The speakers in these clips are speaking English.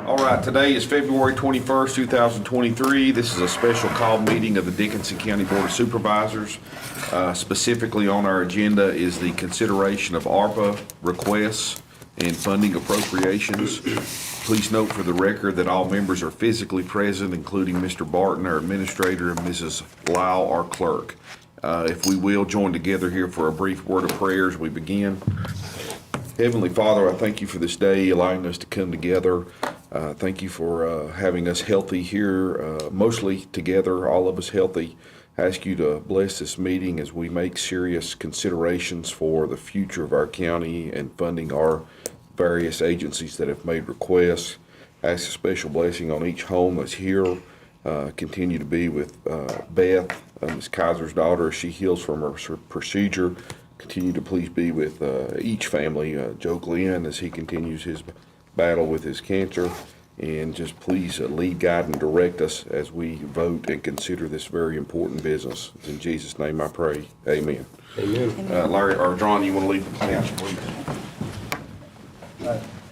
All right, today is February 21st, 2023. This is a special call meeting of the Dickinson County Board of Supervisors. Specifically on our agenda is the consideration of ARPA requests and funding appropriations. Please note for the record that all members are physically present, including Mr. Barton, our administrator, and Mrs. Lyle, our clerk. If we will join together here for a brief word of prayer as we begin. Heavenly Father, I thank you for this day, allowing us to come together. Thank you for having us healthy here, mostly together, all of us healthy. I ask you to bless this meeting as we make serious considerations for the future of our county and funding our various agencies that have made requests. I ask a special blessing on each home that's here. Continue to be with Beth, Ms. Kaiser's daughter, as she heals from her procedure. Continue to please be with each family, Joe Glenn, as he continues his battle with his cancer, and just please lead, guide, and direct us as we vote and consider this very important business. In Jesus' name I pray, amen. Amen. Larry, or John, you want to lead the council, please?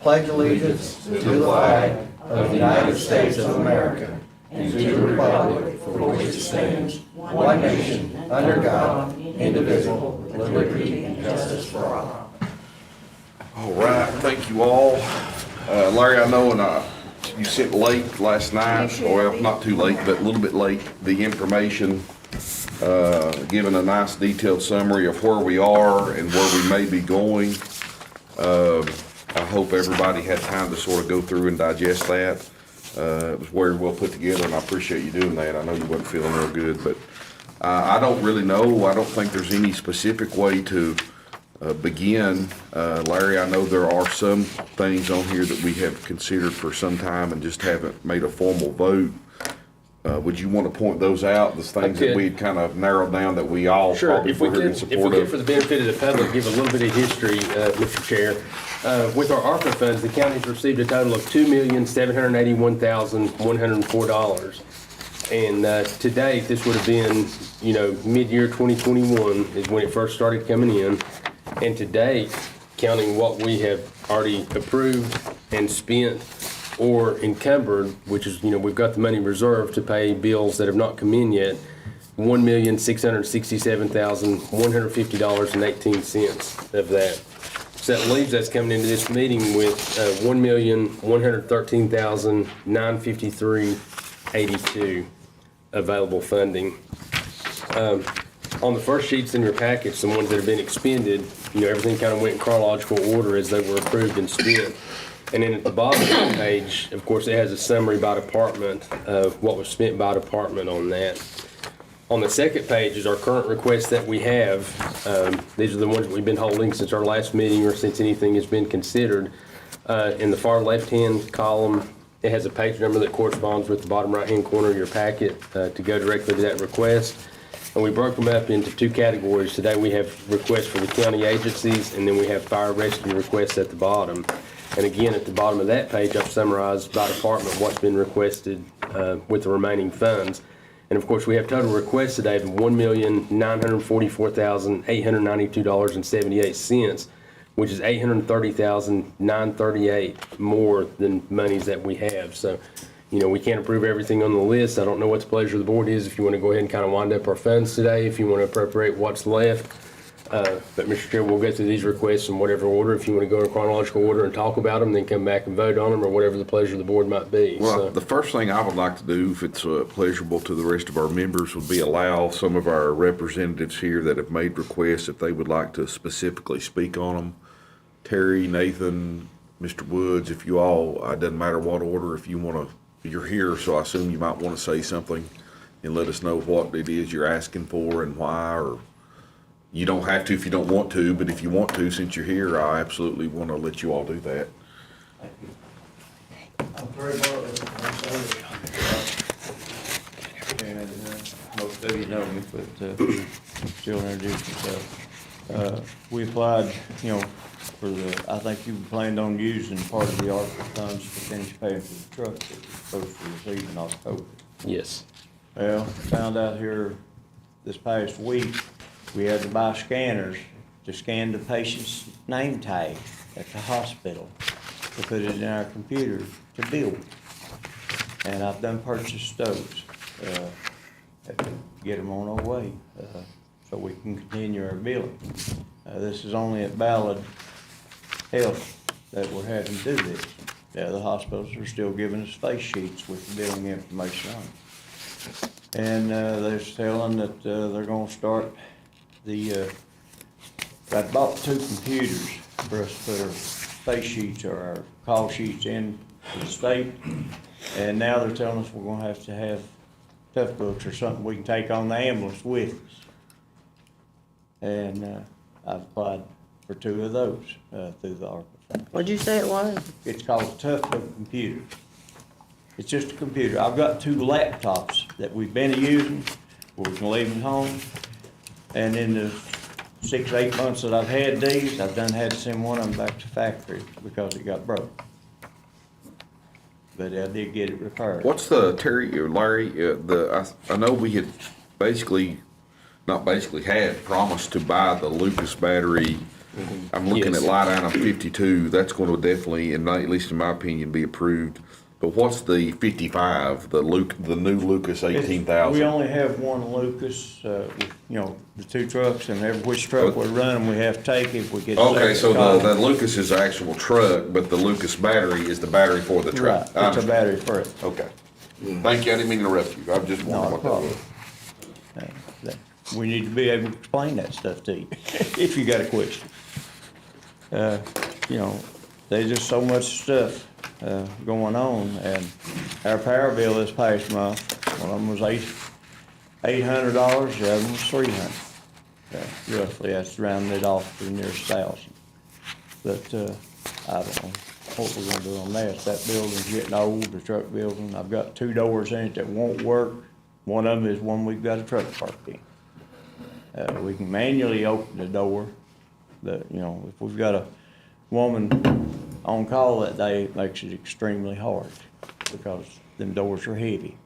Pledge allegiance to the flag of the United States of America and to the republic for which it stands, one nation, under God, indivisible, with liberty and justice for all. All right, thank you all. Larry, I know you sent late last night, or well, not too late, but a little bit late, the information, giving a nice detailed summary of where we are and where we may be going. I hope everybody had time to sort of go through and digest that. It was very well put together, and I appreciate you doing that. I know you wasn't feeling real good, but I don't really know. I don't think there's any specific way to begin. Larry, I know there are some things on here that we have considered for some time and just haven't made a formal vote. Would you want to point those out, the things that we had kind of narrowed down that we all probably If we were in could, support of? for the benefit of the public, give a little bit of history, Mr. Chair. With our ARPA funds, the county's received a total of $2,781,104. And to date, this would have been, mid-year 2021 is when it first started coming in. And to date, counting what we have already approved and spent or encumbered, which is, we've got the money reserved to pay bills that have not come in yet, $1,667,150.18 of that. So that leaves us coming into this meeting with $1,113,953.82 available funding. On the first sheets in your package, the ones that have been expended, everything kind of went in chronological order as they were approved and spent. And then at the bottom of the page, of course, it has a summary by department of what was spent by department on that. On the second page is our current requests that we have. These are the ones that we've been holding since our last meeting or since anything has been considered. In the far left-hand column, it has a page number that corresponds with the bottom right-hand corner of your packet to go directly to that request. And we broke them up into two categories. Today we have requests for the county agencies, and then we have fire rescue requests at the bottom. And again, at the bottom of that page, I've summarized by department what's been requested with the remaining funds. And of course, we have total requests today of $1,944,892.78, which is $830,938 more than monies that we have. So, we can't approve everything on the list. I don't know what the pleasure of the board is. If you want to go ahead and kind of wind up our funds today, if you want to appropriate what's left. But Mr. Chair, we'll go through these requests in whatever order. If you want to go in chronological order and talk about them, then come back and vote on them, or whatever the pleasure of the board might be. Well, the first thing I would like to do, if it's pleasurable to the rest of our members, would be allow some of our representatives here that have made requests, if they would like to specifically speak on them. Terry, Nathan, Mr. Woods, if you all, it doesn't matter what order, if you want to, you're here, so I assume you might want to say something and let us know what it is you're asking for and why, or you don't have to if you don't want to, but if you want to, since you're here, I absolutely want to let you all do that. I'm very well. Most of you know me, but still introduce yourself. We applied, for I think you planned on using part of the ARPA funds to finish paying for the truck that was supposed to receive in October. Yes. Well, found out here this past week, we had to buy scanners to scan the patient's name tag at the hospital. to put it in our computer to build. And I've done purchased those, get them on our way, so we can continue our billing. This is only at Ballard Health that we're having to do this. The other hospitals are still giving us face sheets with the billing information on it. And, they're telling that, they're gonna start I bought 2 computers for us to put our face sheets or our call sheets in to the state. And now they're telling us we're gonna have to have tough books or something we can take on the ambulance with us. And, I've applied for 2 of those, through the ARPA fund. What'd you say it was? It's called a Tough Book computer. It's just a computer. I've got 2 laptops that we've been using, we can leave them home. And in the 6, 8 months that I've had these, I've done had to send one of them back to factory because it got broke. But I did get it repaired. What's the, Terry or Larry, I know we had had promised to buy the Lucas battery. I'm looking Yes. at line item 52, that's going to definitely, and at least in my opinion, be approved. But what's the 55, the new Lucas We 18,000? only have one Lucas, with, the 2 trucks, and every which truck we're running, we have to take if we get. Okay, so separate the calls. Lucas is the actual truck, but the Lucas battery is the battery for the truck. Right, it's a battery for it. Okay. Thank you, I didn't mean to interrupt you, I just Not wondering a what that problem. was. We need to be able to explain that stuff to you, if you got a question. There's just so much stuff, going on, and our power bill this past month, one of them was $800, the other one was $300. Roughly, that's rounding it off to the nearest 1,000. But, I don't know what we're gonna do on that. That building's getting old, the truck building. I've got 2 doors in it that won't work. One of them is one we've got a truck parked in. We can manually open the door, but, if we've got a woman on call that day, it makes it extremely hard because them doors are heavy.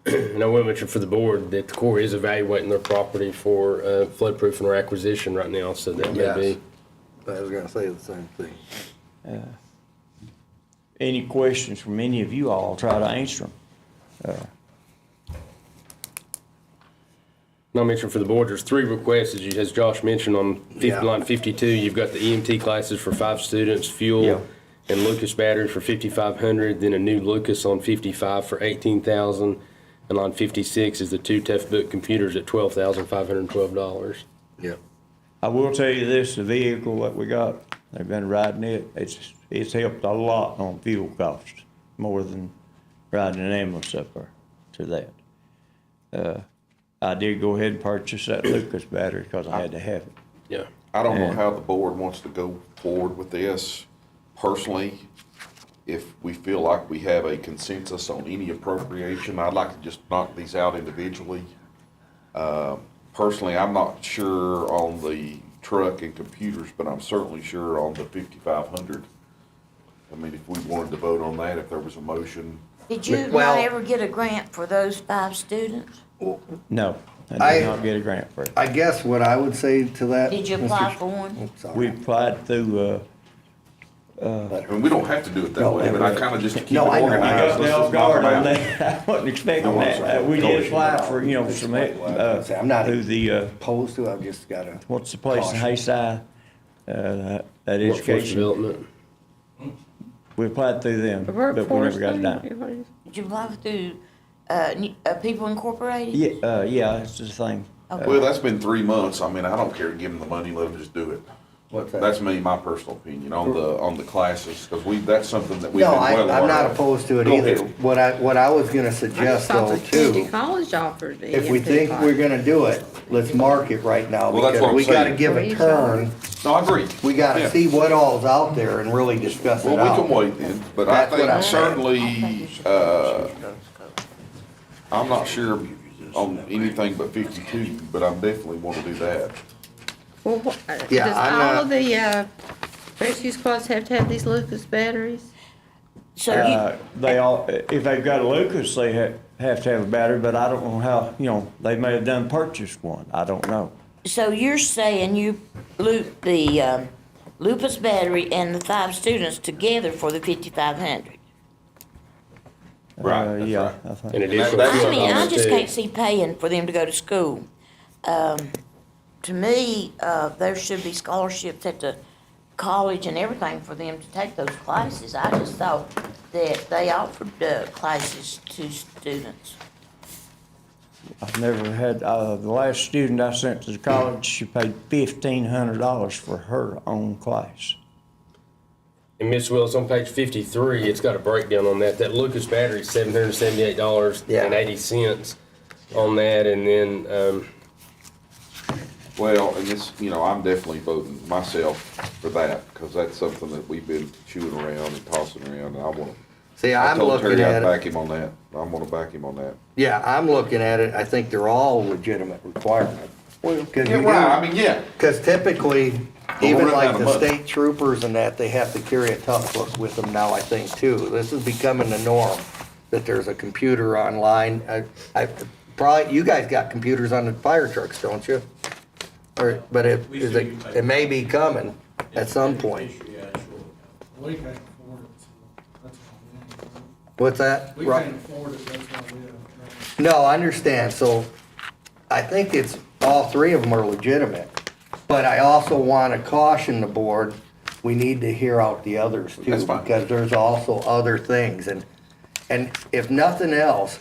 And I will mention for the board that the Corps is evaluating their property for floodproofing or acquisition right now, so that may Yes. be. I was gonna say the same thing. Any questions from any of you all, I'll try to answer them. And I'll mention for the board, there's 3 requests, as Josh mentioned, on Yeah. line 52, you've got the EMT classes for 5 students, Yeah. fuel, and Lucas battery for $5,500, then a new Lucas on 55 for $18,000, and on 56 is the 2 Tough Book computers at $12,512. Yeah. I will tell you this, the vehicle that we got, they've been riding it, it's helped a lot on fuel costs, more than riding an ambulance up there to that. I did go ahead and purchase that Lucas battery because I had to have it. Yeah. I don't know And- how the board wants to go forward with this. Personally, if we feel like we have a consensus on any appropriation, I'd like to just knock these out individually. Personally, I'm not sure on the truck and computers, but I'm certainly sure on the 5,500. I mean, if we wanted to vote on that, if there was a motion. Did you Well- not ever get a grant for those 5 students? No, I did I- not get a grant for it. I guess what I would say to that. Did you Mr. apply Ch- for one? Oh, sorry. We applied through, I mean, we don't have to do it that No, way, but I kind of just to keep it No, I know. organized. I got let's me just off knock guard them on out. that. I wasn't expecting No, I'm that. sorry. We Go did ahead. apply for, some, Say, I'm not through the, opposed to it, I've just gotta. what's the place in Caution. Hayside? That Workforce education. development. We applied through them, The but we workforce never got it thing? done. Did you apply through, People Incorporated? Yeah, it's the thing. Okay. Well, that's been 3 months. I mean, I don't care to give them the money, let them just do it. What's that? That's me, my personal opinion on the classes, because that's something that we've No, been well aware I'm not of. opposed to it Go either. ahead. What I was gonna I suggest just thought though the community too, college offered the if we EMT think class. we're gonna do it, let's mark it right now, Well, that's because what I'm we gotta saying. give a turn. No, I agree. We gotta Yeah. see what all's out there and really discuss it Well, we out. can wait then, but I That's what think I'm saying. certainly, I'm not sure on anything but 52, but I definitely want to do that. Well, Yeah, does I'm all not- of the rescue squads have to have these Lucas batteries? So you, They all, if they've got a Lucas, they have to have a battery, but I don't know how, they may have done purchased one. I don't know. so you're saying you loop the Lupus battery and the 5 students together for the 5,500. Right, that's Yeah, right. I think. An additional that's- I mean, I $12 just too. can't see paying for them to go to school. To me, there should be scholarships at the college and everything for them to take those classes. I just thought that they offered classes to students. I've never had, the last student I sent to college, she paid $1,500 for her own class. And Miss Willis, on page 53, it's got a breakdown on that. That Lucas battery, $778.80 on that, and then, Well, and this, I'm definitely voting myself for that, because that's something that we've been chewing around and tossing around, and I want to. See, I I'm told looking Terry at I'd it, back him on that. I'm gonna back him on that. yeah, I'm looking at it, I think they're all legitimate requirements. Yeah. Because typically, we're even running like out of the money. state troopers and that, they have to carry a tough book with them now, I think, too. This is becoming the norm, that there's a computer online. Probably, you guys got computers on the fire trucks, don't you? Or, but it may be coming at some point. We can't afford it, so that's why What's that? we can't afford it, that's why we haven't. No, I understand, so I think it's, all 3 of them are legitimate. But I also wanna caution the board, we need to hear out the others too. That's fine. Because there's also other things, and if nothing else,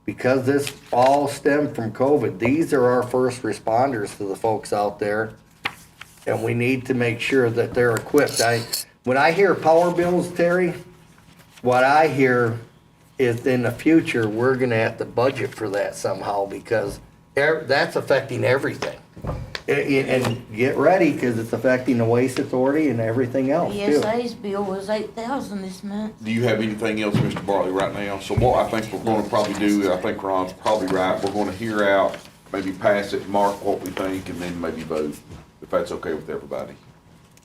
because this all stemmed from COVID, these are our first responders to the folks out there. And we need to make sure that they're equipped. When I hear power bills, Terry, what I hear is in the future, we're gonna have to budget for that somehow, because that's affecting everything. And get ready, because it's affecting the waste authority and everything else too. ESA's bill was 8,000 this month. Do you have anything else, Mr. Bartley, right now? So what I think we're gonna probably do, I think Ron's probably right, we're gonna hear out, maybe pass it, mark what we think, and then maybe vote, if that's okay with everybody.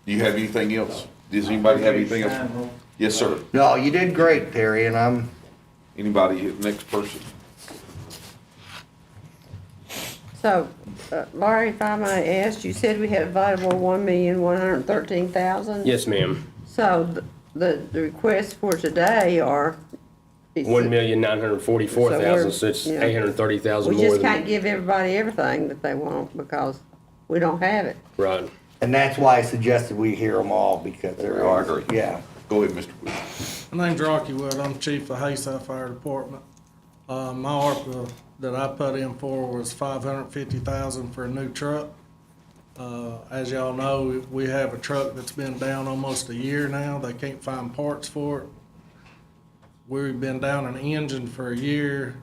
Do you have anything else? Does anybody have anything else? Yes, sir. No, you did great, Terry, and Anybody, next person? So, Laurie, if I may ask, you said we had available 1,113,000. yes, ma'am. So the requests for today are. 1,944,000, so it's Yeah. 830,000 We more just can't than, give everybody everything that they want because we don't have it. right. that's why I suggested we hear them all, because they're. I agree. Yeah. Go ahead, Mr. Wood. My name's Rocky Wood, I'm chief of Hayside Fire Department. My ARPA that I put in for was $550,000 for a new truck. As y'all know, we have a truck that's been down almost a year now, they can't find parts for it. We've been down an engine for a year,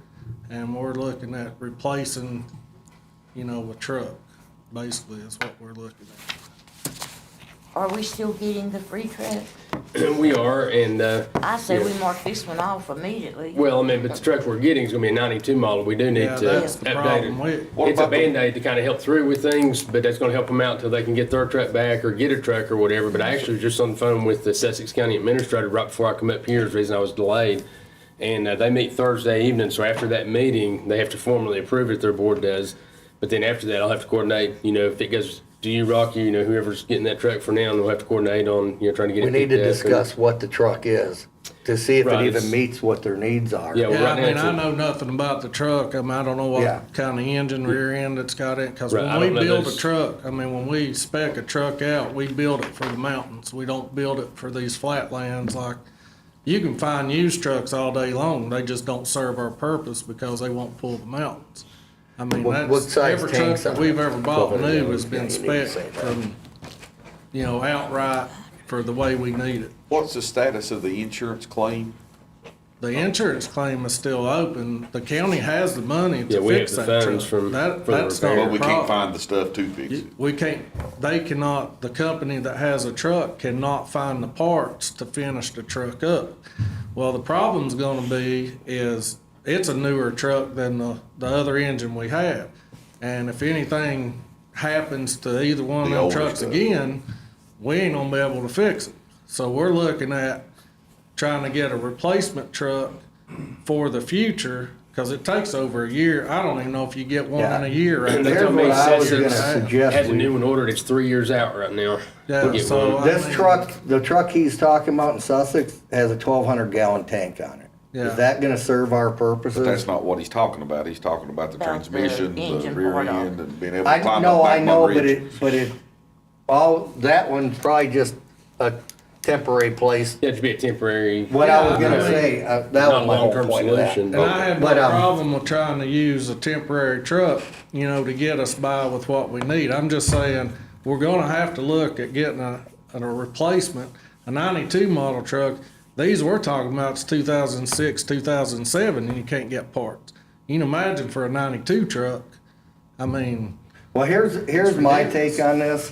and we're looking at replacing, a truck, basically, is what we're looking at. Are we still getting the free truck? We are, and, I say we Yeah. mark this one off immediately. well, I mean, but the truck we're getting is gonna be a 92 model. We do need Yeah, to that's the update problem. it. What It's a about the- Band-Aid to kind of help through with things, but that's gonna help them out until they can get their truck back or get a truck or whatever. But I actually was just on the phone with the Sussex County Administrator right before I come up here, is the reason I was delayed. And they meet Thursday evening, so after that meeting, they have to formally approve it, their board does. But then after that, I'll have to coordinate, if it goes to you, Rocky, whoever's getting that truck for now, and we'll have to coordinate on, trying to get We it need to picked up. discuss what the truck is, to see if it Right, even it's- meets what their needs are. Yeah, well, Yeah, right I now mean, it's I a- know nothing about the truck. I don't know Yeah. what kind of engine rear end it's got in, because Right, I when we don't know build a those- truck, when we spec a truck out, we build it for the mountains. We don't build it for these flatlands like, you can find used trucks all day long. They just don't serve our purpose because they won't pull the mountains. What That's, size every truck tanks that on we've it? ever bought 1200 new has been Yeah, you need to say spec that. from, outright for the way we need it. What's the status of the insurance claim? The insurance claim is still open. The county has the money Yeah, to we fix have the that funds truck. from- That, for the that's repair. not Well, a we can't problem. find the stuff to fix it. We can't, they cannot, the company that has a truck cannot find the parts to finish the truck up. Well, the problem's gonna be is, it's a newer truck than the other engine we have. And if anything happens to either one of The them older trucks stuff. again, we ain't gonna be able to fix it. So we're looking at trying to get a replacement truck for the future, Cause it takes over a year. I don't even know if you get one in a Yeah. year right That's Here's now. what what I was makes gonna sense. suggest. Has a we- new one ordered, it's 3 years out right now. Yeah, We'll get so one. I This mean- truck, the truck he's talking about in Sussex has a 1,200 gallon tank on it. Yeah. Is that gonna serve our But that's purposes? not what he's talking about. He's talking about the About the transmission, the engine rear part of it. end, and being able to I climb know, up I that know, one but ridge. all, that one's probably just a temporary place. That'd be a temporary. What I was Yeah, gonna I mean, say, that not was a my whole long-term point of that. solution. And I have no But, problem with trying to use a temporary truck, to get us by with what we need. I'm just saying, we're gonna have to look at getting a replacement, a 92 model truck. These we're talking about is 2006, 2007, and you can't get parts. You can imagine for a 92 truck, I mean, Well, here's my take on this.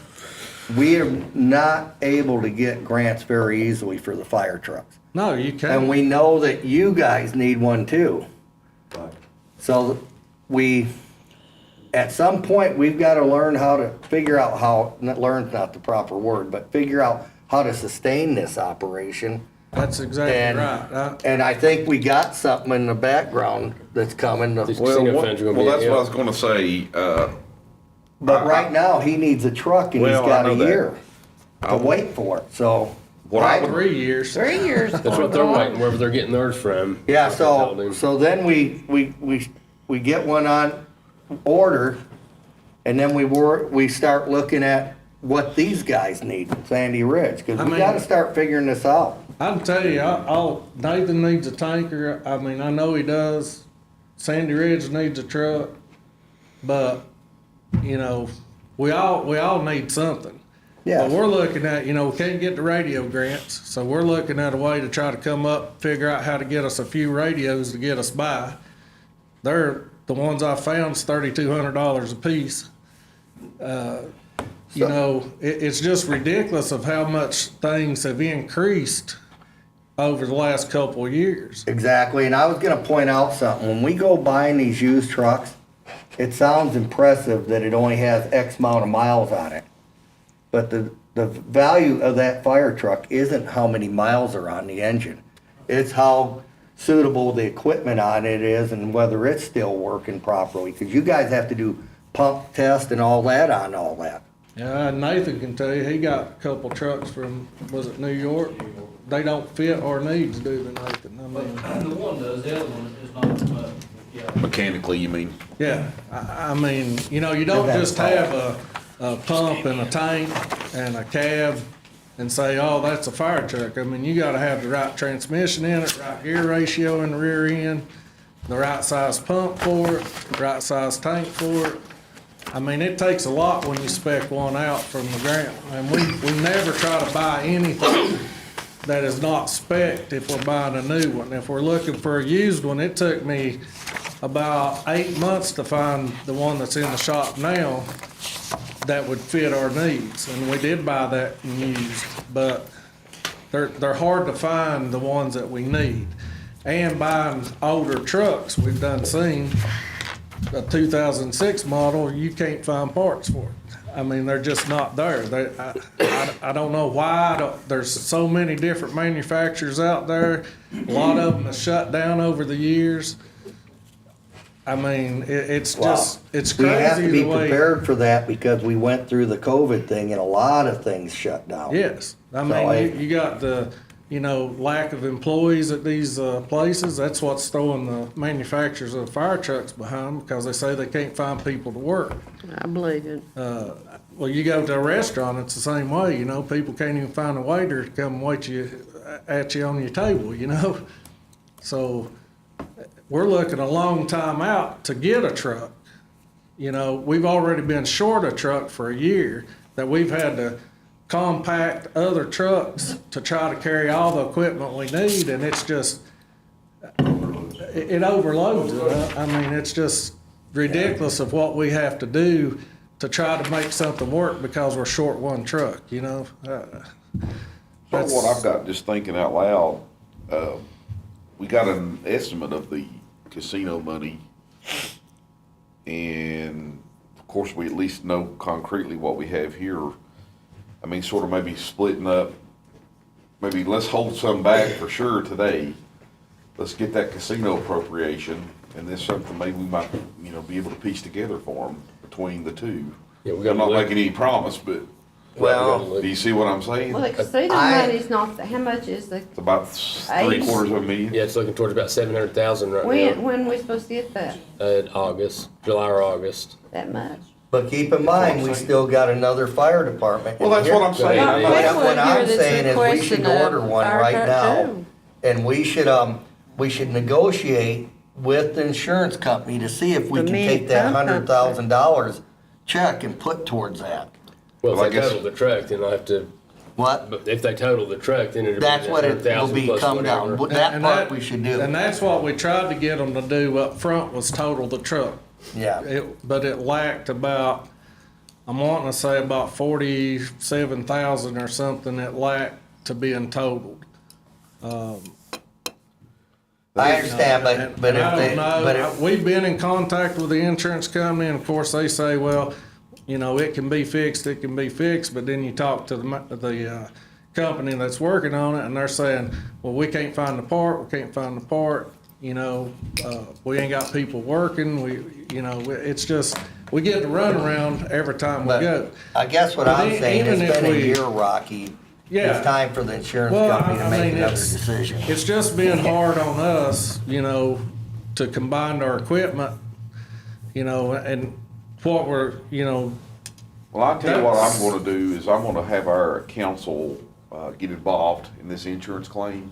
We are not able to get grants very easily for the fire trucks. no, you And can't. we know that you guys need one too. So at some point, we've gotta learn how to figure out learn's not the proper word, but figure out how to sustain this operation. That's exactly And, right. and I think we got something in the background that's coming. These Well, casino what- funds are gonna well, be. that's yeah. what I was gonna say. But right now, he needs a truck and he's Well, I got a know that. year to wait for it, so. What I would- 3 years. 3 years. That's what they're waiting, wherever they're getting theirs from. Yeah, That's what they told him. so then we get one on order, and then we start looking at what these guys need in Sandy Ridge, I cause we mean- gotta start figuring this out. I can tell you, Nathan needs a tanker. I mean, I know he does. Sandy Ridge needs a truck, but we all need something. Yeah. But we're looking at, we can't get the radio grants, so we're looking at a way to try to come up, figure out how to get us a few radios to get us by. The ones I found's $3,200 a piece. It's just ridiculous of how much things have increased over the last couple of years. Exactly, and I was gonna point out something, when we go buying these used trucks, it sounds impressive that it only has X amount of miles on it. But the value of that fire truck isn't how many miles are on the engine. It's how suitable the equipment on it is and whether it's still working properly, cause you guys have to do pump test and all that on all that. Yeah, Nathan can tell you, he got a couple trucks from, was it New York? They don't fit our needs, do they, Nathan? I mean, The one does, the other one is not, yeah. Mechanically, you mean? yeah, I mean, you don't just have a pump and a tank and a cab and say, oh, that's a fire truck. I mean, you gotta have the right transmission in it, right gear ratio in the rear end, the right size pump for it, the right size tank for it. I mean, it takes a lot when you spec one out from the ground. And we never try to buy anything that is not spec'd if we're buying a new one. If we're looking for a used one, it took me about 8 months to find the one that's in the shop now that would fit our needs. And we did buy that used, but they're hard to find the ones that we need. And buying older trucks, we've done seen a 2006 model, you can't find parts for it. I mean, they're just not there. I don't know why. There's so many different manufacturers out there. A lot of them have shut down over the years. I mean, it's crazy We have to be the way. prepared for that because we went through the COVID thing and a lot of things shut down. Yes, I So mean, you got the, lack of employees at these places. That's what's throwing the manufacturers of fire trucks behind because they say they can't find people to work. I believe it. Well, you go to a restaurant, it's the same way, people can't even find a waiter to come wait at you on your table, So we're looking a long time out to get a truck. We've already been short a truck for a year that we've had to compact other trucks to try to carry all the equipment we need, and it's just, it overloads it. I mean, it's just ridiculous of what we have to do to try to make something work because we're short one truck, So what I've got, just thinking out loud, we got an estimate of the casino money. And of course, we at least know concretely what we have here. I mean, sort of maybe splitting up, maybe let's hold some back for sure today. Let's get that casino appropriation And this is something maybe we might, be able to piece together for them between the two. Yeah, we I'm gotta not look. making any promise, but Well, do you see what I'm saying? Well, the casino I- money's not, how much is the, It's about $750,000. Yeah, it's looking towards about 700,000 right now. when we supposed to get that, August, July or August. that much? but keep in mind, we still got another fire department. Well, that's what I'm saying. Yeah, I'm yeah. not- What I'm saying is we should Requesting a order one fire right truck now. too. And we should negotiate with the insurance company to see if we The can main take that pump $100,000 check and put towards that. Well, Well, I if they guess- total the truck, then I'll have to, What? but if they total the truck, then it'll be That's what it will 100,000 be, plus come down. whatever. That And part we should do. And that's what we tried to get them to do up front, was total the truck. Yeah. But it lacked about, I'm wanting to say about 47,000 or something it lacked to being totaled. I understand, And- but and if I they, don't know, but if, we've been in contact with the insurance company, and of course, they say, well, it can be fixed, but then you talk to the company that's working on it, and they're saying, well, we can't find the part, we ain't got people working, it's just, we get the runaround every time we go. but I guess what But I'm saying, even it's if been a we- year, Rocky. Yeah. It's time for the insurance Well, company to I make mean, another it's- decision. It's just been hard on us, to combine our equipment, and what we're, Well, I'll tell you what I'm gonna do is I'm gonna have our council, get involved in this insurance claim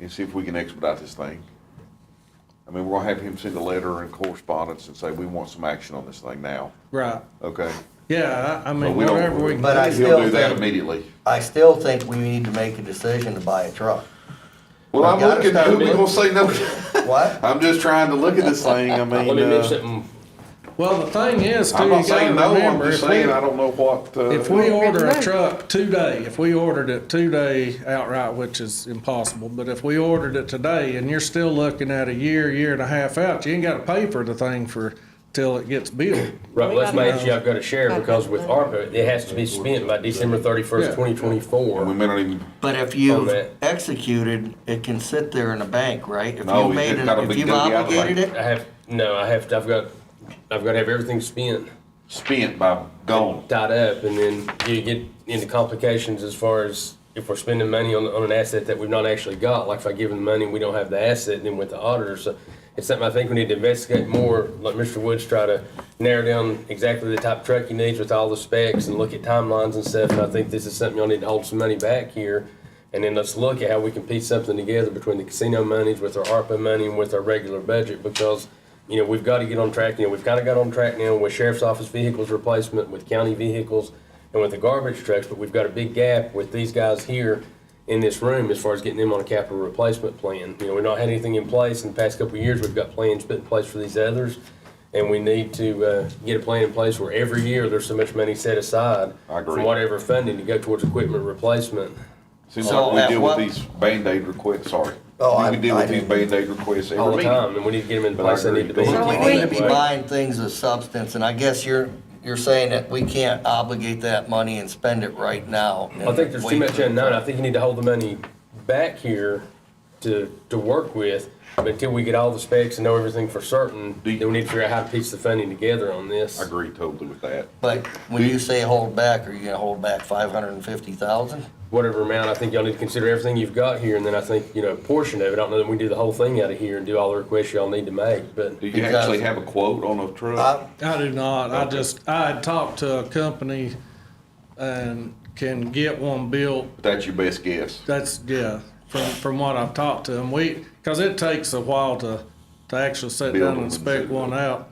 and see if we can expedite this thing. I mean, we're gonna have him send a letter and correspondence and say, we want some action on this thing now, right. okay? Yeah, I But mean, we don't- whatever we can. But I do. still He'll do that think- immediately. I still think we need to make a decision to buy a truck. Well, I'm We gotta looking, start who we with- gonna say no? What? I'm just trying to look at this thing, I mean, Let me mention something. Well, the thing is, too, I'm you not saying gotta no, I'm remember, just if saying I we, don't know what, if we order a money. truck today, if we ordered it today outright, which is impossible, but if we ordered it today and you're still looking at a year and a half out, you ain't gotta pay for the thing till it gets built. Right, well, that's my gotta- issue I've got to share, because with ARPA, it has to be spent by December 31st, Yeah. 2024. and we may not even, But if On you've that. executed, it can sit there in a bank, right? If No, you it's made it, gotta if be you've gotta be out of the obligated it, I've got to have everything spent, spent by gone. tied up, and then you get into complications as far as if we're spending money on an asset that we've not actually got, like if I give them the money and we don't have the asset, then with the auditor, so it's something I think we need to investigate more, like Mr. Woods, try to narrow down exactly the type of truck he needs with all the specs and look at timelines and stuff, and I think this is something y'all need to hold some money back here, and then let's look at how we can piece something together between the casino monies, with our ARPA money, and with our regular budget, because we've got to get on track. We've kind of got on track now with sheriff's office vehicles replacement, with county vehicles, and with the garbage trucks, but we've got a big gap with these guys here in this room as far as getting them on a capital replacement plan. We've not had anything in place in the past couple of years. We've got plans put in place for these others, and we need to get a plan in place where every year there's so much money set aside I agree. from whatever funding to go towards equipment replacement. Seems So like we at deal what- with these Band-Aid requests, sorry. Oh, We deal I with these didn't- Band-Aid requests All every the meeting. time, and we need to get them in But I place. They need to be. agree. so we in need to be place. buying things of substance, and I guess you're saying that we can't obligate that money and spend it right now. I think there's too much unknown. I think you need to hold the money back here to work with, but until we get all the specs and know everything for certain, then we need to figure out how to piece the funding together on this. I agree totally with that. But when you say hold back, are you gonna hold back 550,000? Whatever amount, I think y'all need to consider everything you've got here, and then I think, a portion of it, I don't know that we do the whole thing out of here and do all the requests y'all need to make, but Do you Because- actually have a quote on a truck? I do not. Okay. I had talked to a company and can get one built. That's your best guess. That's, yeah, from what I've talked to them. Cause it takes a while to actually sit Build down them and and spec sit one down. out.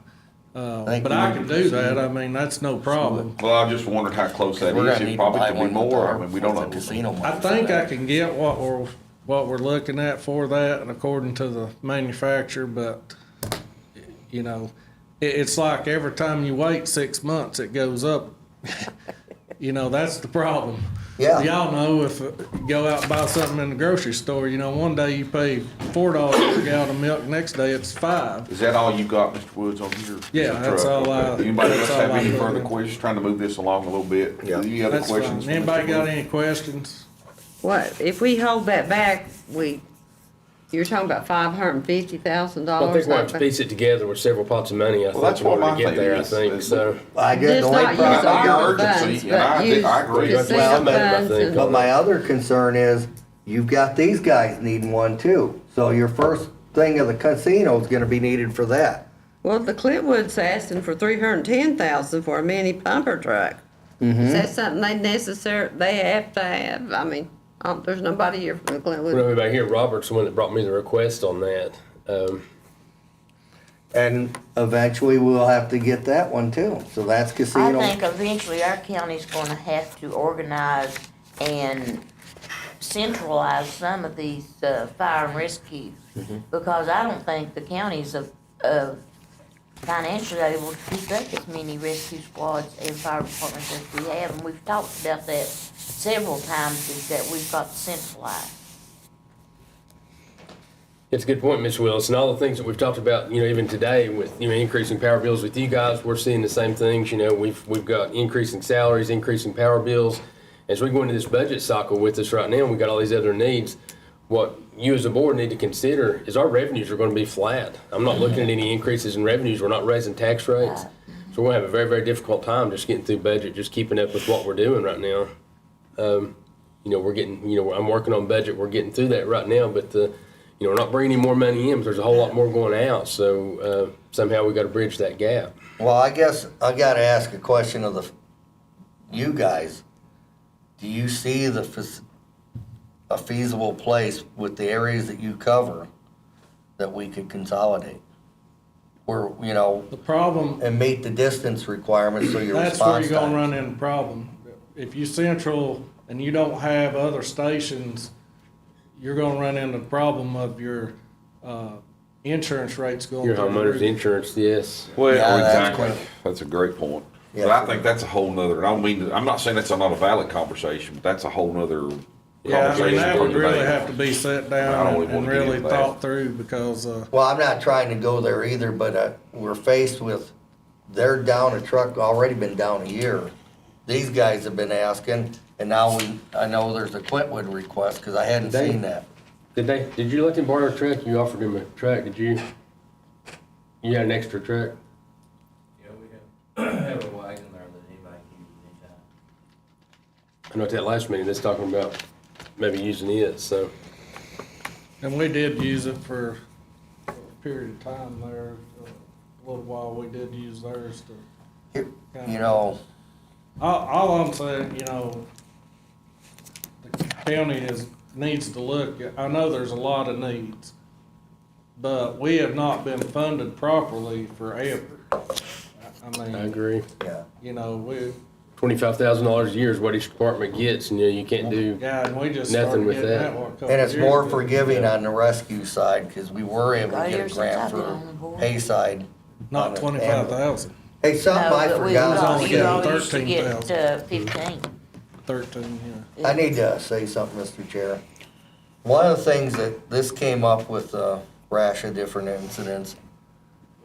Think But we I need can to do see- that. I mean, that's no problem. Well, I just wondered how close that We're is. gonna need It to probably buy could be one with more. our, I mean, we don't with know. the casino money. I for think that. I can get what we're looking at for that, and according to the manufacturer, but, it's like every time you wait 6 months, it goes up. That's the problem. Yeah. Y'all know if you go out and buy something in the grocery store, one day you pay $4 for a gallon of milk, next day it's $5. Is that all you got, Mr. Woods, on here? Yeah, The that's truck? all Okay. Anybody else that's all have I any put further in. questions? Trying to move this along a little bit. Yeah. Any other That's questions? fine. for Mr. Anybody got Woods? any questions? What, if we hold that back, we You're talking about $550,000. I think we'll have to piece it together with several pots of money, I Well, think, that's in what order my to get thing there, I is. think, so. I guess Just the only not use problem, I got ARPA urgency, funds, and but I use agree. casino Well, funds I think- and. but my other concern is, you've got these guys needing one too. So your first thing of the casino is gonna be needed for that. Well, the Clintwood's asking for $310,000 for a mini pumper truck. Is that something they have to have? I mean, there's nobody here from the Well, Clintwood. everybody here, Robert's the one that brought me the request on that. And eventually we'll have to get that one too. So that's I casino. think eventually our county's gonna have to organize and centralize some of these, fire and rescue. Because I don't think the county's financially able to keep up as many rescue squads and fire departments as we have. And we've talked about that several times, is that we've got to centralize. It's a good point, Ms. Willis, and all the things that we've talked about, even today with, increasing power bills with you guys, we're seeing the same things, we've got increasing salaries, increasing power bills. As we go into this budget cycle with us right now, we've got all these other needs. What you as a board need to consider is our revenues are gonna be flat. I'm not looking at any increases in revenues, we're not raising tax rates. So we're gonna have a very, very difficult time just getting through budget, just keeping up with what we're doing right now. We're getting, I'm working on budget, we're getting through that right now, but we're not bringing any more money in, but there's a whole lot more going out, so somehow we gotta bridge that gap. Well, I guess I gotta ask a question of you guys. Do you see a feasible place with the areas that you cover that we could consolidate? Where, The problem, and meet the distance requirements so your that's where response you're gonna time. run into a problem. If you central and you don't have other stations, you're gonna run into the problem of your, insurance rates going Your through the homeowner's roof. insurance, yes. Well, Yeah, that's exactly. good. That's a great point. Yeah. But I think that's a whole nother, I'm not saying that's not a valid conversation, but that's a whole nother Yeah, I mean, conversation that for would really today. have to be set I down don't and wanna get really into that. thought through because, Well, I'm not trying to go there either, but we're faced with, they're down a truck, already been down a year. These guys have been asking, and now I know there's a Quintwood request, cause I hadn't They- seen that. Did you let them borrow a truck? You offered them a truck, did you? You had an extra truck? Yeah, we have a wagon there that anybody can use anytime. I know at that last meeting, that's talking about maybe using it, so. and we did use it for a period of time there, a little while, we did use theirs to. You know, All I'm saying, the county needs to look, I know there's a lot of needs, but we have not been funded properly forever. I I mean, agree. yeah. we, $25,000 a year is what each department gets, and you can't do, yeah, and we just Nothing started with getting that. that one a couple And it's years more ago. forgiving on the rescue side, cause we were able to Got get a years since grant I've been for on the board. Hayside. Not 25,000, Hey, something No, I but we forgot. only you got all used to get, 13,000. 15. 13, yeah. I need to say something, Mr. Chair. One of the things that this came up with a rash of different incidents,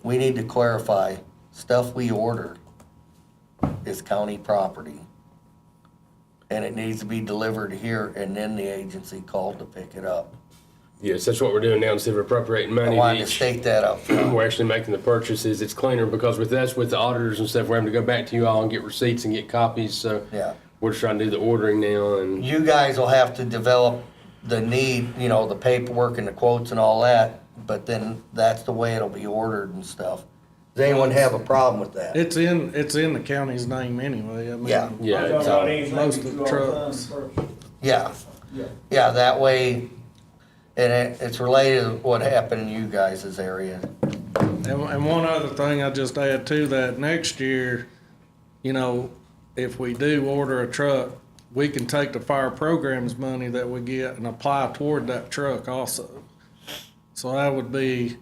we need to clarify, stuff we order is county property. And it needs to be delivered here and then the agency called to pick it up. yes, that's what we're doing now, instead of appropriating I money wanted to to each. state that up front. We're actually making the purchases, it's cleaner, because with us, with the auditors and stuff, we're having to go back to you all and get receipts and get copies, so. Yeah. We're just trying to do the ordering now, and You guys will have to develop the need, the paperwork and the quotes and all that, but then that's the way it'll be ordered and stuff. Does anyone have a problem with that? It's in the county's name anyway, I mean. Yeah. yeah, it's all. Most of the trucks. Yeah. Yeah, that way, and it's related to what happened in you guys' area. And one other thing I just add to that, next year, if we do order a truck, we can take the fire programs money that we get and apply toward that truck also. So that would be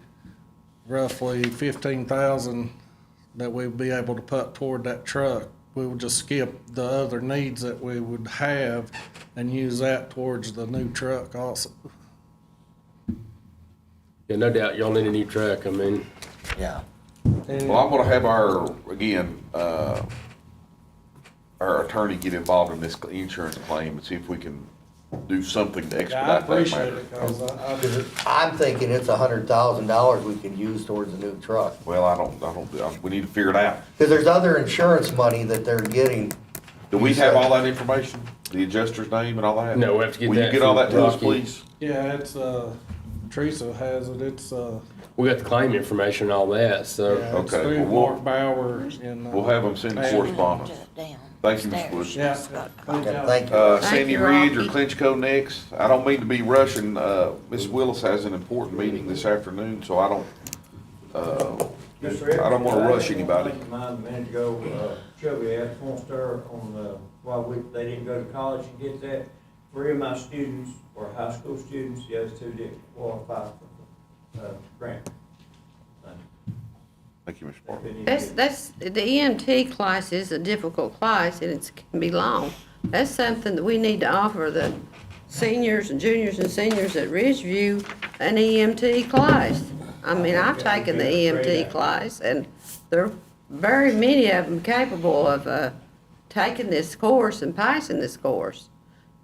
roughly 15,000 that we'd be able to put toward that truck. We would just skip the other needs that we would have and use that towards the new truck also. Yeah, no doubt, y'all need a new truck, I mean, Yeah. Well, I'm gonna have our attorney get involved in this insurance claim and see if we can do something to Yeah, I expedite that appreciate matter. it, cause I'm thinking it's $100,000 we can use towards a new truck. Well, we need to figure it out. Cause there's other insurance money that they're getting. Do we have all that information? The adjuster's name and all that? No, we have to get Will you that get all from that to us, Rocky. please? yeah, it's, Teresa has it, it's, We got the claim information and all that, so. yeah, it's Okay, through well, Mark Bauer and. We'll have them send Pam. correspondence. Down Thank you, Ms. stairs. Bush. Yeah, good Okay, job. thank you. Thank Sandy you, Ridge or Rocky. Clinchco next. I don't mean to be rushing, Ms. Willis has an important meeting this afternoon, so I don't wanna rush anybody. I think mine a minute ago, Shelby asked, wants her on, why they didn't go to college and get that. 3 of my students were high school students, the other 2 didn't qualify for, grant. Thank you, Mr. Parker. That's, the EMT class is a difficult class and it can be long. That's something that we need to offer the seniors and juniors and seniors at Ridgeview, an EMT class. I mean, I've taken the EMT class and there are very many of them capable of, taking this course and passing this course.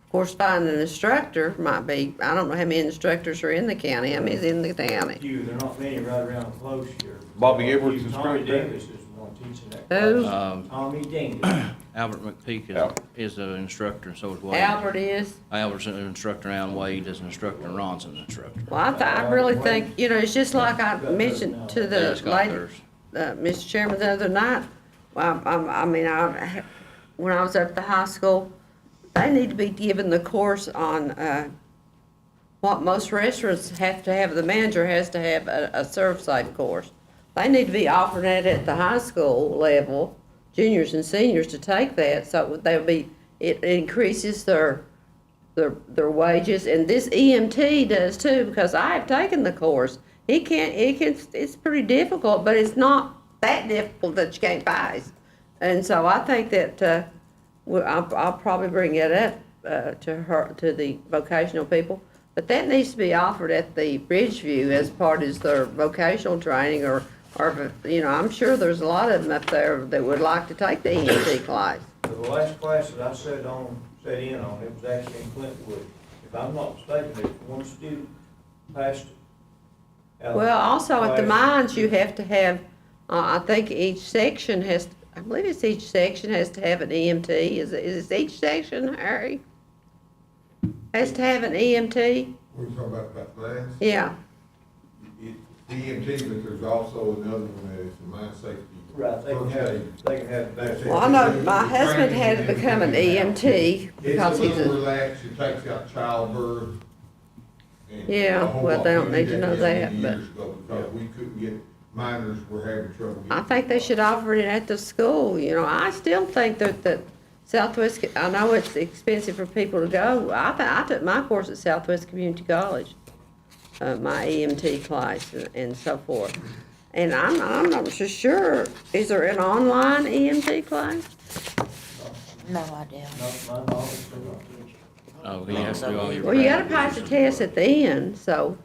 Of course, finding an instructor might be, I don't know how many instructors are in the county, how many's in the county. Few, there are not many right around close here. Bobby Edwards Tommy instructor? Davis is the one teaching that Who? class. Tommy Dingus. Albert McPeak Albert. is an instructor, and so is Wade. Albert is? Albert's an instructor now, and Wade is an instructor, and Ron's an instructor. Well, I really think, you know, it's just like I mentioned to the Dennis got lady, theirs. Mr. Chairman, the other night. Well, when I was up at the high school, they need to be given the course on, what most restaurants have to have, the manager has to have a serve-side course. They need to be offered that at the high school level, juniors and seniors to take that, so they'll be, it increases their wages, and this EMT does too, because I have taken the course. It's pretty difficult, but it's not that difficult that you can't pass. And so I think that, I'll probably bring it up, to the vocational people, but that needs to be offered at the Ridgeview as part of their vocational training, or, you know, I'm sure there's a lot of them up there that would like to take the EMT class. The last class that I sat in on, it was actually in Clintwood. If I'm not mistaken, there's one student passed it. out of Well, also at the class. mines, you have to have, I think each section I believe it's each section has to have an EMT. Is it each section, Harry? Has to have an EMT? We're talking about class? Yeah. EMT, but there's also another one that is the mine safety. Right, they can have that. Well, I know my husband had to become an EMT because It's a he's little a, relaxed, it takes out childbirth. and Yeah, a whole well, lot. they don't We need did to know many that, but- years ago because we couldn't get, minors were having trouble. I getting think they should offer it at the school, you know. I still think that Southwest, I know it's expensive for people to go. I took my course at Southwest Community College, my EMT class and so forth. And I'm not so sure, is there an online EMT class? No idea. Not my knowledge, they're not teaching. Oh, he has to do all your. Well, you gotta pass the test at the end, so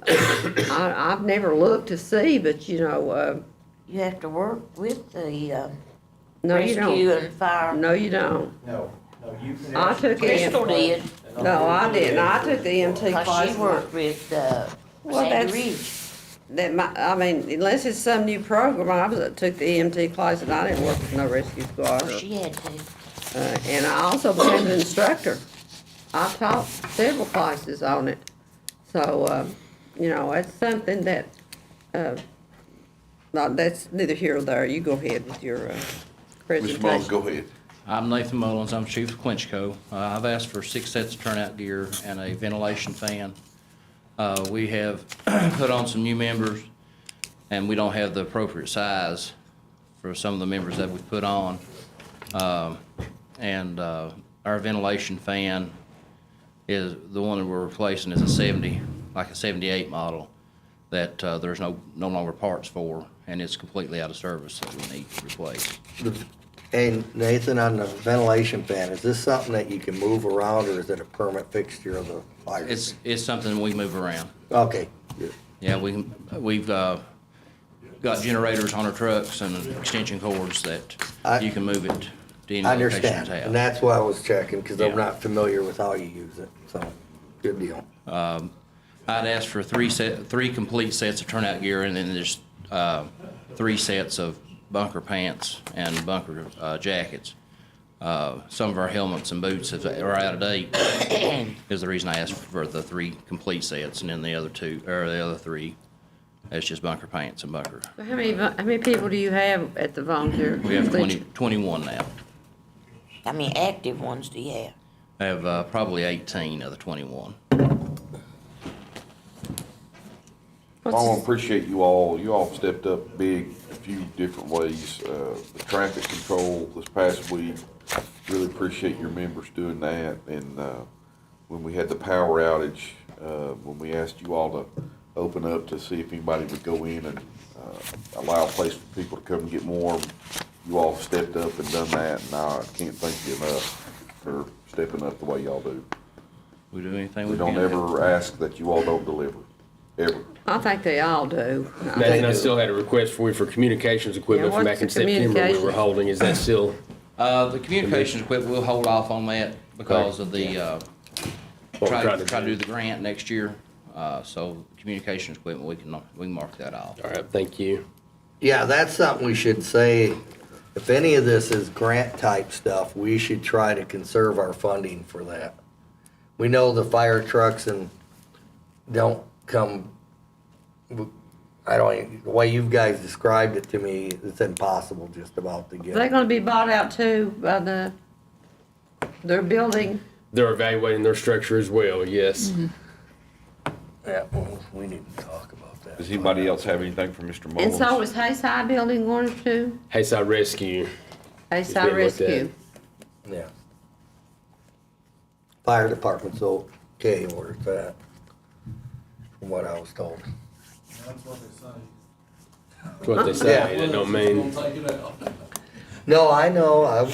I've never looked to see, but you know, You have to work with the, no, you rescue don't. and fire. No, you don't. No, you can. I actually took take it. the Crystal did. class and No, I didn't. I took the EMT Cause class. she worked with, Well, Sandy that's- Ridge. I mean, unless it's some new program, took the EMT class and I didn't work with no rescue squad. Oh, she had to. And I also became an instructor. I taught several classes on it. So, you know, it's something that, that's neither here nor there. You go ahead with your Mr. Mullins, presentation. go ahead. I'm Nathan Mullins, I'm chief of Clinchco. I've asked for 6 sets of turnout gear and a ventilation fan. We have put on some new members, and we don't have the appropriate size for some of the members that we've put on. Our ventilation fan is, the one that we're replacing is a 70, like a 78 model, that there's no longer parts for, and it's completely out of service that we need to replace. Hey, Nathan, on the ventilation fan, is this something that you can move around, or is it a permanent fixture of the fire? It's something we move around. Okay, good. Yeah, we've got generators on our trucks and extension cords that I- you can move it. to any I location understand, that's and have. that's why I was checking, because I'm Yeah. not familiar with how you use it, so, good deal. I'd asked for three complete sets of turnout gear, and then there's 3 sets of bunker pants and bunker jackets. Some of our helmets and boots are out of date, is the reason I asked for the 3 complete sets, and then the other 3, that's just bunker pants and bunker. How many people do you have at the volunteer? We have 21 now. How many active ones do you have? I have probably 18 of the 21. I want to appreciate you all. You all stepped up big a few different ways. The traffic control this past week, really appreciate your members doing that. And when we had the power outage, when we asked you all to open up to see if anybody would go in and allow a place for people to come and get warm, you all stepped up and done that. And I can't thank you enough for stepping up the way y'all do. We do anything We we don't can. ever ask that you all don't deliver, ever. I think they all do. Imagine I still had a request for you for communications equipment Yeah, from what's back in the September we were communications? holding. Is that still The communications equipment, we'll hold off on that because of the, what we're try to do? do the grant next year. So communications equipment, we can mark that off. All right, thank you. Yeah, that's something we should say. If any of this is grant type stuff, we should try to conserve our funding for that. We know the fire trucks and don't come, I don't, the way you guys described it to me, it's impossible just about to They're get. gonna be bought out too by their building. They're evaluating their structure as well, yes. Yeah, well, we need to talk about that. Does anybody else have anything for Mr. And Mullins? so is Hayside Building going to? Hayside Rescue. Hayside being looked at. Rescue. Yeah. Fire department's okay where it's at, from what I was told. That's what they say. That's what they say. That don't mean. Don't take it out. No, I know,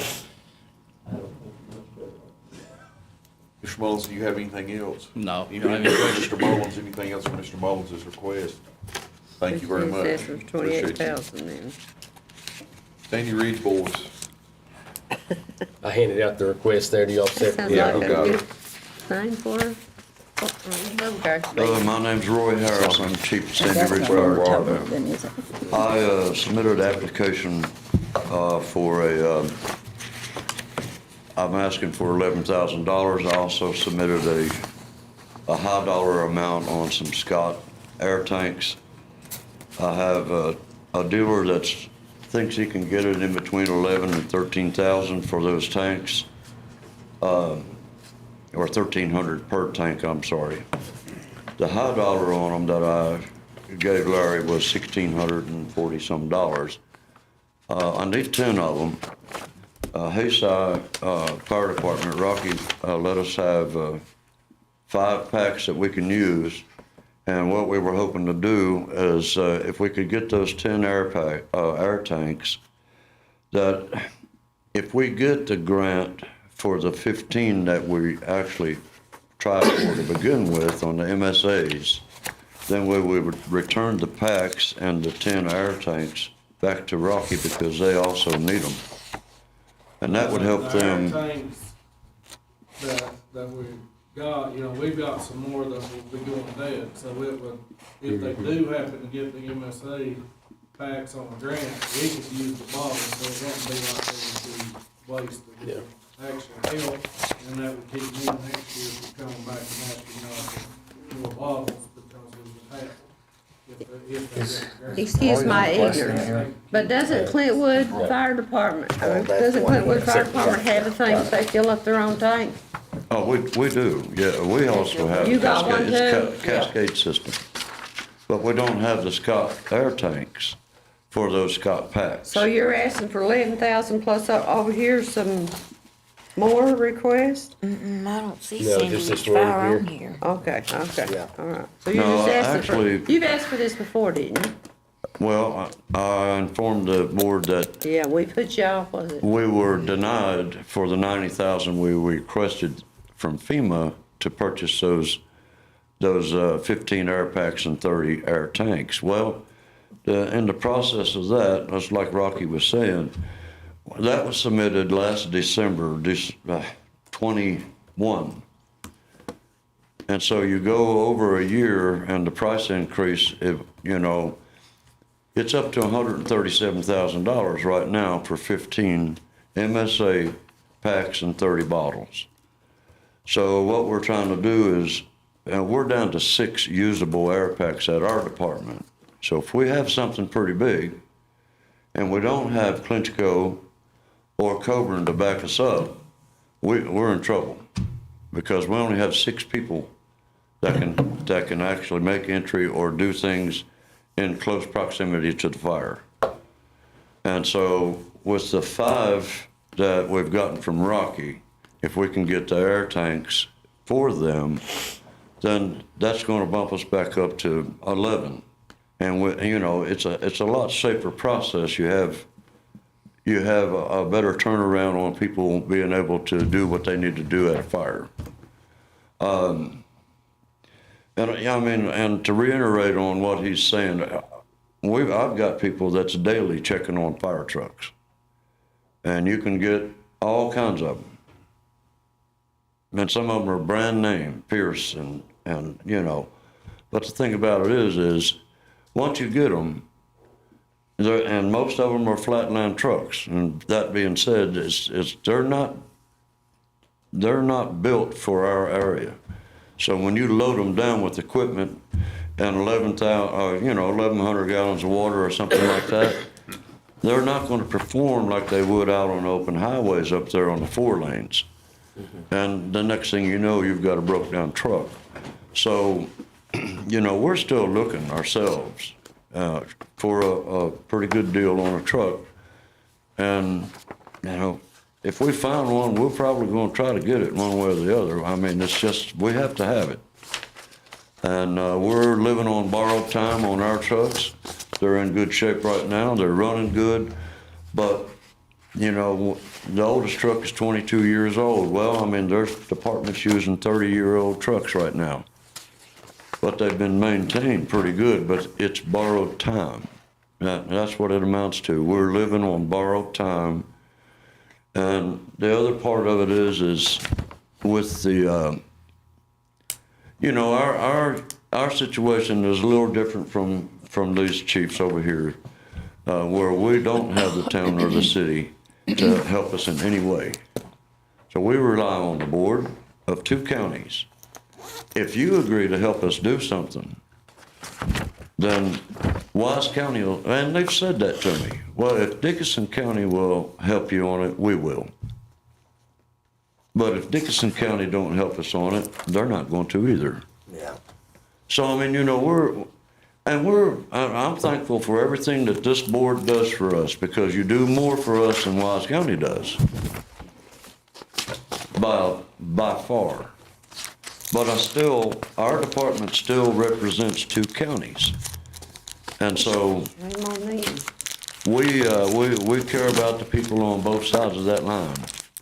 Mr. Mullins, do you have anything else? No. Anything else for Mr. Mullins, anything else for Mr. Mullins' request? Thank you very much. Assessor's Appreciate you. 28,000 then. Sandy Ridge boys. I handed out the request there to y'all Sounds separately. Yeah, like I got a it. good thing for her. Okay. My name's Roy Harris, I'm Chief of Sandy That's Ridge not Fire October, Department. then, is it? I submitted an application for I'm asking for $11,000. I also submitted a high dollar amount on some Scott air tanks. I have a dealer that thinks he can get it in between 11 and 13,000 for those tanks. Or 1,300 per tank, I'm sorry. The high dollar on them that I gave Larry was $1,640 some. I need 10 of them. Hayside Fire Department, Rocky, let us have 5 packs that we can use. And what we were hoping to do is if we could get those 10 air tanks, that if we get the grant for the 15 that we actually tried for to begin with on the MSAs, then we would return the packs and the 10 air tanks back to Rocky because they also need them. And that would help The air them. tanks that we got, we've got some more that will be going dead, so it would, if they do happen to get the MSA packs on the grant, we could use the bottles, so it wouldn't be like they would be wasted. It would actually help, and that would keep me next year from coming back and asking y'all for more bottles, because we would have, if they get the grant. Excuse my Question ignorance, here. but doesn't Clintwood Fire Department, that's doesn't one. Clintwood Fire Department have a thing that they fill up their own tank? Oh, we do, yeah, we also have You a got one cascade system. But we don't have the Scott air tanks for those Scott packs. So you're asking for 11,000 plus over here some more requests? I don't see No, Sandy just this Ridge one Fire on here. here. Okay, Yeah. all right. So you're No, just asking actually- for, you've asked for this before, didn't you? Well, I informed the board that Yeah, we put you off, was it? we were denied for the 90,000 we requested from FEMA to purchase those 15 air packs and 30 air tanks. Well, in the process of that, just like Rocky was saying, That was submitted last December, 21. And so you go over a year and the price increase, it's up to $137,000 right now for 15 MSA packs and 30 bottles. So what we're trying to do is, we're down to 6 usable air packs at our department. So if we have something pretty big and we don't have Clinchco or Coburn to back us up, we're in trouble because we only have 6 people that can actually make entry or do things in close proximity to the fire. And so with the 5 that we've gotten from Rocky, if we can get the air tanks for them, then that's going to bump us back up to 11. And it's a lot safer process. You have a better turnaround on people being able to do what they need to do at a fire. And to reiterate on what he's saying, I've got people that's daily checking on fire trucks, and you can get all kinds of them. And some of them are brand name, Pierce, and but the thing about it is once you get them, and most of them are flatland trucks, and that being said, they're not built for our area. So when you load them down with equipment and 1,100 gallons of water or something like that, they're not going to perform like they would out on open highways up there on the 4 lanes. And the next thing you know, you've got a broke down truck. So, we're still looking ourselves for a pretty good deal on a truck. And, if we found one, we're probably going to try to get it one way or the other. I mean, it's just, we have to have it. And we're living on borrowed time on our trucks. They're in good shape right now. They're running good. But, the oldest truck is 22 years old. Well, I mean, there's departments using 30-year-old trucks right now. But they've been maintained pretty good, but it's borrowed time. That's what it amounts to. We're living on borrowed time. And the other part of it is with the, our situation is a little different from these chiefs over here, where we don't have the town or the city to help us in any way. So we rely on the board of 2 counties. If you agree to help us do something, then Wise County will, and they've said that to me. Well, if Dickinson County will help you on it, we will. But if Dickinson County don't help us on it, they're not going to either. Yeah. So, I mean, I'm thankful for everything that this board does for us, because you do more for us than Wise County does. By far. But our department still represents 2 counties. And so we care about the people on both sides of that line.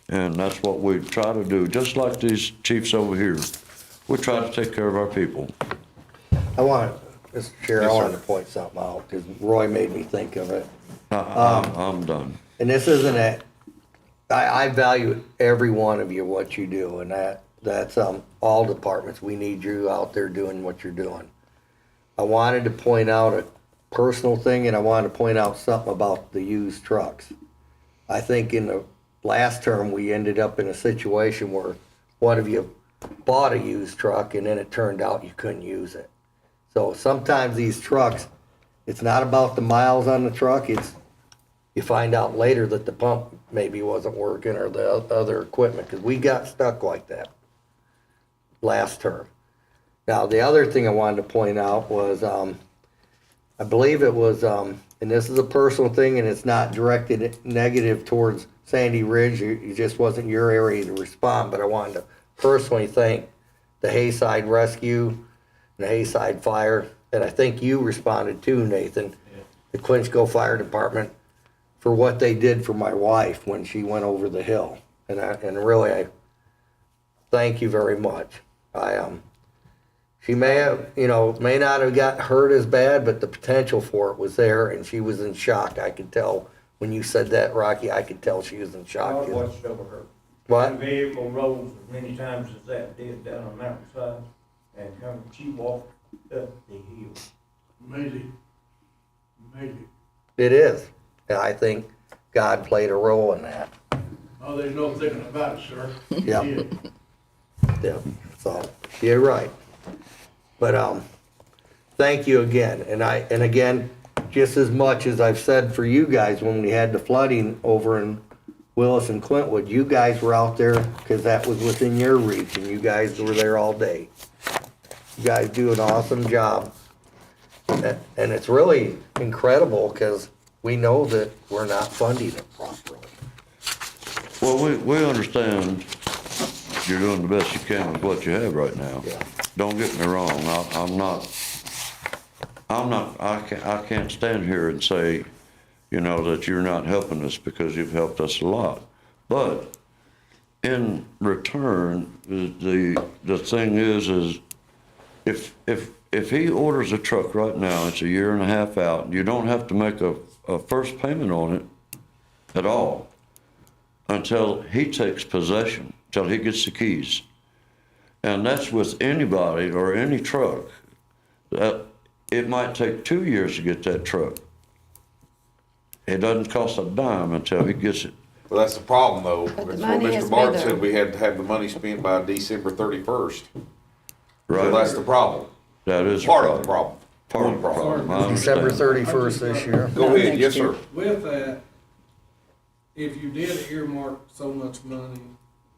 And that's what we try to do. Just like these chiefs over here, we try to take care of our people. Mr. Chair, Yes, I sir. wanted to point something out, because Roy made me think of it. I'm done. And this isn't I value every one of you, what you do, and that's all departments. We need you out there doing what you're doing. I wanted to point out a personal thing, and I wanted to point out something about the used trucks. I think in the last term, we ended up in a situation where one of you bought a used truck, and then it turned out you couldn't use it. So sometimes these trucks, it's not about the miles on the truck, it's you find out later that the pump maybe wasn't working or the other equipment, because we got stuck like that last term. Now, the other thing I wanted to point out was, I believe it was, and this is a personal thing, and it's not directed negative towards Sandy Ridge, it just wasn't your area to respond, but I wanted to personally thank the Hayside Rescue and the Hayside Fire, and I think you responded too, Nathan, the Clinchco Fire Department, for what they did for my wife when she went over the hill. And really, I thank you very much. She may not have got hurt as bad, but the potential for it was there, and she was in shock. I could tell When you said that, Rocky, I could tell she was in I shock. watched over her. What? That vehicle rolls as many times as that did down on mountainside, and she walked up the hill. Amazing. Amazing. It is. And I think God played a role in that. Oh, there's no thinking about it, sir. Yeah. Yeah, so, you're right. But, thank you again, and again, just as much as I've said for you guys when we had the flooding over in Willis and Clintwood, you guys were out there, cause that was within your reach, and you guys were there all day. You guys do an awesome job. And it's really incredible, cause we know that we're not funding it properly. Well, we understand you're doing the best you can with what you have right now. Yeah. Don't get me wrong, I can't stand here and say, you know, that you're not helping us, because you've helped us a lot. But in return, the thing is if he orders a truck right now, it's a year and a half out, you don't have to make a first payment on it at all until he takes possession, till he gets the keys. And that's with anybody or any truck. It might take 2 years to get that truck. It doesn't cost a dime until he gets it. Well, that's the problem, though. But the That's what money has Mr. to be Martin there. said, we had to have the money spent by December 31st. So Right. that's the problem. That is Part of the problem. Part of One the problem. I December understand. 31st this year. Go ahead, yes, sir. With that, if you did earmark so much money,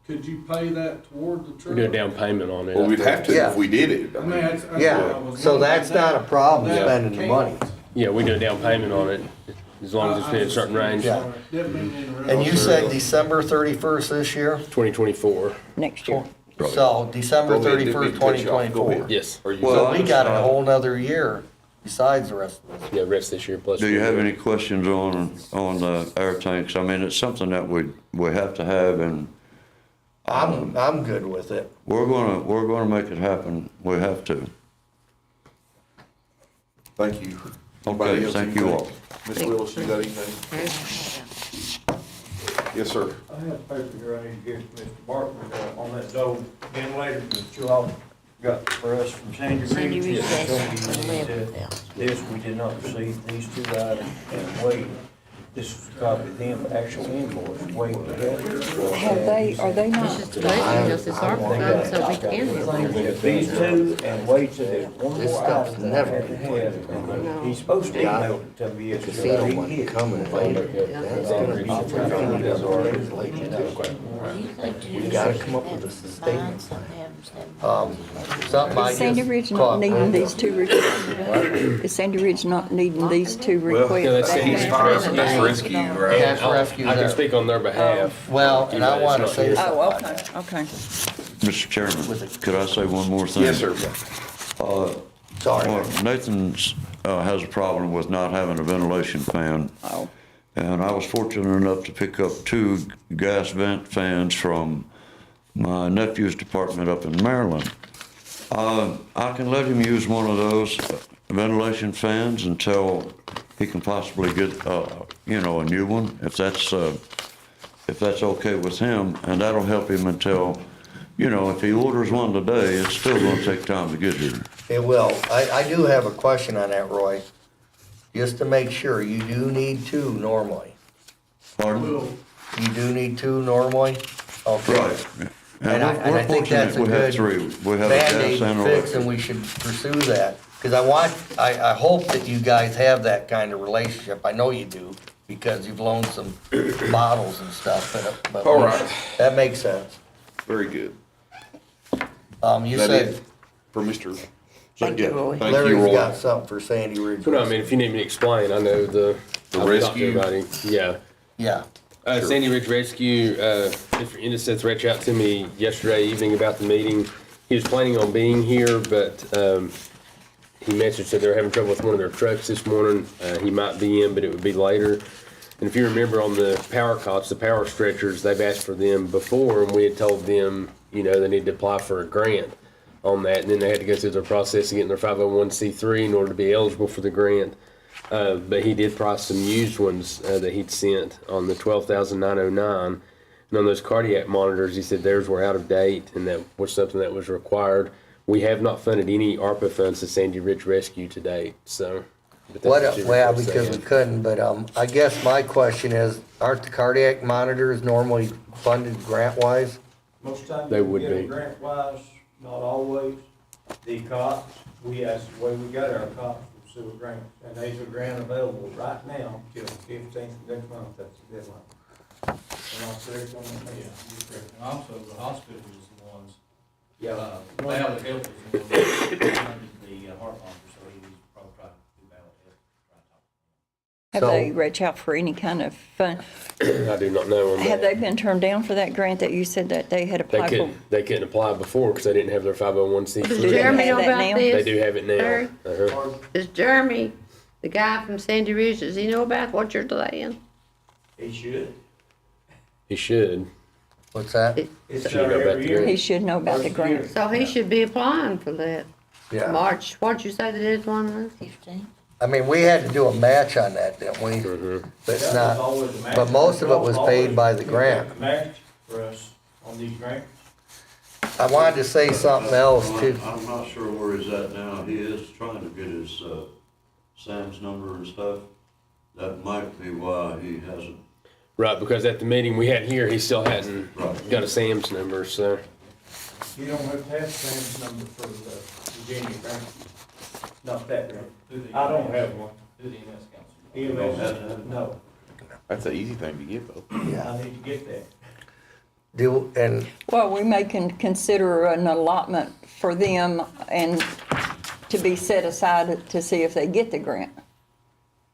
could you pay that toward the truck? We do a down payment on it. Well, we'd have to Yeah. if we did it. I mean, that's what I Yeah, was so wondering. that's not a problem That spending the money. can't. Yeah, we do a down payment on it, as long as it's within a certain range. Yeah. Didn't mean to interrupt. And you said December 31st this year? 2024, Next year. So December Go ahead, didn't 31st, mean to cut you off. Go 2024. ahead. yes. Are you- Well, So we got a whole nother year besides the rest of us. Yeah, rest this year plus. Do you have any questions on the air tanks? I mean, it's something that we have to have, and I'm good with it. we're gonna make it happen. We have to. Thank you. Okay, Anybody else thank you all. Ms. Willis, you got anything? Yes, sir. I have a paper here I need to give to Mr. Barton, on that old ventilator that you all got for us from Sandy Sandy Ridge. Ridge, Yes, yes, so we the need to- 11th, yeah. This, we did not receive these two items, and Wade, this is a copy of them actual invoice, Wade. Are they not? This is basically just this ARPA fund, so we can do These two, and Wade said there's one This more stuff's item never that I had to have. He's supposed to email it to me yesterday. Casino money coming later. That's gonna be $300 late too. We gotta come up with a sustainment plan. Something I Is Sandy just Ridge not caught. needing these two requests? Is Sandy Ridge not needing these two Yeah, that's requests? Sandy's That's rescue, right? Cash rescue I can there. speak on their behalf. Well, and I wanna It's not say here. something Oh, about okay, that. okay. Mr. Chairman, could I say one more thing? Yes, sir. Sorry. Well, Nathan's has a problem with not having a ventilation fan. Oh. And I was fortunate enough to pick up 2 gas vent fans from my nephew's department up in Maryland. I can let him use one of those ventilation fans until he can possibly get, a new one, if that's okay with him. And that'll help him until, if he orders one today, it's still gonna take time to get here. It will. I do have a question on that, Roy. Just to make sure, you do need 2 normally. Pardon? You do need 2 normally? Okay. Right. And I we're think that's a fortunate we have good 3. We have a gas Band-aid and fix, and electric. we should pursue that. Because I hope that you guys have that kind of relationship. I know you do, because you've loaned some bottles and stuff, but All right. that makes sense. Very good. You That said it for Mr. Thank you, Roy. Thank you, Larry's Roy. got something for Sandy Ridge. No, I mean, if you need me to explain, I know The I've talked to rescue? everybody. Yeah. Yeah, Sandy Ridge Rescue, Mr. Innocence reached out to me yesterday evening about the meeting. He was planning on being here, but he messaged that they're having trouble with one of their trucks this morning. He might be in, but it would be later. And if you remember on the power cots, the power stretchers, they've asked for them before, and we had told them, they need to apply for a grant on that. And then they had to go through the process of getting their 501c3 in order to be eligible for the grant. But he did price some used ones that he'd sent on the 12,909. And on those cardiac monitors, he said theirs were out of date and that was something that was required. We have not funded any ARPA funds to Sandy Ridge Rescue to date, so. but that's what Well, you're because we saying. couldn't, but, I guess my question is, aren't the cardiac monitors normally funded grant-wise? Most times They you would get them be. grant wise, not always. The cops, that's the way we got our cops from sewer grants. And there's a grant available right now till the 15th of next month, that's the deadline. And I'll correct on that. Yeah, you're correct. And also, the hospital is the ones, Yeah. Ballot Health is the one that funded the heart monitor, so he was probably trying to do Ballot Health, try to talk to Have So- they reached out for any kind of fund? I do not know on Have that. they been turned down for that grant that you said that they had applied for? They couldn't apply before because they didn't have their Does 501c3. they Jeremy have know that about now? this? They do have it Larry? now. Uh-huh. Does Jeremy, the guy from Sandy Ridge, does he know about what you're delaying? He should. He should. What's that? It's Should go back every to year. grant. He should know about the First year. grant. So he should be applying for that. Yeah. March, what'd you say the deadline was? 15. I mean, we had to do a match on that, didn't we? Mm-hmm. But it's That was not, always a match. but most of it was paid by the grant. Match for us on these grants. I wanted to say something else too. I'm not sure where he's at now. He is trying to get his, Sam's number and stuff. That might be why he hasn't. Right, because at the meeting we had here, he still hadn't Right. got a Sam's number, so. You don't have to have Sam's number for the Virginia grant. Not that grant. him. I don't have one. Do the EMS council. EMS, no, That's an easy thing to get, though. I need to get that. And Well, we may consider an allotment for them and to be set aside to see if they get the grant.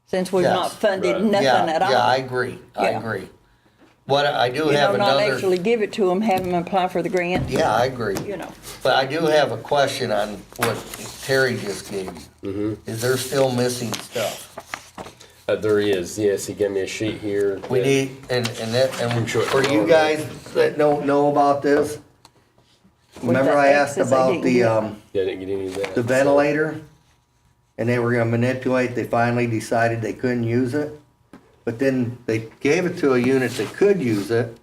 Since we've not Yes, funded right. nothing yeah, at all. yeah, I agree, I Yeah. agree. What, I do You have know, not another, actually give it to them, have them apply for the grant, yeah, I agree. you know. But I do have a question on what Terry just gave you. Mm-hmm. Is there still missing stuff? There is, yes, he gave me a sheet here. We that- need, and I'm sure it's for you on guys that don't know about this, remember the I asked X's, they about didn't the, get- Yeah, I didn't get any of that. the ventilator? And they were gonna manipulate, they finally decided they couldn't use it. But then they gave it to a unit that could use it,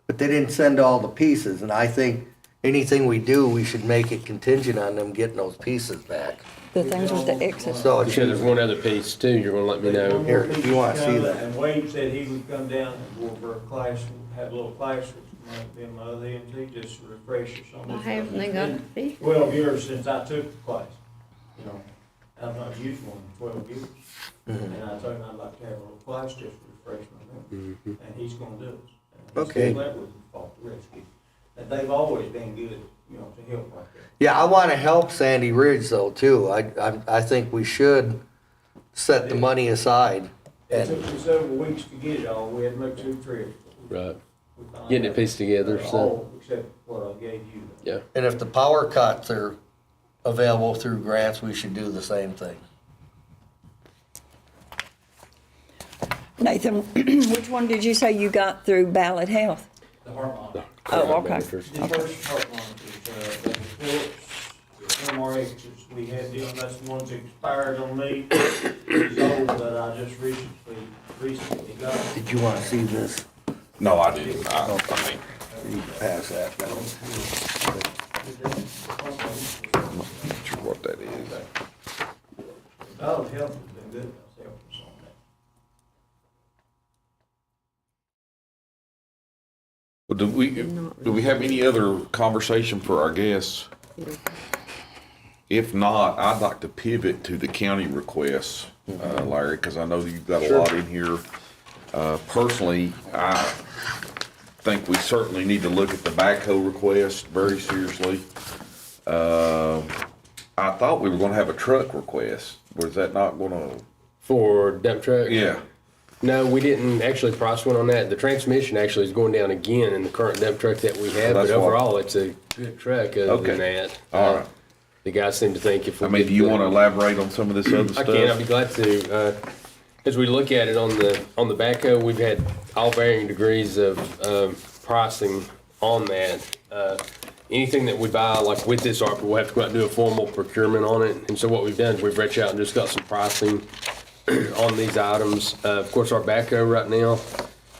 but they didn't send all the pieces. And I think anything we do, we should make it contingent on them getting those pieces back. The things with the X's. So You it's, said there's one other piece too, you're gonna let me know. Here, if you wanna see that. And Wade said he would come down and go over a class, and have a little class, which might be my other EMT, just to refresh or something. Why haven't they got to be? 12 years since I took the class, you know, I've not used one in 12 years. Mm-hmm. And I told him I'd like to have a little class just to refresh my memory, Mhm. and he's gonna do it. And he Okay. said that was the fault of rescue. And they've always been good, you know, to help like that. yeah, I wanna help Sandy Ridge though, too. I think we should set the money aside. It And, took me several weeks to get it all, we had to make 2 trips. Right, We finally getting it got pieced together, so, All except what I gave you. yeah. and if the power cuts are available through grants, we should do the same thing. Nathan, which one did you say you got through Ballot Health? The heart monitor. Oh, okay. Managers. The first part monitors, the Philips, the MRXs, we had them, that's the ones that expired on me. It's old, but I just recently got it. Did you wanna see this? No, I didn't. I mean, You can pass that down. I'm not sure what that is. Oh, health has been good, that's helped us on that. Well, do we have any other conversation for our guests? If not, I'd like to pivot to the county requests, Larry, because I know you've got a lot in here. Personally, I think we certainly need to look at the backhoe request very seriously. I thought we were gonna have a truck request. Was that not gonna? For dump truck? Yeah. No, we didn't actually price one on that. The transmission actually is going down again in the current dump truck that we have, Well, but that's what- overall, it's a good truck other Okay. than that. All right. The guys seem to think if we I mean, get do you the- wanna elaborate on some of this other I stuff? can, I'd be glad to. As we look at it on the backhoe, we've had all varying degrees of pricing on that. Anything that we buy, like with this ARPA, we'll have to go out and do a formal procurement on it. And so what we've done is we've reached out and just got some pricing on these items. Of course, our backhoe right now,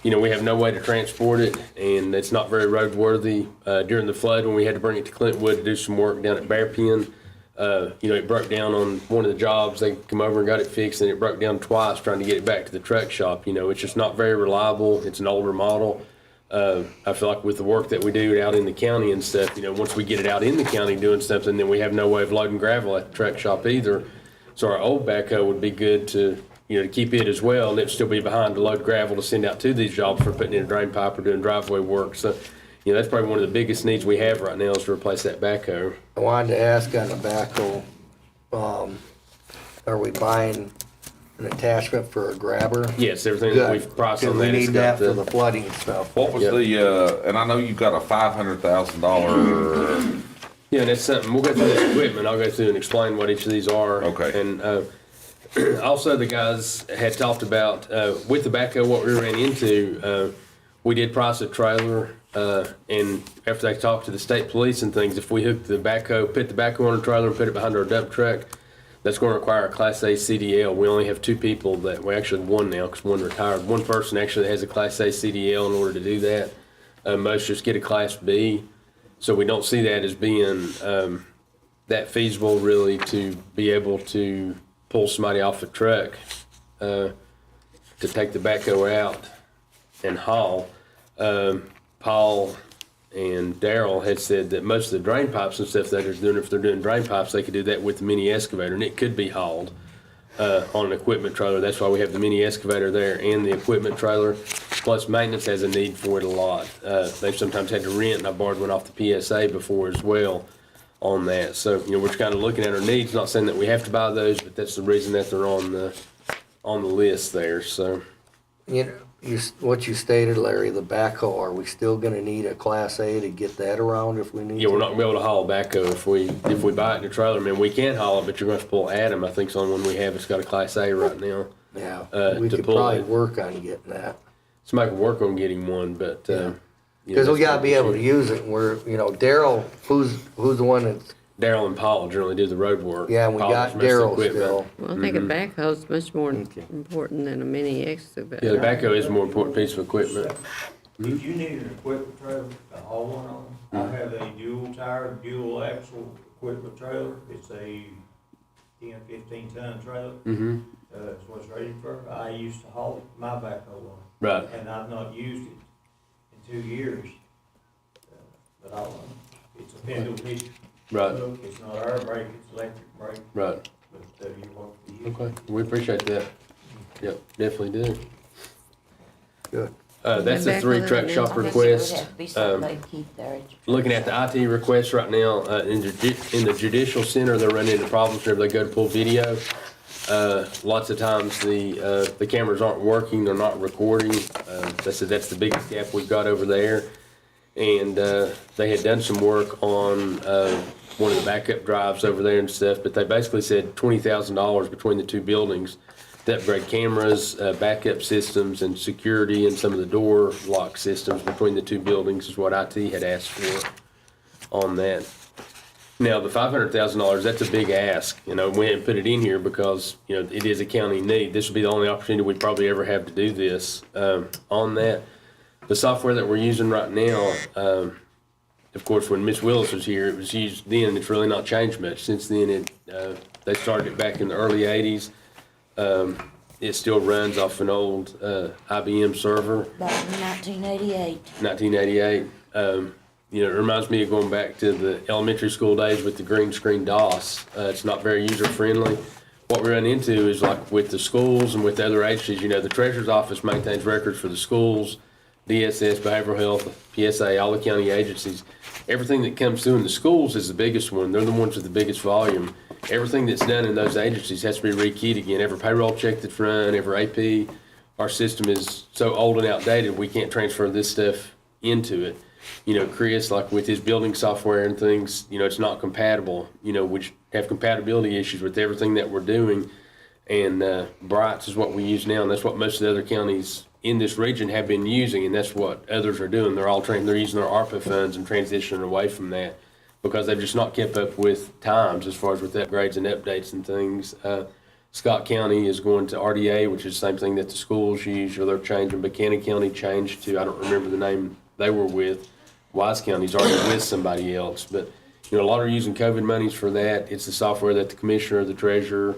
we have no way to transport it, and it's not very roadworthy. During the flood, when we had to bring it to Clintwood to do some work down at Bear Pen, it broke down on one of the jobs. They come over and got it fixed, and it broke down twice trying to get it back to the truck shop. It's just not very reliable. It's an older model. I feel like with the work that we do out in the county and stuff, once we get it out in the county doing something, then we have no way of loading gravel at the truck shop either. So our old backhoe would be good to keep it as well, and it'd still be behind to load gravel to send out to these jobs for putting in a drain pipe or doing driveway work. So, that's probably one of the biggest needs we have right now is to replace that backhoe. I wanted to ask on the backhoe, are we buying an attachment for a grabber? Yes, everything that we've priced on Because we that has need got that for the flooding stuff. What was and I know you've got a $500,000, Yeah, and that's something, we'll go through this equipment, I'll go through and explain what each of these are. Okay. And also the guys had talked about, with the backhoe, what we ran into, we did price a trailer, and after they talked to the state police and things, if we hook the backhoe, put the backhoe on a trailer and put it behind our dump truck, that's gonna require a Class A CDL. We only have two people one now, because one retired. One person actually has a Class A CDL in order to do that. Most just get a Class B. So we don't see that as being that feasible really to be able to pull somebody off a truck to take the backhoe out and haul. Paul and Daryl had said that most of the drain pipes and stuff that they're doing, if they're doing drain pipes, they could do that with the mini excavator, and it could be hauled on an equipment trailer. That's why we have the mini excavator there and the equipment trailer. Plus, maintenance has a need for it a lot. They've sometimes had to rent, and I borrowed one off the PSA before as well on that. So, we're just kind of looking at our needs. Not saying that we have to buy those, but that's the reason that they're on the list there. So, What you stated, Larry, the backhoe, are we still gonna need a Class A to get that around if we need to? yeah, we're not gonna be able to haul a backhoe if we buy it in a trailer. I mean, we can haul it, but you're gonna have to pull Adam. I think it's the only one we have. It's got a Class A right now. Yeah, we to could pull probably it. work on getting that. Somebody can work on getting one, but Because that's we gotta not be an able to issue. use it, and Daryl, who's the one that's, Daryl and Paul generally do the road work. yeah, and we Paul got does most of the Daryl equipment. still. Well, I think a backhoe's much more important than a mini excavator. Yeah, the backhoe is a more important piece of equipment. If you need an equipment trailer to haul one on, I have a dual tire, dual axle equipment trailer. It's a 10-15 ton trailer. Mm-hmm. It's what's rated for. I used to haul my backhoe on. Right. And I've not used it in 2 years. But it's a pendle hitch. Right. It's not air brake, it's electric brake, Right. but you want to use it. Okay. We appreciate that. Yep, definitely do. Good. That's the three truck shop I guess it would request. have to be something they'd keep there. Looking at the IT requests right now, in the judicial center, they're running into problems whenever they go to pull video. Lots of times the cameras aren't working, they're not recording. That's the biggest gap we've got over there. And they had done some work on one of the backup drives over there and stuff, but they basically said $20,000 between the two buildings to upgrade cameras, backup systems, and security, and some of the door lock systems between the two buildings is what IT had asked for on that. Now, the $500,000, that's a big ask. We hadn't put it in here because, it is a county need. This would be the only opportunity we'd probably ever have to do this on that. The software that we're using right now, of course, when Miss Willis was here, it was used then. It's really not changed much. Since then, they started it back in the early 80s. It still runs off an old IBM server. Back in 1988. 1988. It reminds me of going back to the elementary school days with the green screen DOS. It's not very user friendly. What we run into is like with the schools and with the other agencies, the treasurer's office maintains records for the schools, DSS, behavioral health, PSA, all the county agencies. Everything that comes through in the schools is the biggest one. They're the ones with the biggest volume. Everything that's done in those agencies has to be rekeyed again. Every payroll check that's run, every AP, our system is so old and outdated, we can't transfer this stuff into it. Chris, like with his building software and things, it's not compatible. We have compatibility issues with everything that we're doing. And Brights is what we use now, and that's what most of the other counties in this region have been using, and that's what others are doing. They're using their ARPA funds and transitioning away from that because they've just not kept up with times as far as with upgrades and updates and things. Scott County is going to RDA, which is the same thing that the schools use, or they're changing. Buchanan County changed to, I don't remember the name they were with. Wise County's already with somebody else. But, you know, a lot are using COVID monies for that. It's the software that the commissioner, the treasurer,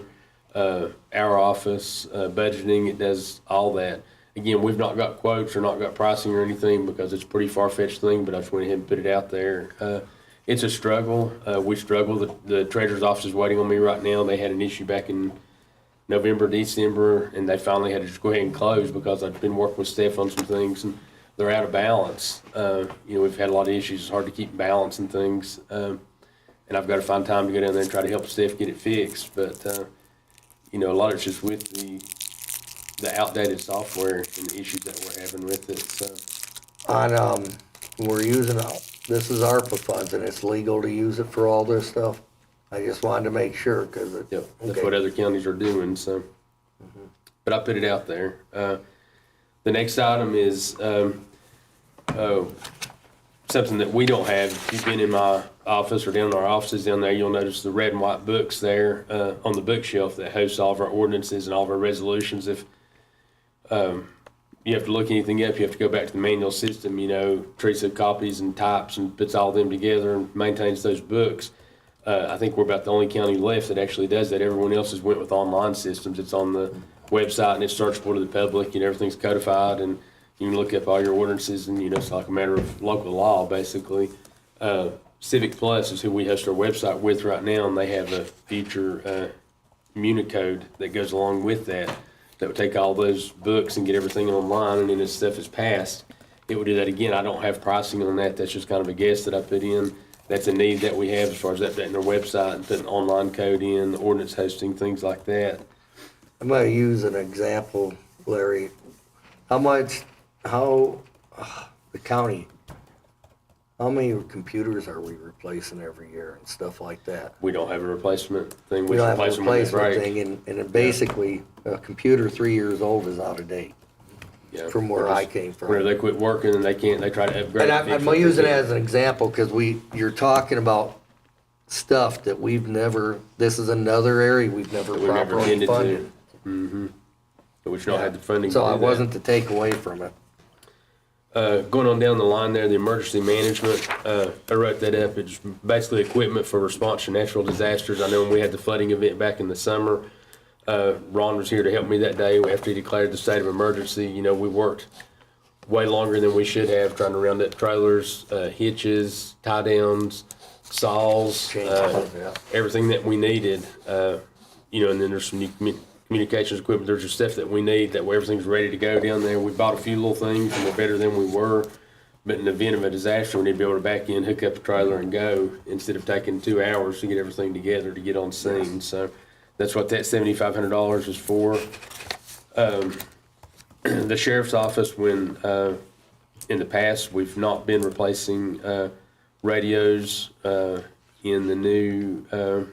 our office, budgeting, it does all that. Again, we've not got quotes or not got pricing or anything because it's a pretty far-fetched thing, but I just went ahead and put it out there. It's a struggle. We struggle. The treasurer's office is waiting on me right now. They had an issue back in November, December, and they finally had to just go ahead and close because I've been working with Steph on some things, and they're out of balance. You know, we've had a lot of issues. It's hard to keep balance and things. And I've got to find time to go down there and try to help Steph get it fixed. But, you know, a lot of it's just with the outdated software and the issues that we're having with it, so. We're using, this is ARPA funds, and it's legal to use it for all this stuff. I just wanted to make sure, because it. Yep, that's okay. what other counties are doing, so. But I put it out there. The next item is, something that we don't have. If you've been in my office or down in our offices down there, you'll notice the red and white books there, on the bookshelf that hosts all of our ordinances and all of our resolutions. If, you have to look anything up, you have to go back to the manual system, you know, Teresa copies and types and puts all of them together and maintains those books. I think we're about the only county left that actually does that. Everyone else has went with online systems. It's on the website and it's searchable to the public and everything's codified and you can look up all your ordinances and, you know, it's like a matter of local law, basically. Civic Plus is who we host our website with right now, and they have a future Municode that goes along with that would take all those books and get everything online, and then as stuff is passed, it would do that again. I don't have pricing on that. That's just kind of a guess that I put in. That's a need that we have as far as updating our website and putting online code in, the ordinance hosting, things like that. I'm gonna use an example, Larry. The county, how many computers are we replacing every year and stuff like that? We don't have a replacement thing. We don't have a replace them when they replacement break. thing, and it basically, a computer 3 years old is out of date, Yeah. from where I came from. Where they quit working and they try to upgrade. And I'm using it as an example, because you're talking about stuff that this is another area we've never We've never properly tended funded. to. Mm-hmm. But we don't have the funding to So do I that. wasn't to take away from it. Going on down the line there, the emergency management, I wrote that up. It's basically equipment for response to natural disasters. I know when we had the flooding event back in the summer, Ron was here to help me that day after he declared the state of emergency. You know, we worked way longer than we should have trying to round up trailers, hitches, tie downs, saws, everything that we needed. You know, and then there's some new communications equipment. There's just stuff that we need that way everything's ready to go down there. We bought a few little things and we're better than we were. But in the event of a disaster, we need to be able to back in, hook up a trailer and go instead of taking 2 hours to get everything together to get on scene. So that's what that $7,500 is for. The sheriff's office, when in the past, we've not been replacing radios in the new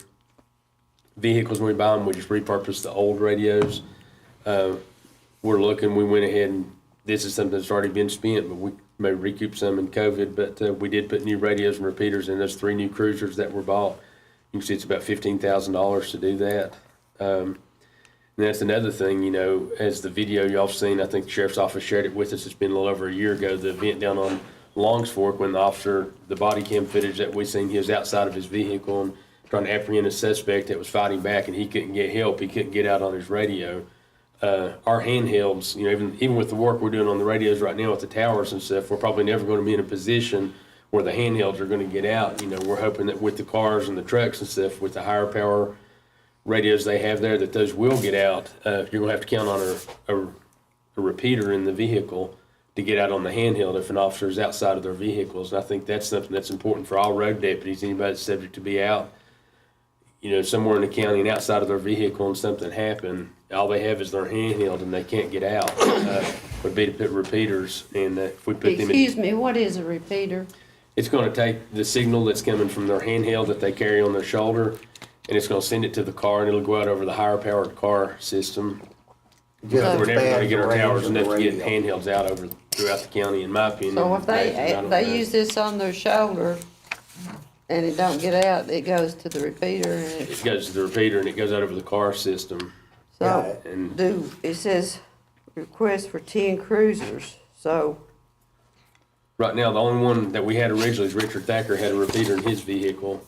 vehicles when we buy them. We just repurpose the old radios. We went ahead and this is something that's already been spent, but we may recoup some in COVID, but we did put new radios and repeaters in those 3 new cruisers that were bought. You can see it's about $15,000 to do that. And that's another thing, you know, as the video y'all have seen, I think the sheriff's office shared it with us. It's been a little over a year ago, the event down on Longs Fork when the body cam footage that we seen, he was outside of his vehicle and trying to apprehend a suspect that was fighting back and he couldn't get help. He couldn't get out on his radio. Our handhelds, you know, even with the work we're doing on the radios right now with the towers and stuff, we're probably never going to be in a position where the handhelds are going to get out. You know, we're hoping that with the cars and the trucks and stuff, with the higher power radios they have there, that those will get out. You're going to have to count on a repeater in the vehicle to get out on the handheld if an officer is outside of their vehicles. And I think that's something that's important for all road deputies, anybody that's subject to be out, you know, somewhere in the county and outside of their vehicle and something happened, all they have is their handheld and they can't get out. Would be to put repeaters, and if we put them in. Excuse me, what is a repeater? It's going to take the signal that's coming from their handheld that they carry on their shoulder, and it's going to send it to the car, and it'll go out over the higher powered car system. Just We're never going to get our expands the towers range enough of to the get radio. handhelds out throughout the county, in my opinion. So if I don't they know. use this on their shoulder and it don't get out, it goes to the repeater and It goes to the repeater and it goes out over the car system. So, And- it says request for 10 cruisers, so, Right now, the only one that we had originally is Richard Thacker had a repeater in his vehicle,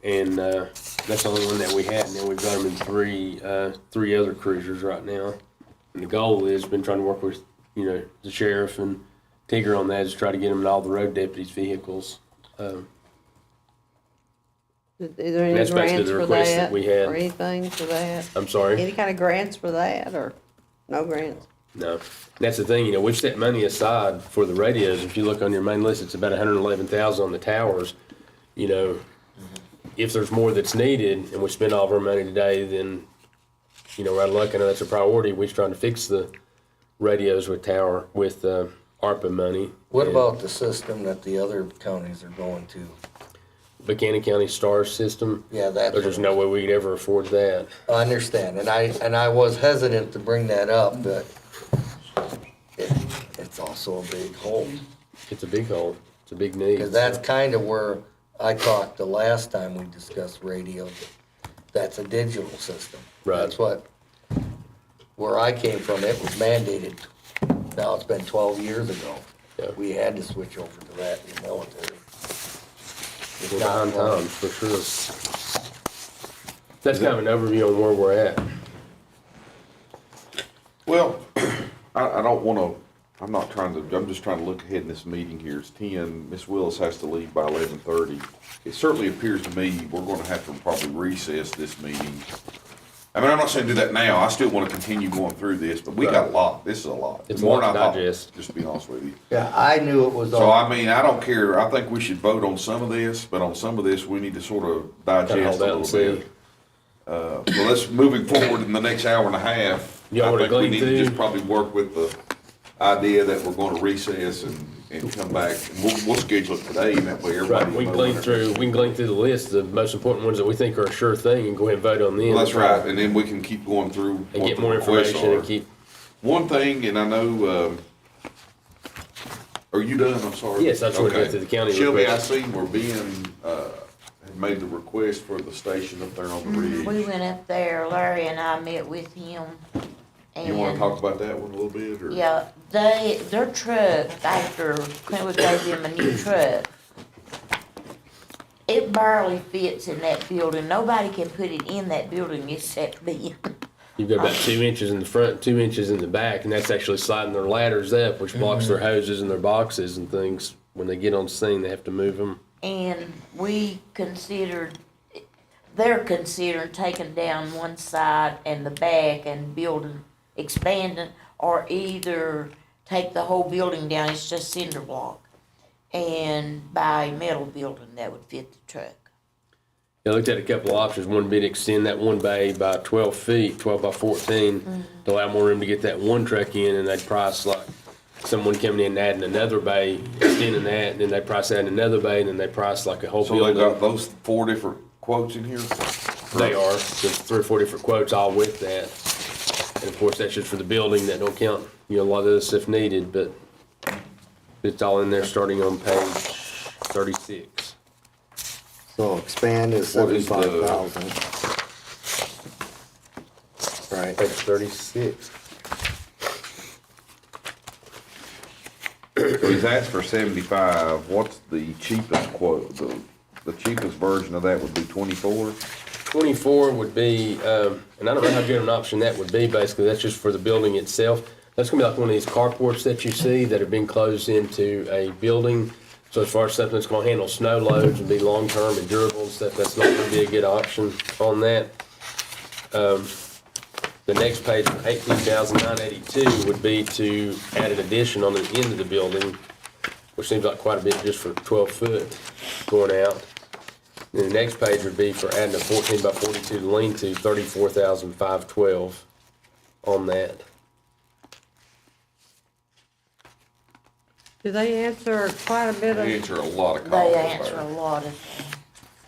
and that's the only one that we had. And then we've got them in three other cruisers right now. And the goal is been trying to work with the sheriff and Tigger on that, is try to get them in all the road deputies' vehicles. is there any That's basically grants the for request that that? we had. Or anything for that? I'm sorry. Any kind of grants for that, or no grants? No, that's the thing. We've set money aside for the radios. If you look on your main list, it's about 111,000 on the towers. If there's more that's needed, and we spend all of our money today, then we're out of luck. I know that's a priority. We're trying to fix the radios with ARPA money. What And about the system that the other counties are going to? Buchanan County STAR system? Yeah, that's. There's just no way we could ever afford that. I understand, and I was hesitant to bring that up, but it's also a big hole. It's a big hole. It's a big need. Because that's kind of where I talked the last time we discussed radio. That's a digital system. Right. That's where I came from, it was mandated. Now, it's been 12 years ago. Yeah. We had to switch over to that in the military. It's We're not behind one- times, for sure. That's kind of an overview on where we're at. Well, I don't want to, I'm just trying to look ahead in this meeting here. It's 10, Ms. Willis has to leave by 11:30. It certainly appears to me we're going to have to probably recess this meeting. I mean, I'm not saying do that now. I still want to continue going through this, but we got a lot. This is a lot. It's More a lot than I to thought, digest. just to be honest with you. Yeah, I knew it was So, on. I mean, I don't care. I think we should vote on some of this, but on some of this, we need to sort of Kinda digest hold a out and little bit. see. So let's, moving forward in the next hour and a half, Y'all I wanna think we glean need to through? just probably work with the idea that we're going to recess and come back. And we'll schedule it today, and that way everybody. Right, we can will know glean when through, we can glean through the list, the most important ones that we think are a sure thing, and go ahead and vote on them. Well, that's right, and then we can keep going through. And what get the more requests information and are. keep, One thing, and I know, are you done? I'm sorry. Yes, I just wanna go Okay. through the county Shelby, I requests. see we're being, had made the request for the station up there on the ridge. We went up there, Larry and I met with him, You wanna and, talk about that one a little bit, or? yeah, their truck, after Clintwood gave them a new truck, it barely fits in that building. Nobody can put it in that building except me. you've got about 2 inches in the front, 2 inches in the back, and that's actually sliding their ladders up, which blocks their hoses and their boxes and things. When they get on scene, they have to move them. And they're considering taking down one side and the back and building, expanding, or either take the whole building down, it's just cinder block, and buy a metal building that would fit the truck. I looked at a couple of options. One would be to extend that one bay by 12 feet, 12 by 14, to allow more room to get that one truck in, and they'd price like someone coming in and adding another bay, extending that, and then they'd price adding another bay, and then they price like a whole So they building. got those 4 different quotes in here? They are. There's 3 or 4 different quotes all with that. And of course, that's just for the building. That don't count, a lot of other stuff needed, but it's all in there starting on page 36. So expand is What is the- 75,000. Right. Page 36. So he's asked for 75. What's the cheapest quote? The cheapest version of that would be 24? 24 would be, and I don't know how good an option that would be, basically, that's just for the building itself. That's gonna be like one of these carports that you see that are being closed into a building. So as far as something that's gonna handle snow loads and be long-term and durable and stuff, that's not gonna be a good option on that. The next page, 18,982, would be to add an addition on the end of the building, which seems like quite a bit just for 12 foot going out. Then the next page would be for adding a 14 by 42 lean-to, 34,512 on that. Do they answer quite a bit They of, answer a lot of calls. They there. answer a lot of,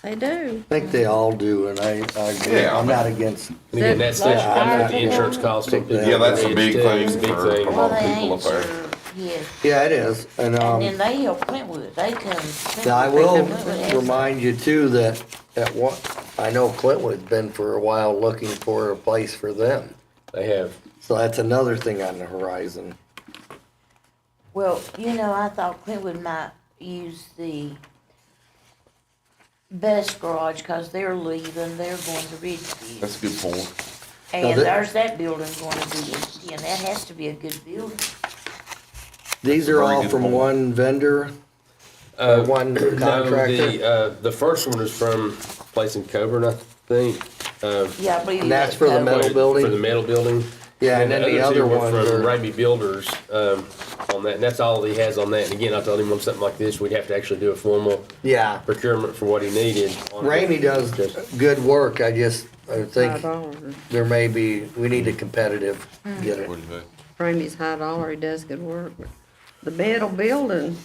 they do. I think they all do, and I agree. Yeah, I'm not against. And again, that's stuff you gotta put the insurance costs on people. Yeah, that's a big thing It's a big for thing. a well, lot of they people up there. answer, yes. Yeah, it is, and And then they help Clintwood, they come. I will Clintwood has- remind you too that at what, I know Clintwood's been for a while looking for a place for them. They have. So that's another thing on the horizon. Well, you know, I thought Clintwood might use the best garage, cause they're leaving, they're going to Ridgeview. That's a good point. And Now that- there's that building going to be empty, and that has to be a good building. These are Very all good from point. one vendor? Or one No, contractor? the first one is from a place in Coburn, I think. Yeah, I believe And that's that for the covers- metal building? For the metal building. Yeah, and then the two other were ones from are- Ramey Builders, on that, and that's all he has on that. And again, I told him on something like this, we'd have to actually do a formal Yeah, procurement for what he needed. on it. Ramey does Just- good work, I think $5. there may be, we need a competitive, get it. What do you think? Ramey's $1, he does good work. The metal building,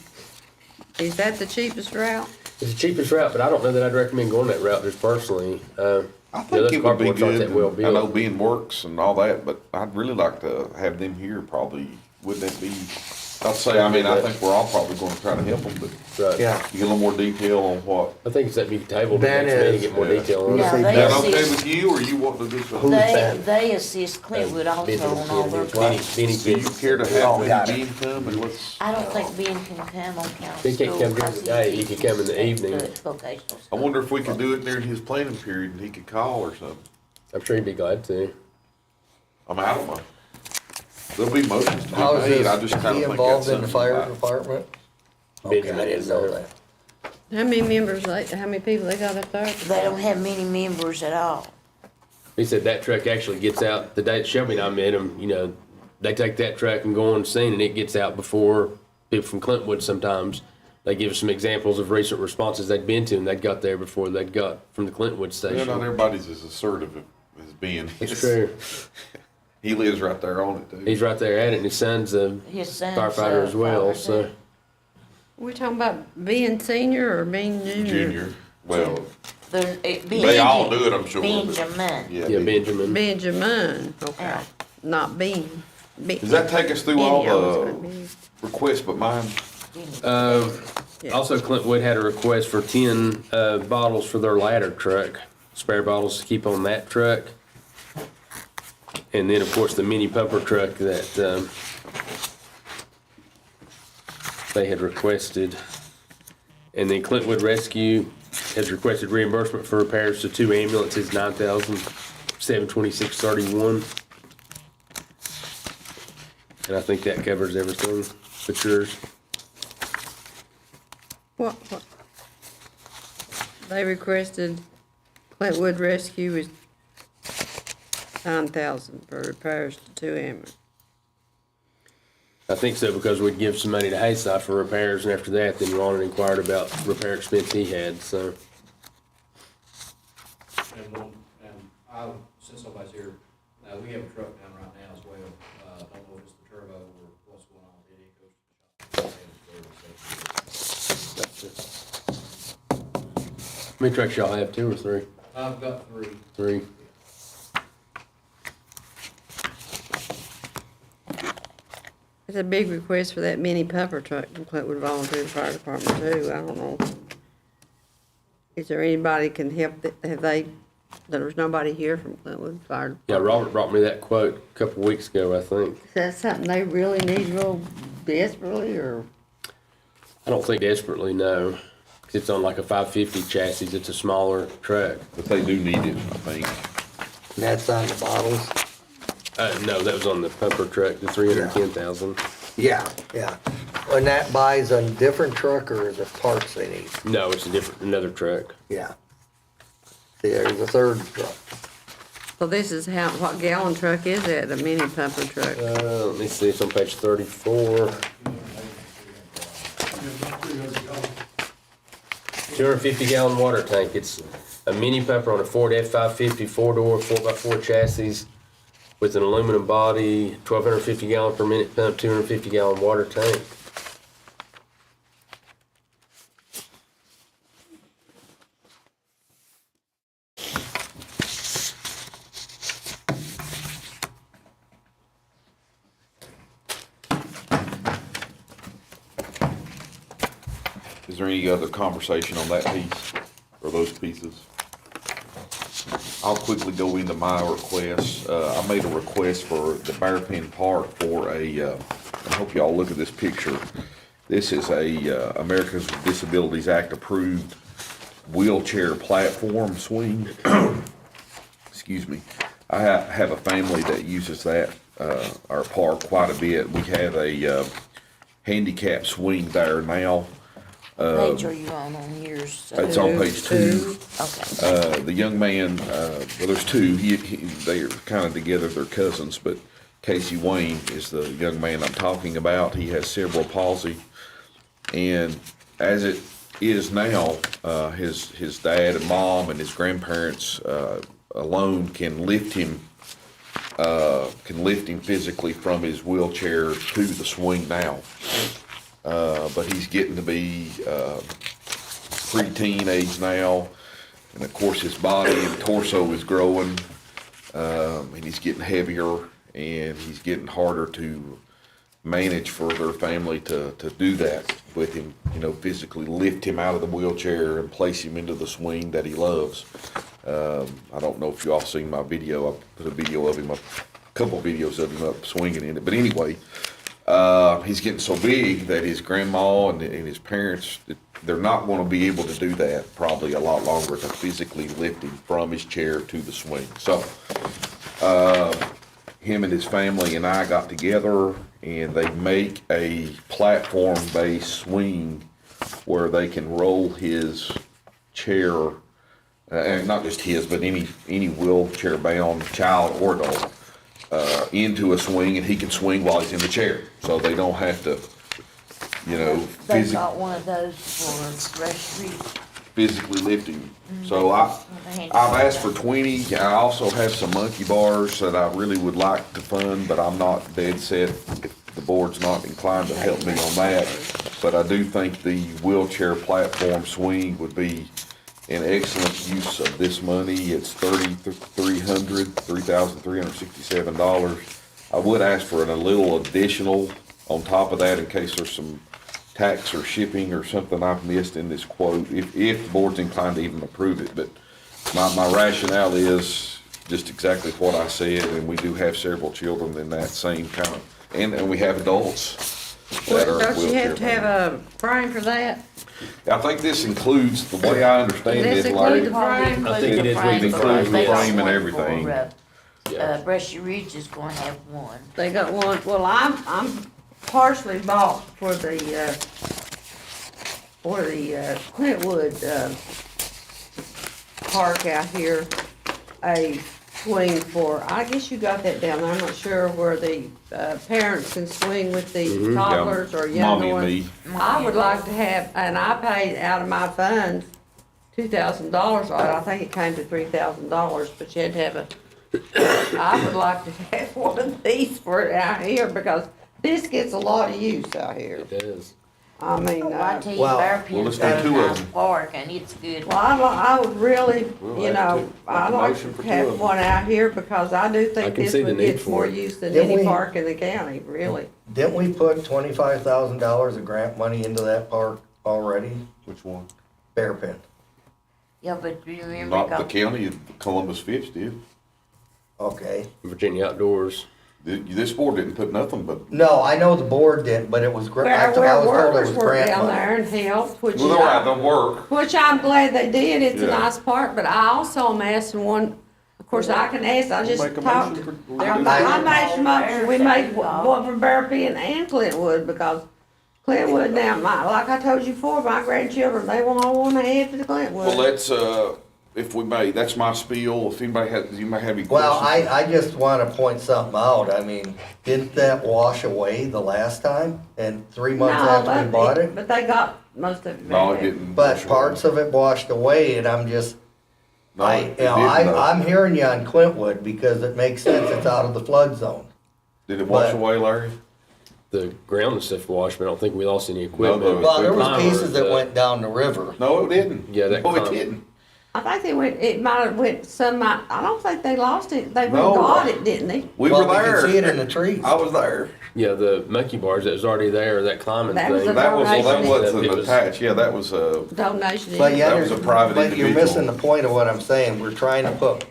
is that the cheapest route? It's the cheapest route, but I don't know that I'd recommend going that route just personally. I think it would be carports aren't good. that well I know built. being works and all that, but I'd really like to have them here probably. Would that be, I'd say, I mean, I think we're all probably gonna try to help them, but Right. Yeah, you get a little more detail on what. I think it's that big table to Ben next meeting, is- get more Yeah. detail on Yeah, it. they Is that okay assist, with you, or you want to do something? Who's that? they assist Clintwood also on all their Benny, costs. Benny, Do you care to Oh, have got maybe it. Ben come and let's, I don't think Ben can come on council. He can't come during the day, he could come in the evening. Vocational I stuff. wonder if we could do it during his planning period and he could call or something. I'm sure he'd be glad to. I mean, I don't know. There'll be motions to how be is made, I this, just is kinda he think involved that's in the something. fire department? Benjamin Okay, I didn't is know there. that. How many members, how many people they got up there? They don't have many members at all. He said that truck actually gets out, the day that Shelby and I met him, you know, they take that truck and go on scene and it gets out before people from Clintwood sometimes. They give us some examples of recent responses they'd been to and they'd got there before they'd got from the Clintwood Yeah, not station. everybody's as assertive as Ben. It's true. He lives right there on it too. He's right there at it and his son's a His son's firefighter as well, firefighter, so. too. We talking about being senior or being junior? Junior, well, They all do it, I'm sure. but- Benjamin. Yeah, Benjamin. Benjamin, okay, Yeah. not Ben. Does that take us through all Benny, I was the gonna be- requests but mine? Yeah. Also, Clintwood had a request for 10 bottles for their ladder truck, spare bottles to keep on that truck. And then, of course, the mini pumper truck that they had requested. And then Clintwood Rescue has requested reimbursement for repairs to 2 ambulances, $9,726.31. And I think that covers everything but yours. What? They requested Clintwood Rescue is 9,000 for repairs to 2 ambulances. I think so, because we'd give some money to Hayside for repairs, and after that, then Ron had inquired about repair expense he had, so. And since somebody's here, we have a truck down right now as well. Don't know if it's the turbo or what's going on with it. It goes to the shop. How many trucks y'all have, 2 or 3? I've got 3. 3. It's a big request for that mini pumper truck from Clintwood Volunteer Fire Department too, I don't know. Is there anybody can help, there's nobody here from Clintwood Fire Department? Yeah, Robert brought me that quote a couple of weeks ago, I think. Is that something they really need real desperately, or? I don't think desperately, no. 'Cause it's on like a 550 chassis, it's a smaller truck. But they do need it, I think. And that's on the bottles? No, that was on the pumper truck, the 310,000. Yeah, yeah. And that buys a different truck or is it parts they need? No, it's another truck. Yeah. See, there's a third truck. So this is what gallon truck is it, the mini pumper truck? Let me see, it's on page 34. 250-gallon water tank. It's a mini pumper on a Ford F-550 4-door, 4x4 chassis with an aluminum body, 1,250 gallon per minute pump, 250-gallon water tank. Is there any other conversation on that piece or those pieces? I'll quickly go into my requests. I made a request for the Bearpin Park for I hope y'all look at this picture. This is a Americans with Disabilities Act approved wheelchair platform swing. Excuse me. I have a family that uses that, our park quite a bit. We have a handicap swing there now. Page are you on yours? It's on page 2. Okay. The young man, well, there's 2. They're kind of together, they're cousins, but Casey Wayne is the young man I'm talking about. He has cerebral palsy, and as it is now, his dad and mom and his grandparents alone can lift him physically from his wheelchair to the swing now. But he's getting to be pre-teen age now, and of course his body and torso is growing, and he's getting heavier, and he's getting harder to manage for their family to do that with him, physically lift him out of the wheelchair and place him into the swing that he loves. I don't know if you all seen my video. I put a video of him up, a couple videos of him up swinging in it, but anyway. He's getting so big that his grandma and his parents, they're not going to be able to do that probably a lot longer, to physically lift him from his chair to the swing. So, him and his family and I got together, and they make a platform-based swing where they can roll his chair, and not just his, but any wheelchair-bound child or adult, into a swing, and he can swing while he's in the chair. So they don't have to, They got one of those for restrooms. physically lift him. So I've asked for 20. I also have some monkey bars that I really would like to fund, but I'm not dead set if the board's not inclined to help me on that. But I do think the wheelchair platform swing would be an excellent use of this money. It's $3,367. I would ask for a little additional on top of that in case there's some tax or shipping or something I've missed in this quote, if the board's inclined to even approve it. But my rationale is just exactly what I said, and we do have several children in that same kind of, and we have adults that are Don't you have to wheelchair have a frame for that? I think this includes, the way I understand Does it, this Larry. include the frame? I think it is It includes the frame and everything. Brushy Ridge is gonna have one. They got one, well, I'm partially bought for the Clintwood, park out here, a swing for, I guess you got that down there, I'm not sure, where the, parents can swing with the toddlers or younger Mommy ones. and me. I would like to have, and I paid out of my funds $2,000 on it. I think it came to $3,000, but you had to have a, I would like to have one of these for it out here, because this gets a lot of use out here. It does. I mean, I tell you, well, Bearpin's let's do got a 2 of nice them. park, and it's good. well, I would really, We'll have to make I'd a like motion for to 2 of have them. one out here, because I do I think can this see the would need get for more it. use than Didn't any we- park in the county, really. Didn't we put $25,000 of grant money into that park already? Which one? Bearpin. Yeah, but you remember, Not the got- county, Columbus Fitch did. Okay. Virginia Outdoors. This board didn't put nothing but, No, I know the board didn't, but it was I Where was told it workers was were grant down money. there and helped, which well, they're right, they'll work. I'm glad they did, it's a Yeah. nice park, but I also am asking one, of course, I can ask, I just Make a talked. motion for- They're I made some motion, we made one for Bearpin and Clintwood, because Clintwood now, like I told you before, my grandchildren, they will all wanna head to the Well, Clintwood. let's, if we may, that's my spiel. If anybody has, you may have any Well, questions. I just wanna point something out. I mean, didn't that wash away the last time? And 3 months No, after we bought it? but they got most of it. No, back it there. didn't. But parts of it washed away, and I'm just, No, it didn't, though. I'm hearing you on Clintwood, because it makes sense, it's out of the flood zone. Did it wash but- away, Larry? The ground and stuff washed, but I don't think we lost any equipment. No, Well, there was Mine pieces that uh, went down the river. No, it didn't. Yeah, that No, it con- didn't. I think they went, it might have went I don't think they lost it, they No. went got it, didn't they? We Well, were there. could see it in the trees. I was there. Yeah, the monkey bars that was already there, that climbing That was thing. a That donation. wasn't It was- attached. Yeah, that was, Donation. But yeah, That was a private but you're individual. missing the point of what I'm saying. We're trying to put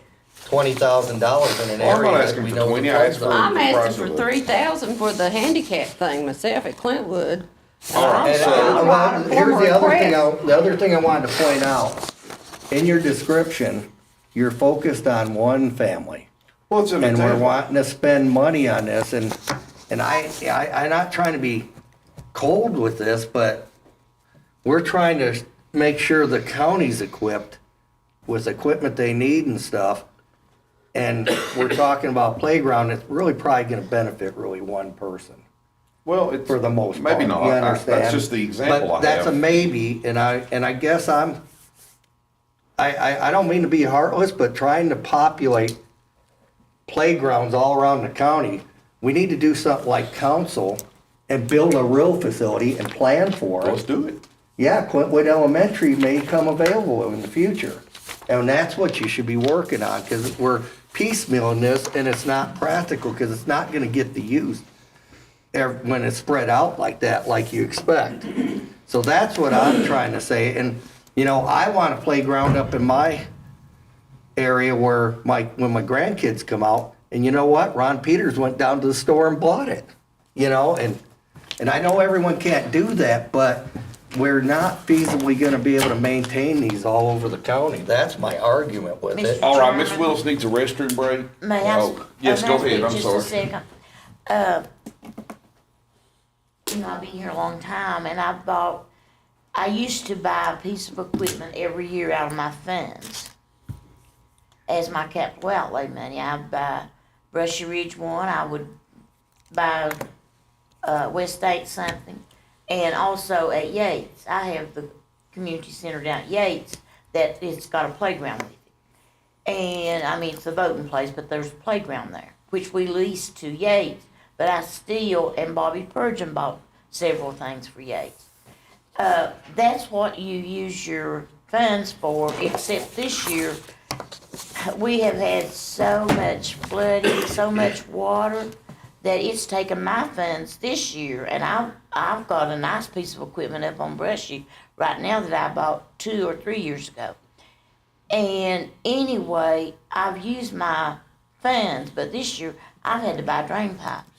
$20,000 in an Well, I'm not area that asking we for know 20, the I funds asked for- are. I'm the price asking for of the- 3,000 for the handicap thing myself at Clintwood. All right, And, so, well, here's the other thing, request. the other thing I wanted to point out. In your description, you're focused on one family. well, it's an And we're example. wanting to spend money on this, and I'm not trying to be cold with this, but we're trying to make sure the county's equipped with equipment they need and stuff. And we're talking about playground, it's really probably gonna benefit really one person, Well, it's. for the most part. Maybe not. You I- understand? That's just the example But I that's a have. maybe, and I guess I don't mean to be heartless, but trying to populate playgrounds all around the county, we need to do something like council and build a real facility and plan for Let's it. do it. Yeah, Quintwood Elementary may come available in the future. And that's what you should be working on, because we're piecemealing this and it's not practical, because it's not gonna get the use when it's spread out like that, like you expect. So that's what I'm trying to say, and, I want a playground up in my area where when my grandkids come out, and you know what? Ron Peters went down to the store and bought it, and I know everyone can't do that, but we're not feasibly gonna be able to maintain these all over the county. That's my argument with it. Mr. All right, Miss Chairman. Willis needs a restroom break. May I? Oh, yes, may go I ahead, speak I'm just a sorry. second? I've been here a long time, and I used to buy a piece of equipment every year out of my funds as my capital outlay money. I'd buy Brushy Ridge one, I would buy, West State something, and also at Yates. I have the community center down at Yates that it's got a playground with it. And, it's a voting place, but there's a playground there, which we lease to Yates. But I still, and Bobby Purgeon bought several things for Yates. That's what you use your funds for, except this year, we have had so much flooding, so much water, that it's taken my funds this year, and I've got a nice piece of equipment up on Brushy right now that I bought 2 or 3 years ago. And anyway, I've used my funds, but this year I've had to buy drain pipes.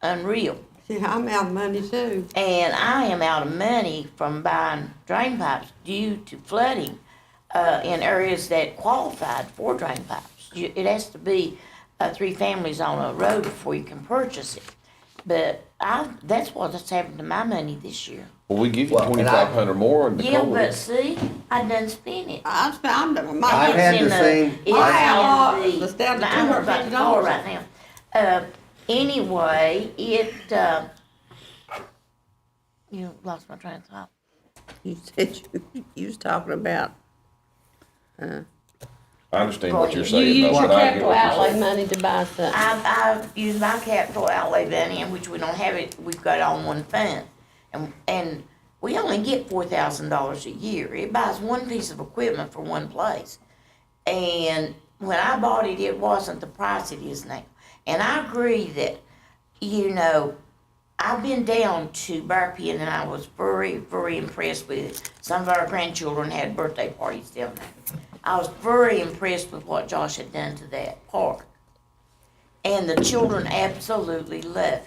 Unreal. Yeah, I'm out of money too. And I am out of money from buying drain pipes due to flooding in areas that qualified for drain pipes. It has to be 3 families on a road before you can purchase it. But that's what's happened to my money this year. Well, we give you Well, and 2,500 more in the Yeah, COLA. but see, I done spent it. I've had It's the in same- It's I- in it's down to I'm about to call her right now. Anyway, you lost my train of thought. You said you was talking about, I understand what Well, you're you saying, use though, your but I get capital what you're outlay saying. money to buy something. I've used my capital outlay money, in which we don't have it, we've got it on one fund. And we only get $4,000 a year. It buys one piece of equipment for one place. And when I bought it, it wasn't the price it is now. And I agree that, I've been down to Bear Pit, and I was very, very impressed with it. Some of our grandchildren had birthday parties down there. I was very impressed with what Josh had done to that park. And the children absolutely love it.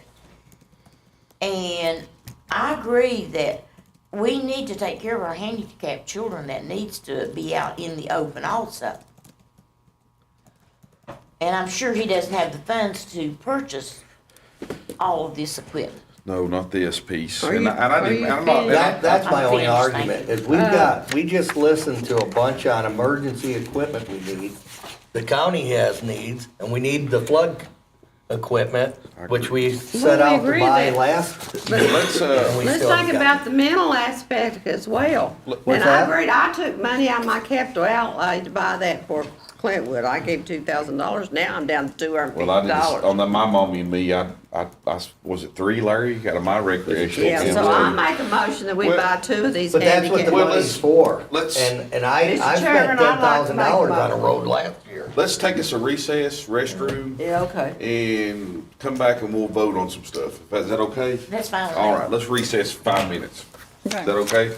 And I agree that we need to take care of our handicapped children that needs to be out in the open also. And I'm sure he doesn't have the funds to purchase all of this equipment. No, not this piece. Are And you- I- and I are didn't- you and I'm not- and I- That's my I'm only finished, argument, thank is we just listened to a bunch on emergency equipment we need. The county has needs, and we need the flood equipment, which we set we out to agree buy that- last. Let's, and we Let's still think haven't got about the mental aspect as well. What's And I that? agreed, I took money out of my capital outlay to buy that for Clintwood. I gave $2,000, now I'm down to well, I did, $250. on my mommy and me, was it 3, Larry, out of my recreational. Yeah, account, so too. I make a motion that we Well, buy 2 of these But that's what the handicap. money's for. let's- And Mr. I Chairman, spent I'd like to $10,000 make a on a motion. road last year. Let's take us a recess, restroom, Yeah, okay. and come back and we'll vote on some stuff. Is that okay? That's fine with me. All right, let's recess 5 minutes. Is that okay?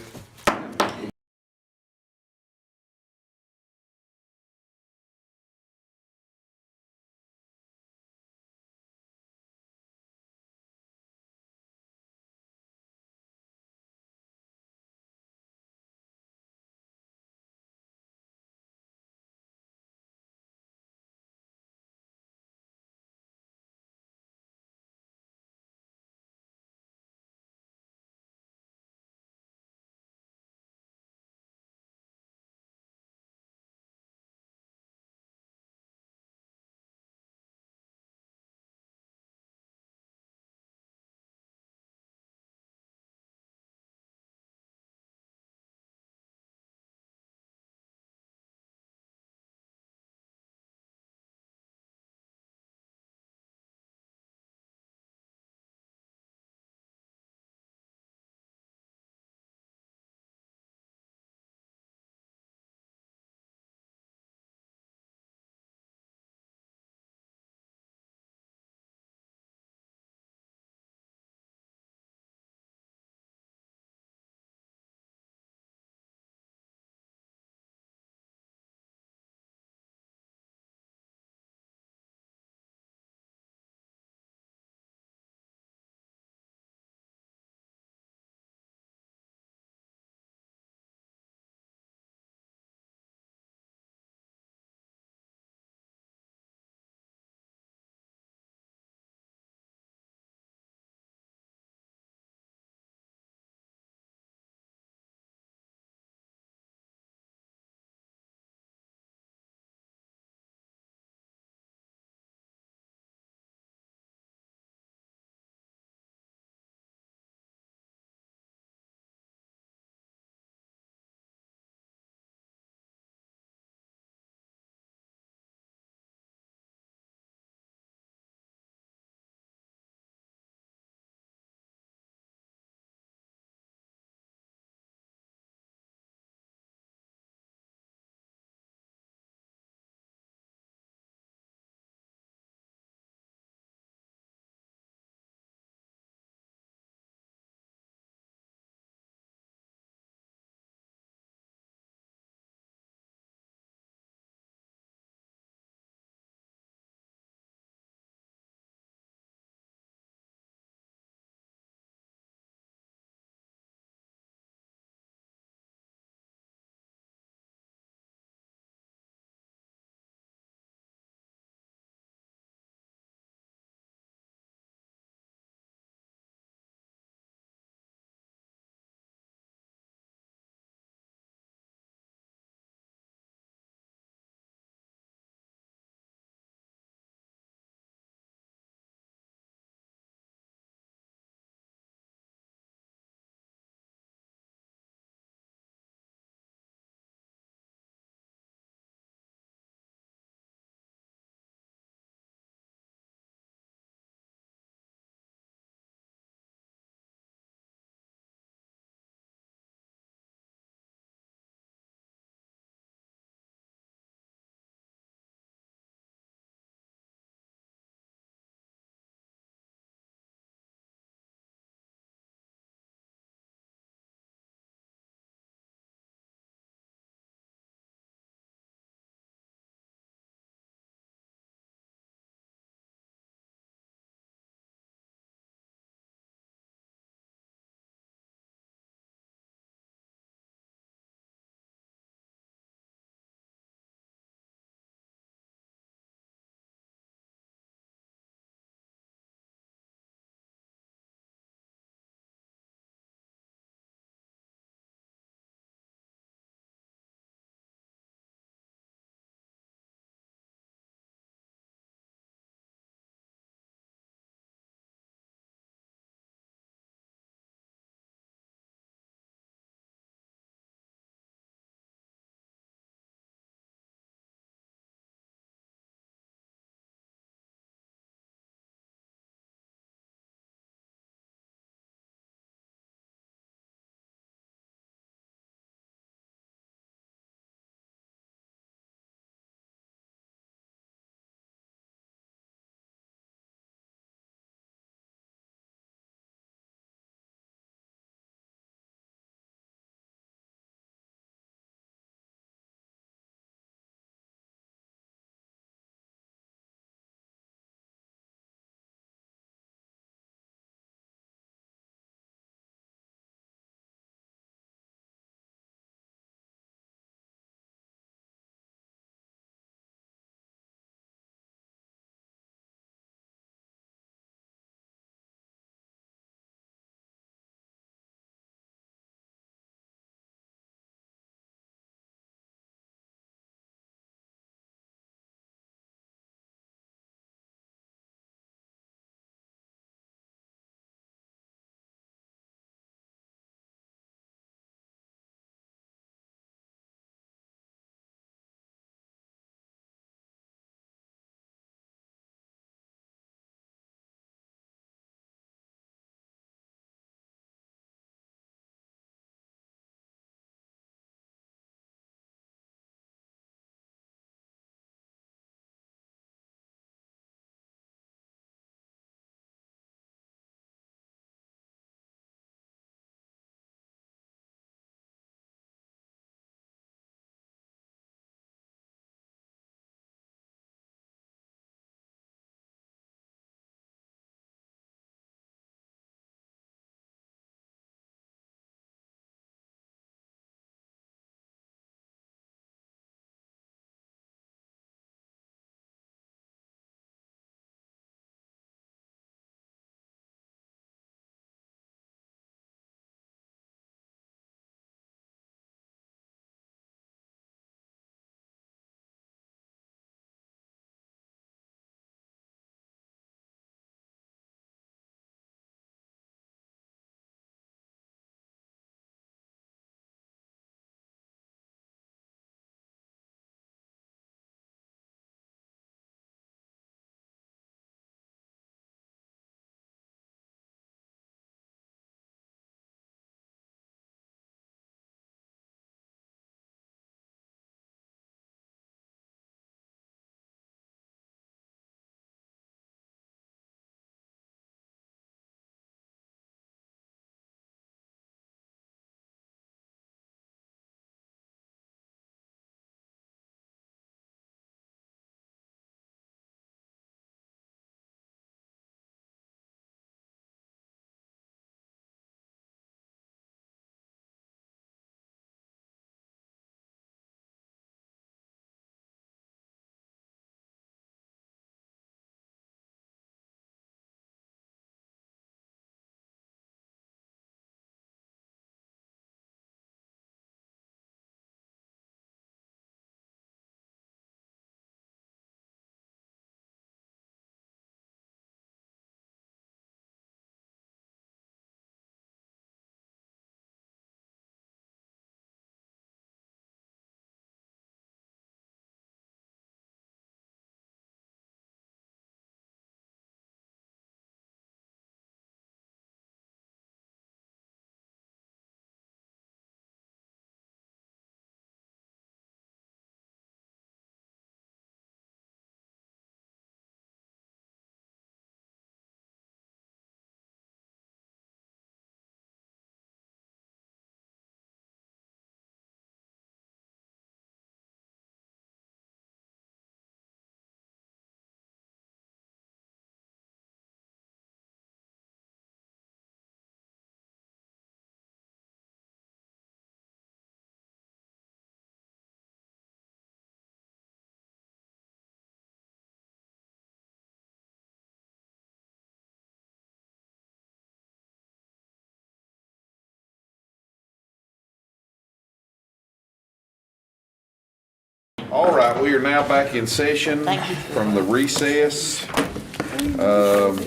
All right, we are now back in session Thank you. from the recess.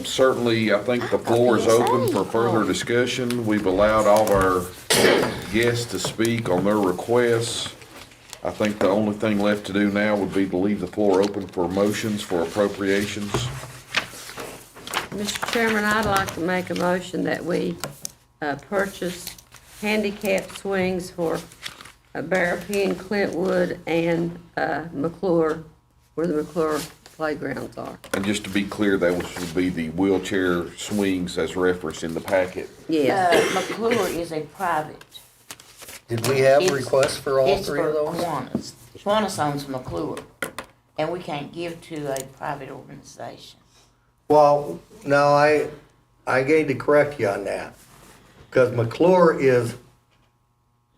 Certainly, I think the floor is open for further discussion. We've allowed all of our guests to speak on their requests. I think the only thing left to do now would be to leave the floor open for motions for appropriations. Mr. Chairman, I'd like to make a motion that we purchase handicap swings for Barapin, Clintwood, and McClure, where the McClure playgrounds are. And just to be clear, those would be the wheelchair swings as referenced in the packet. Yes. McClure is a private. Did we have It's- requests for all It's three for of those? Kiwanis. Kiwanis owns McClure, and we can't give to a private organization. Well, no, I need to correct you on that. Because McClure is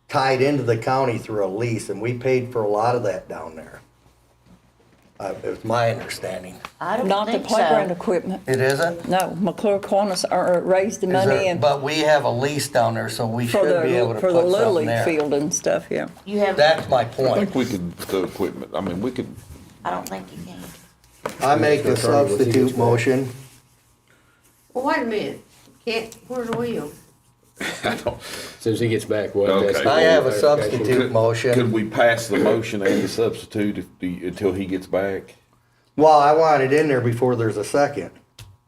tied into the county through a lease, and we paid for a lot of that down there. It's my understanding. I don't Not the think playground so. equipment. It isn't? No, McClure Kiwanis raised the Is money there- and But we have a lease down there, so we for should be able the, to for the put Little something League there. field and stuff, yeah. You have, That's my I point. think we could, the equipment, I mean, we could, I don't think you can. I make a substitute motion. Well, wait a minute. Where's the wheel? I don't, As soon as he gets back, we'll Okay. ask. I have a clarification. substitute motion. could we pass the motion and the substitute until he gets back? Well, I want it in there before there's a second.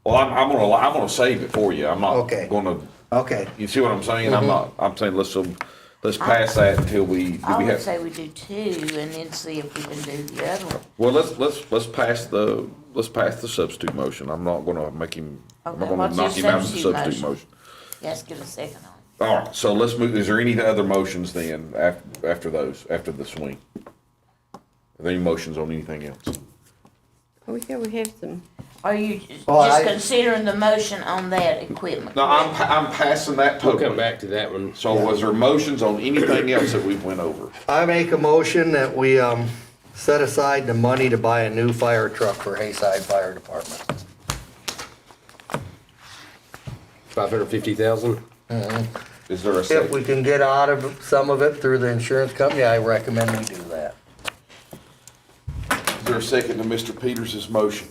Well, I'm gonna save it for you. I'm not Okay. gonna, Okay. you see what I'm saying? I'm saying let's pass that until do I we would have? say we do two and then see if we can do the other one. Well, let's pass the substitute motion. I'm not gonna make him, I'm not Okay, gonna what's your knock him out of the substitute substitute motion? motion. Yes, get a second on it. All right, so let's move, is there any other motions then after those, after the swing? Are there any motions on anything else? Oh, yeah, we have some. Are you Well, just I- considering the motion on that equipment? No, I'm passing that We'll totally. come back to that one. So was there motions on anything else that we went over? I make a motion that we, set aside the money to buy a new fire truck for Hayside Fire Department. 550,000. Is there a If second? we can get out of some of it through the insurance company, I recommend we do that. Is there a second to Mr. Peters' motion?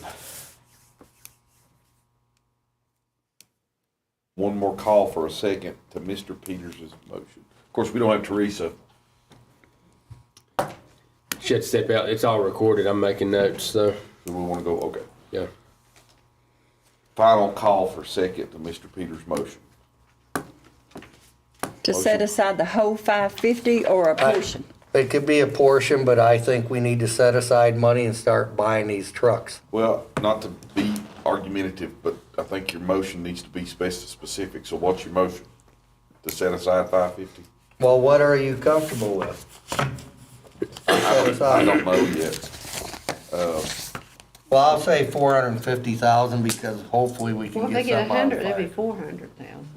One more call for a second to Mr. Peters' motion. Of course, we don't have Teresa. She had to step out. It's all recorded. I'm making notes, so, Do we want to go, okay. yeah. Final call for second to Mr. Peters' motion. To set aside the whole 550 or a portion? It could be a portion, but I think we need to set aside money and start buying these trucks. Well, not to be argumentative, but I think your motion needs to be specific. So what's your motion? To set aside 550? Well, what are you comfortable with? Set I aside. don't know yet. Well, I'll say 450,000 because hopefully we Well, can if they get get some out of 100, that'd be it. 400,000.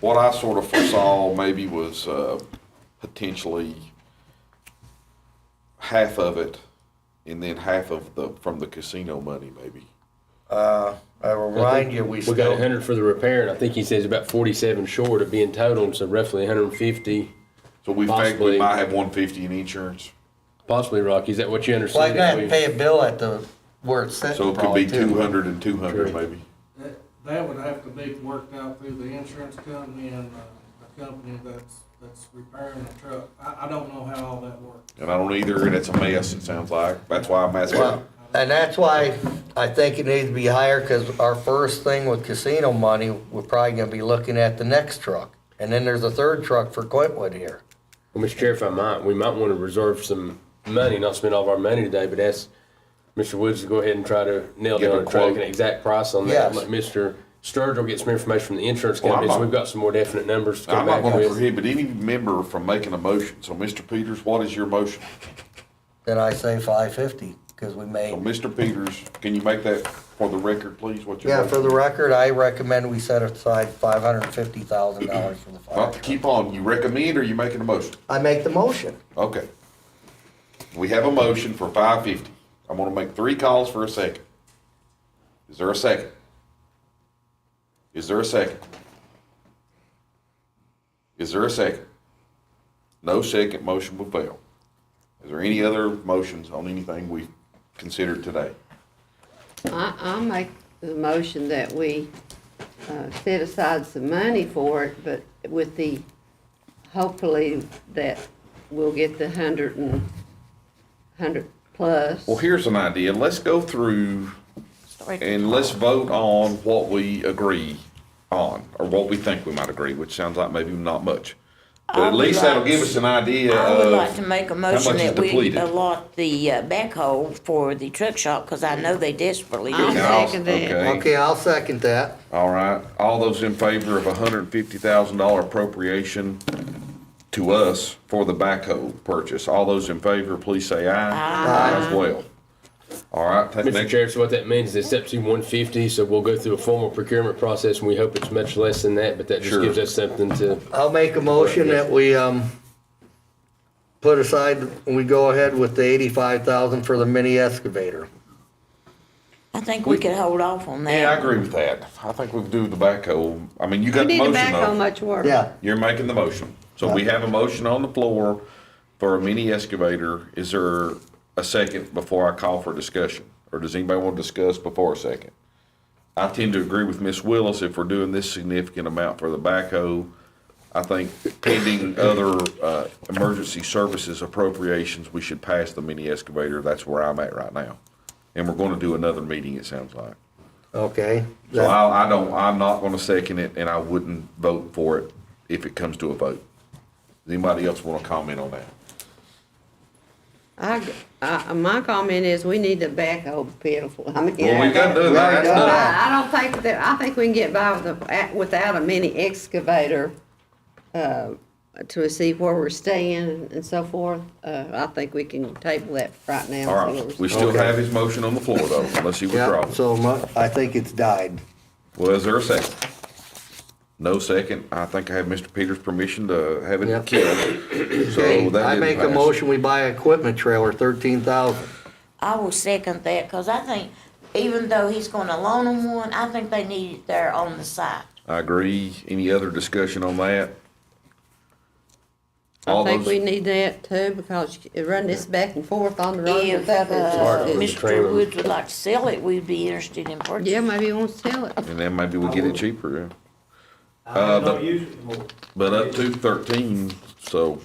What I sort of foresaw maybe was potentially half of it and then half of from the casino money maybe. I remind you, we We got still, 100 for the repair, and I think he says about 47 short of being totaled, so roughly 150. So we Possibly. might have 150 in insurance. Possibly, Rocky. Is that what you well, understand? I'm gonna have to pay a bill at the, where it's sitting So it could probably be too. 200 and 200 Sure. maybe. That would have to be worked out through the insurance company and the company that's repairing the truck. I don't know how all that works. And I don't either, and it's a mess, it sounds like. That's why I'm asking. Well, and that's why I think it needs to be higher, because our first thing with casino money, we're probably gonna be looking at the next truck. And then there's a third truck for Quintwood here. Well, Mr. Chair, if I might, we might want to reserve some money, not spend all of our money today, but ask Mr. Woods to go ahead and try to nail Give down a a truck quote. and exact price on that. Yes. Let Mr. Sturgill get some information from the insurance Well, I'm company, so not- we've got some more definite numbers to I'm come not back gonna with. prohibit any member from making a motion. So Mr. Peters, what is your motion? Then I say 550, because we So made, Mr. Peters, can you make that for the record, please? What's your yeah, motion? for the record, I recommend we set aside $550,000 for the fire Not to truck. keep on, you recommend or you making a motion? I make the motion. Okay. We have a motion for 550. I'm gonna make 3 calls for a second. Is there a second? Is there a second? Is there a second? No second, motion will fail. Is there any other motions on anything we considered today? I'll make the motion that we set aside some money for it, but with the, hopefully that we'll get the 100 plus. Well, here's an idea. Let's go through and let's vote on what we agree on, or what we think we might agree, which sounds like maybe not much. But at least that'll give us an idea I would like of to make a how motion much is that we depleted. allot the backhoe for the truck shop, because I know they desperately I'll need it. second that. Okay, Okay, I'll second that. all right. All those in favor of $150,000 appropriation to us for the backhoe purchase, all those in favor, please say aye. Aye as well. All right, take Mr. next. Chair, so what that means is it's up to 150, so we'll go through a formal procurement process, and we hope it's much less than that, but that just Sure. gives us something to, I'll make a motion that we, put aside, we go ahead with the 85,000 for the mini excavator. I think we could hold off on that. Yeah, I agree with that. I think we'll do the backhoe. I mean, you We got the need to motion back on though. much work. Yeah, You're making the motion. So we have a motion on the floor for a mini excavator. Is there a second before I call for discussion? Or does anybody want to discuss before a second? I tend to agree with Ms. Willis. If we're doing this significant amount for the backhoe, I think pending other emergency services appropriations, we should pass the mini excavator. That's where I'm at right now. And we're going to do another meeting, it sounds like. okay. So I'm not going to second it, and I wouldn't vote for it if it comes to a vote. Does anybody else want to comment on that? My comment is we need the backhoe pitiful. I mean, Well, we got to do that. That's done. I don't think that, I think we can get by without a mini excavator, to see where we're staying and so forth. I think we can table that right now. All right, we still Okay. have his motion on the floor though, unless he Yeah, withdraws. so I think it's died. Well, is there a second? No second. I think I have Mr. Peters' permission to have it Yep. killed. Okay, So that I didn't make a pass. motion, we buy an equipment trailer, 13,000. I will second that, because I think even though he's gonna loan them one, I think they need it there on the site. I agree. Any other discussion on that? I All think those- we need that too, because you run this back and forth on the road If without hard to it. lose. trailer. Mr. Woods would like to sell it, we'd be interested in purchasing. Yeah, maybe he wants to sell it. And then maybe we'll get it cheaper, yeah. I but- don't use it anymore. But up to 13, so,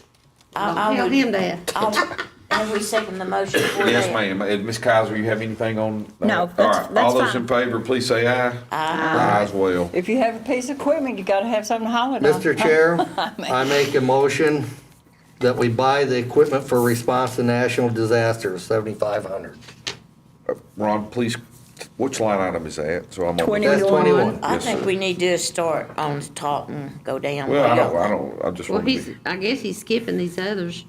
I Tell would, him that. have we second the motion for that? yes, ma'am. Ms. Kaiser, you have anything on? No, All that's- right, that's all those fine. in favor, please say aye. Aye as well. If you have a piece of equipment, you gotta have something to haul it on. Mr. Chair, I make a motion that we buy the equipment for response to national disasters, 7,500. Ron, please, which line item is that? So I'm on. 21. That's 21. I Yes, think sir. we need to start on the top and go down. Well, I just Well, want to be. I guess he's skipping these others.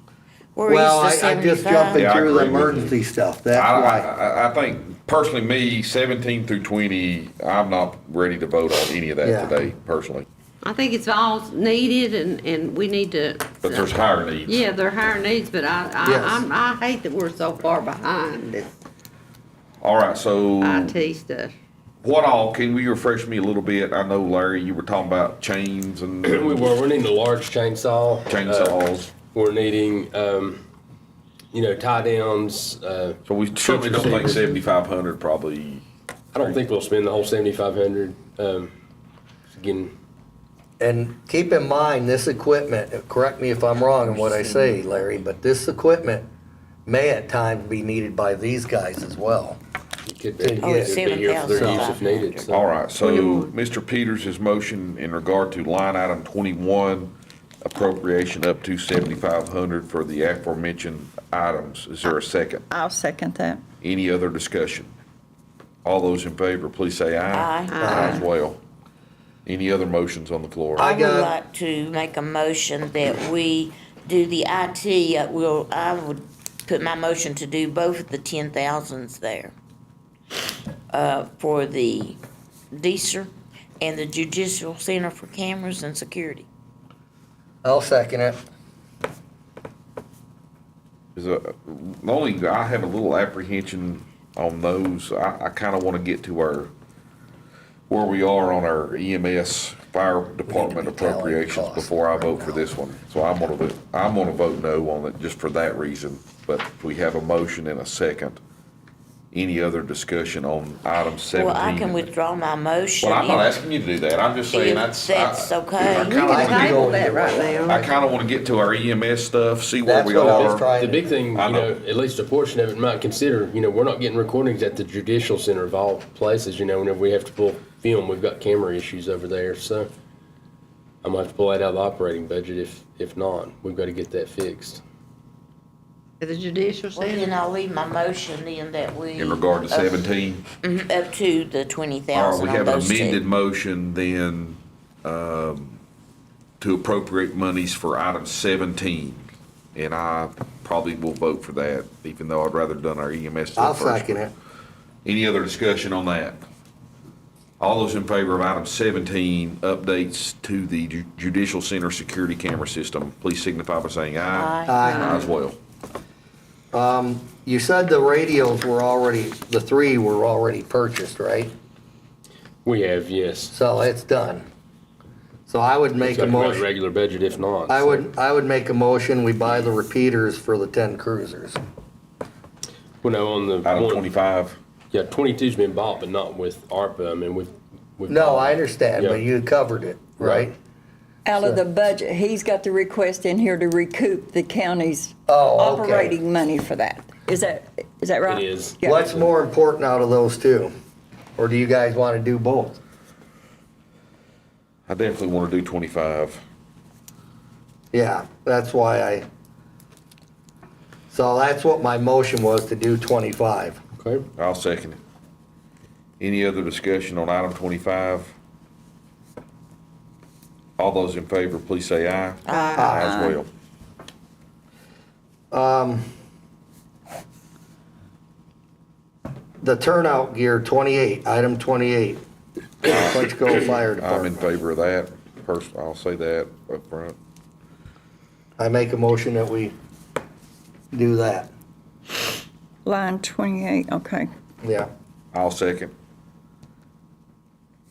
We're Well, used to I just 75. jumping Yeah, I through the agree with you. emergency stuff, that's why. I think personally, me, 17 through 20, I'm not ready to vote on any of Yeah. that today, personally. I think it's all needed and we need to. But there's higher needs. Yeah, they're higher needs, but Yes. I hate that we're so far behind this All right, so IT stuff. what all, can you refresh me a little bit? I know, Larry, you were talking about chains and we're needing a large chainsaw. chainsaws. We're needing, tie downs, So we certainly don't think receivers. 7,500 probably. I don't think we'll spend the whole 7,500. Again, And keep in mind, this equipment, correct me if I'm wrong in what I say, Larry, but this equipment may at times be needed by these guys as well. it could be, Oh, it could be here for their use if 7,500. needed. So. All right, so Mr. Peters' motion in regard to line item 21, appropriation up to 7,500 for the aforementioned items. Is there a second? I'll second that. Any other discussion? All those in favor, please say aye. Aye. Aye as well. Any other motions on the floor? I would got- like to make a motion that we do the IT, I would put my motion to do both of the 10,000s there. For the DSER and the Judicial Center for Cameras and Security. I'll second it. I have a little apprehension on those. I kind of want to get to where we are on our EMS fire department appropriations before I vote for this one. So I'm gonna vote no on it just for that reason. But we have a motion and a second. Any other discussion on item 17? Well, I can withdraw my motion. Well, I'm not if- asking you to do that. I'm just saying If that's. that's okay. I We kinda can wanna table get- that right I now. kinda wanna get to our EMS stuff, see where That's we what I was are. trying The to. big thing, I you know. know, at least a portion of it might consider, you know, we're not getting recordings at the judicial center of all places, you know, whenever we have to pull film, we've got camera issues over there, so I'm gonna have to pull that out of the operating budget if not, we've gotta get that fixed. At the judicial Well, then center, I'll leave my motion then that we. In regard to 17, Up to the or 20,000 we on have an those amended two. motion then, to appropriate monies for item 17. And I probably will vote for that, even though I'd rather done our EMS I'll stuff first. second it. Any other discussion on that? All those in favor of item 17, updates to the judicial center security camera system, please signify by saying aye. Aye. Aye as well. You said the radios were already, the three were already purchased, right? We have, yes. So it's done. So I would make It's a like around motion, regular budget if not. I so. would make a motion, we buy the repeaters for the 10 cruisers. Well, no, on the Item one, 25. yeah, 22's been bought, but not with ARPA, I mean, we've. No, I understand, but Yeah. you covered it, right? Out of the budget, he's got the request in here to recoup the county's Oh, okay. operating money for that. Is that right? It is. Yeah. What's more important out of those two? Or do you guys want to do both? I definitely want to do 25. Yeah, that's why so that's what my motion was, to do 25. Okay. I'll second it. Any other discussion on item 25? All those in favor, please say aye. Aye as well. The turnout gear, 28, item 28. Clinchco Fire I'm in Department. favor of that. I'll say that up front. I make a motion that we do that. Line 28, okay. Yeah. I'll second.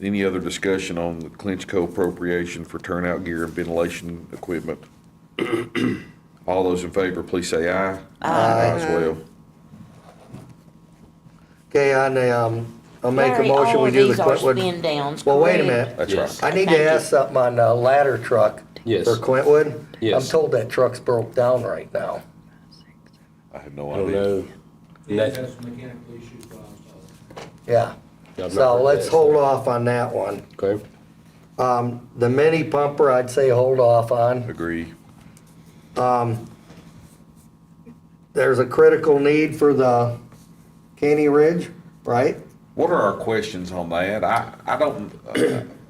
Any other discussion on the Clinchco appropriation for turnout gear and ventilation equipment? All those in favor, please say aye. Aye as well. Okay, on the, I'll make a Larry, motion, all we of do these the are Quintwood. spin downs, Well, wait a correct? minute. That's Yes. right. I need Thank to you. ask something on the ladder truck. Yes. For Quintwood. Yes. I'm told that truck's broke down right now. I have no I don't idea. know. And that- That's mechanically issues by installer. Yeah. I've not So heard let's that, hold off on that one. Okay. The mini pumper, I'd say hold off on. Agree. There's a critical need for the Caney Ridge, right? What are our questions on that? I don't,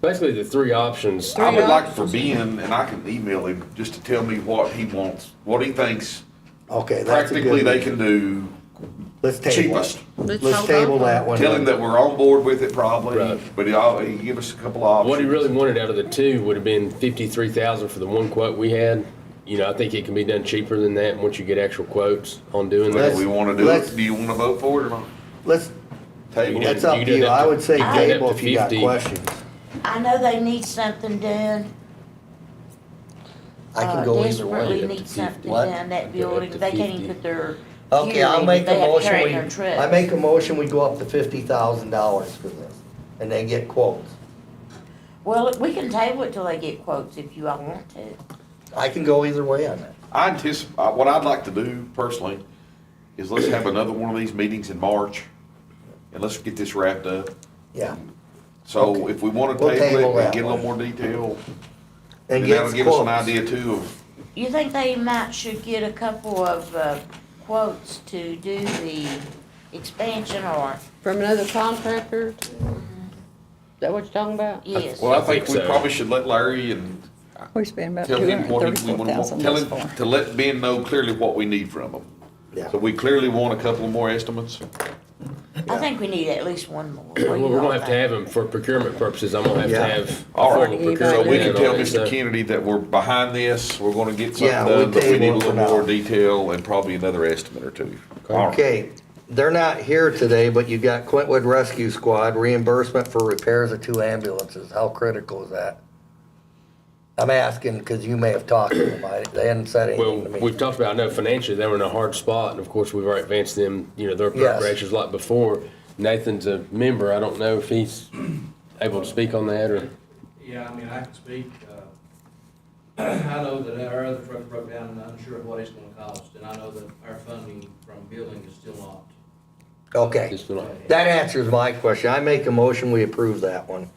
Basically, the three options. I would like for Ben, and I can email him, just to tell me what he wants, what he thinks Okay, that's a practically good. they can do Let's table cheapest. it. Let's table that one. Tell him that we're on board with it probably, Right. but he give us a couple options. What he really wanted out of the two would have been 53,000 for the one quote we had. You know, I think it can be done cheaper than that once you get actual quotes on doing Do that. we want to do it? Do you want to vote for it or not? Let's, Table Yeah. it. that's up You to can do you. that I would say you can do that table to if you got 50. questions. I know they need something done. I can go either way. Desperately need something What? done, that building, they can't even put their Okay, gear I'll in, make a they have to motion, carry their trucks. I make a motion, we go up to $50,000 for this, and they get quotes. Well, we can table it till they get quotes if you all want to. I can go either way on that. I anticipate, what I'd like to do personally is let's have another one of these meetings in March and let's get this wrapped up. Yeah, So Okay. if we want to We'll table table it that and get a little one. more detail, and then get that'll give us an quotes. idea too of, You think they should get a couple of quotes to do the expansion or, from another contractor? Is that what you're talking about? yes? well, I I think think we so. probably should let Larry and We spent about tell him what we want, 234,000 tell thus him far. to let Ben know clearly what we need from him. Yeah. So we clearly want a couple more estimates. I think we need at least one more. What do Well, you we're all gonna have to think? have them for procurement purposes. I'm gonna have to Yeah. have. All right, formal so procurement we can and tell all that Mr. stuff. Kennedy that we're behind this, we're gonna get something Yeah, we done, but we need a table it for little more now. detail and probably another estimate or two. All right. Okay, they're not here today, but you got Quintwood Rescue Squad reimbursement for repairs of 2 ambulances. How critical is that? I'm asking because you may have talked to them. They hadn't said anything to Well, me. we've talked about, I know financially, they were in a hard spot, and of course, we've already advanced them, their Yes. appropriations like before. Nathan's a member, I don't know if he's able to speak on that, or, Yeah, I mean, I can speak. I know that our other truck broke down and I'm unsure of what it's gonna cost, and I know that our funding from building is still not. Okay, just like, that answers my question. I make a motion, we approve that one.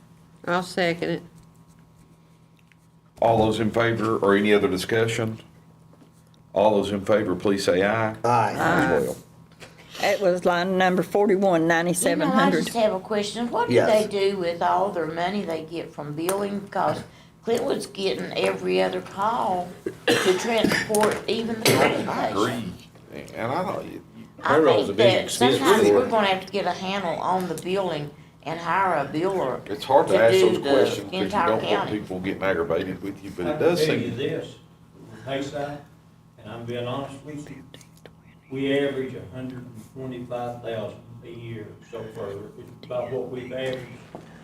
I'll second it. All those in favor, or any other discussion? All those in favor, please say aye. Aye. As well. It was line number 41, I 9700. just have a question. What do Yes. they do with all their money they get from billing? Because Clintwood's getting every other call to transport even the I population. agree, and I don't, I Payroll's a think big that expense sometimes for we're it. gonna have to get a handle on the billing and hire a biller. it's hard to To ask do those the questions because you entire don't want county. people getting aggravated with you, but I it can does tell you seem. this, Hayside, and I'm being honest with you, we average 125,000 a year so far. It's about what we've averaged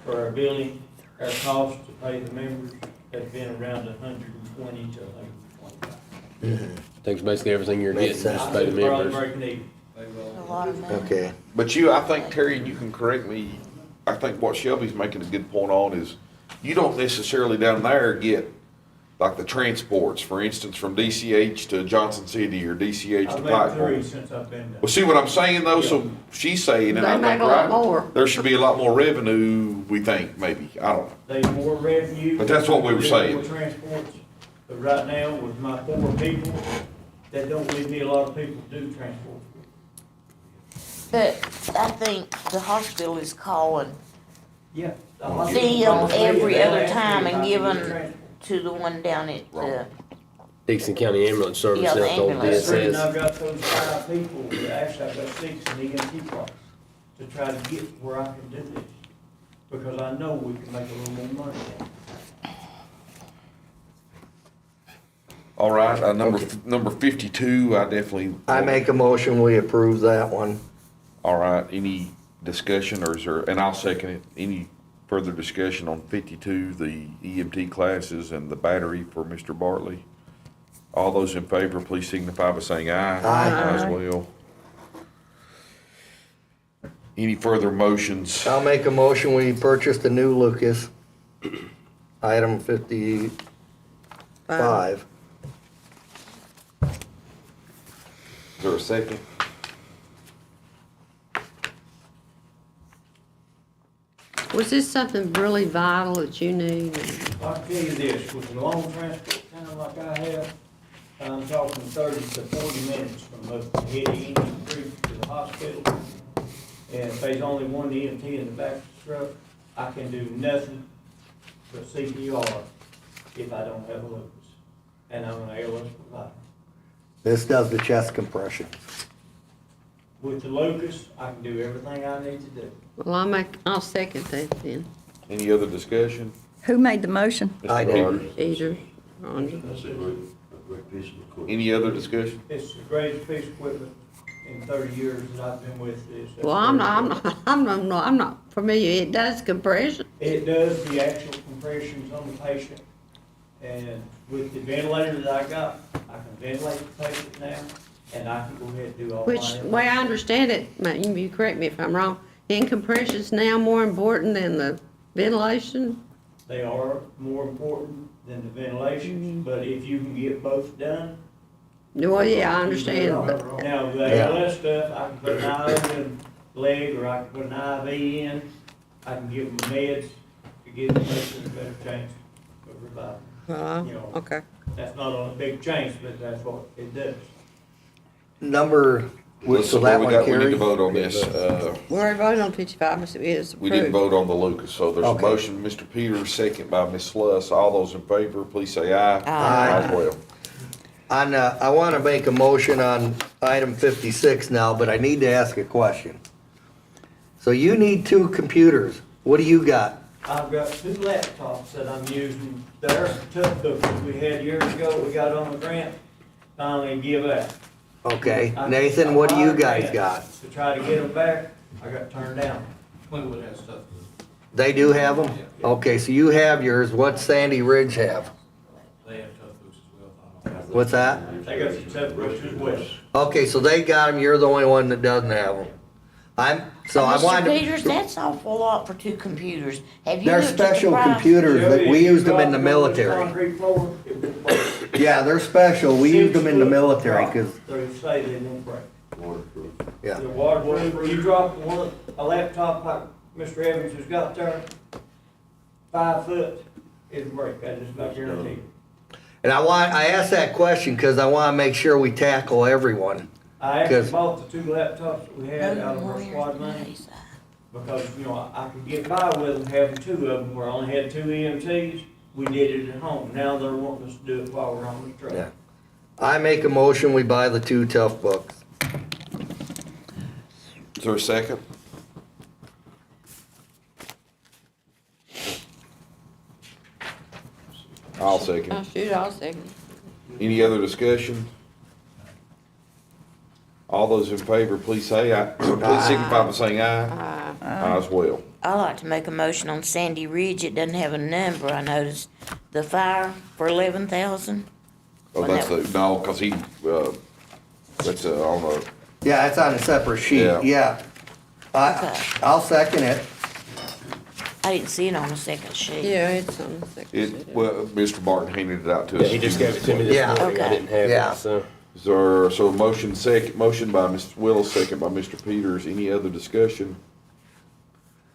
for our billing. Our cost to pay the members has been around 120 to 125. takes basically everything you're Makes getting, just I pay the think probably members. breaking even. A lot of money. Okay. But I think, Terry, you can correct me, I think what Shelby's making a good point on is, you don't necessarily down there get, like the transports, for instance, from DCH to Johnson City or DCH to I've made 3 Pikeville. since I've been there. Well, see what I'm saying though, so she's saying, and They I make think, a lot right, more. there should be a lot more revenue, we think, maybe, I don't know. There's more revenue. But that's what we were there's saying. More transports, but right now with my 4 people, that don't leave me a lot of people to do transport. But I think the hospital is calling Yeah. them every other time and giving to the one down at, Dixon County Ambulance Service, Yeah, the now told ambulance. That's the reason DSS. I've got those 5 people, actually I've got 6 in EMT classes, to try to get where I can do this. Because I know we can make a little more money. All right, number 52, I definitely. I make a motion, we approve that one. All right, any discussion or is there, and I'll second it, any further discussion on 52, the EMT classes and the battery for Mr. Bartley? All those in favor, please signify by saying aye. Aye. As well. Any further motions? I'll make a motion, we purchase the new Lucas, item 55. Is there a second? Was this something really vital that you need? I'll tell you this, with the long transport time like I have, I'm talking 30 to 40 minutes from the head of Union Creek to the hospital. And if there's only one EMT in the back of the truck, I can do nothing but CPR if I don't have a Lucas. And I'm an ALS provider. This does the chest compression. With the Lucas, I can do everything I need to do. Well, I'll second that then. Any other discussion? Who made the motion? I did. Either, Rhonda. Any other discussion? It's the greatest piece of equipment in 30 years that I've been with this. Well, I'm not familiar. It does compression. It does the actual compressions on the patient. And with the ventilator that I got, I can ventilate the patient now, and I can go ahead and do all my. Which, way I understand it, you correct me if I'm wrong, in compression's now more important than the ventilation? They are more important than the ventilation, but if you can get both done. Well, yeah, I understand. Now, the ALS stuff, I can put an IV in the leg, or I can put an IV in, I can give them meds to give the patient a better chance of reviving. You know, Okay. that's not on a big change, but that's what it does. Number, so that We one need to carried? vote on this. We already voted on 55, it is We didn't approved. vote on the Lucas, so there's a Okay. motion, Mr. Peters, second by Ms. Sluss. All those in favor, please say aye. Aye. As well. I want to make a motion on item 56 now, but I need to ask a question. So you need 2 computers. What do you got? I've got 2 laptops that I'm using. They're tough cookies we had years ago, we got on the grant, finally give out. Okay, Nathan, what do you guys got? To try to get them back, I got turned down. Clintwood has stuff. They do have them? Okay, so you have yours. What's Sandy Ridge have? They have tough boots as well. What's that? They got some tough books as well. Okay, so they got them, you're the only one that doesn't have them. I Mr. wanted to, Peters, that's awful lot for 2 computers. Have you they're looked at the special price? computers, but we used them in the If you drop military. concrete floor, it won't break. Yeah, they're special, we used them in the military, cause, They say they won't break. yeah. The waterproof, you drop a laptop like Mr. Evans has got there, 5 foot, it'll break, I just about guarantee you. And I asked that question because I wanna make sure we tackle everyone. I actually 'Cause- bought the 2 laptops that we had No out of our more squad money, days. because, you know, I could get by with them having 2 of them, where I only had 2 EMTs, we did it at home, now they're wanting us to do it while we're on the Yeah. truck. I make a motion, we buy the 2 tough books. Is there a second? I'll second. Oh, shoot, I'll second. Any other discussion? All those in favor, please say aye. Please signify by saying aye. Aye as well. I like to make a motion on Sandy Ridge. It doesn't have a number. I noticed the fire for 11,000. Oh, that's the, no, cause he, that's on the, Yeah, it's on a separate sheet, Yeah. yeah. Okay. I'll second it. I didn't see it on the second sheet. Yeah, it's on the second sheet. it, well, Mr. Martin handed it out to us. Yeah, he just gave it to me this Yeah. morning, I Okay. didn't have Yeah. it, so. Is there, so motion by Mr. Willis, second by Mr. Peters. Any other discussion?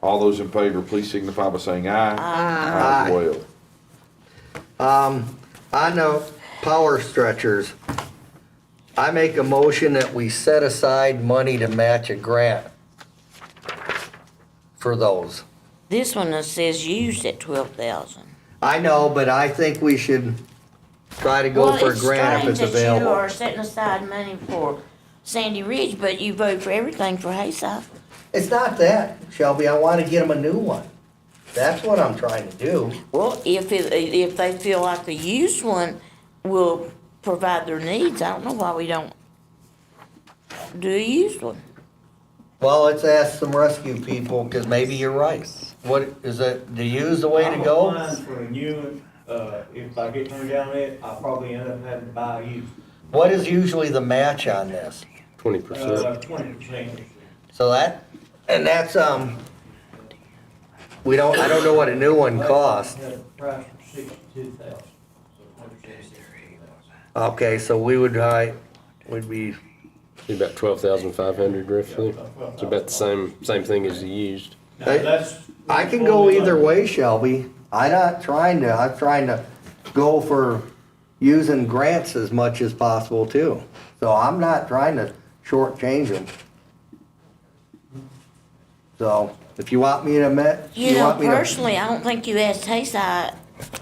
All those in favor, please signify by saying aye. Aye as well. I know power stretchers. I make a motion that we set aside money to match a grant for those. This one that says used at 12,000. I know, but I think we should try to go for a grant if it's Well, it's strange that you available. are setting aside money for Sandy Ridge, but you vote for everything for Hayside. It's not that, Shelby, I wanna get them a new one. That's what I'm trying to do. Well, if they feel like the used one will provide their needs, I don't know why we don't do a used one. Well, let's ask some rescue people, cause maybe you're right. What, is that, the used the way to I'm go? applying for a new one, if I get turned down it, I'll probably end up having to buy a used. What is usually the match on this? 20%. 20%. So that, and that's, I don't know what a new one costs. Had a price for 62,000. Okay, so would be, Be about 12,500 roughly. It's about the same thing as the used. Now, that's. I can go either way, Shelby. I'm trying to go for using grants as much as possible too. So I'm not trying to shortchange them. So, if you want me to You you know, want me to, personally, I don't think you asked Hayside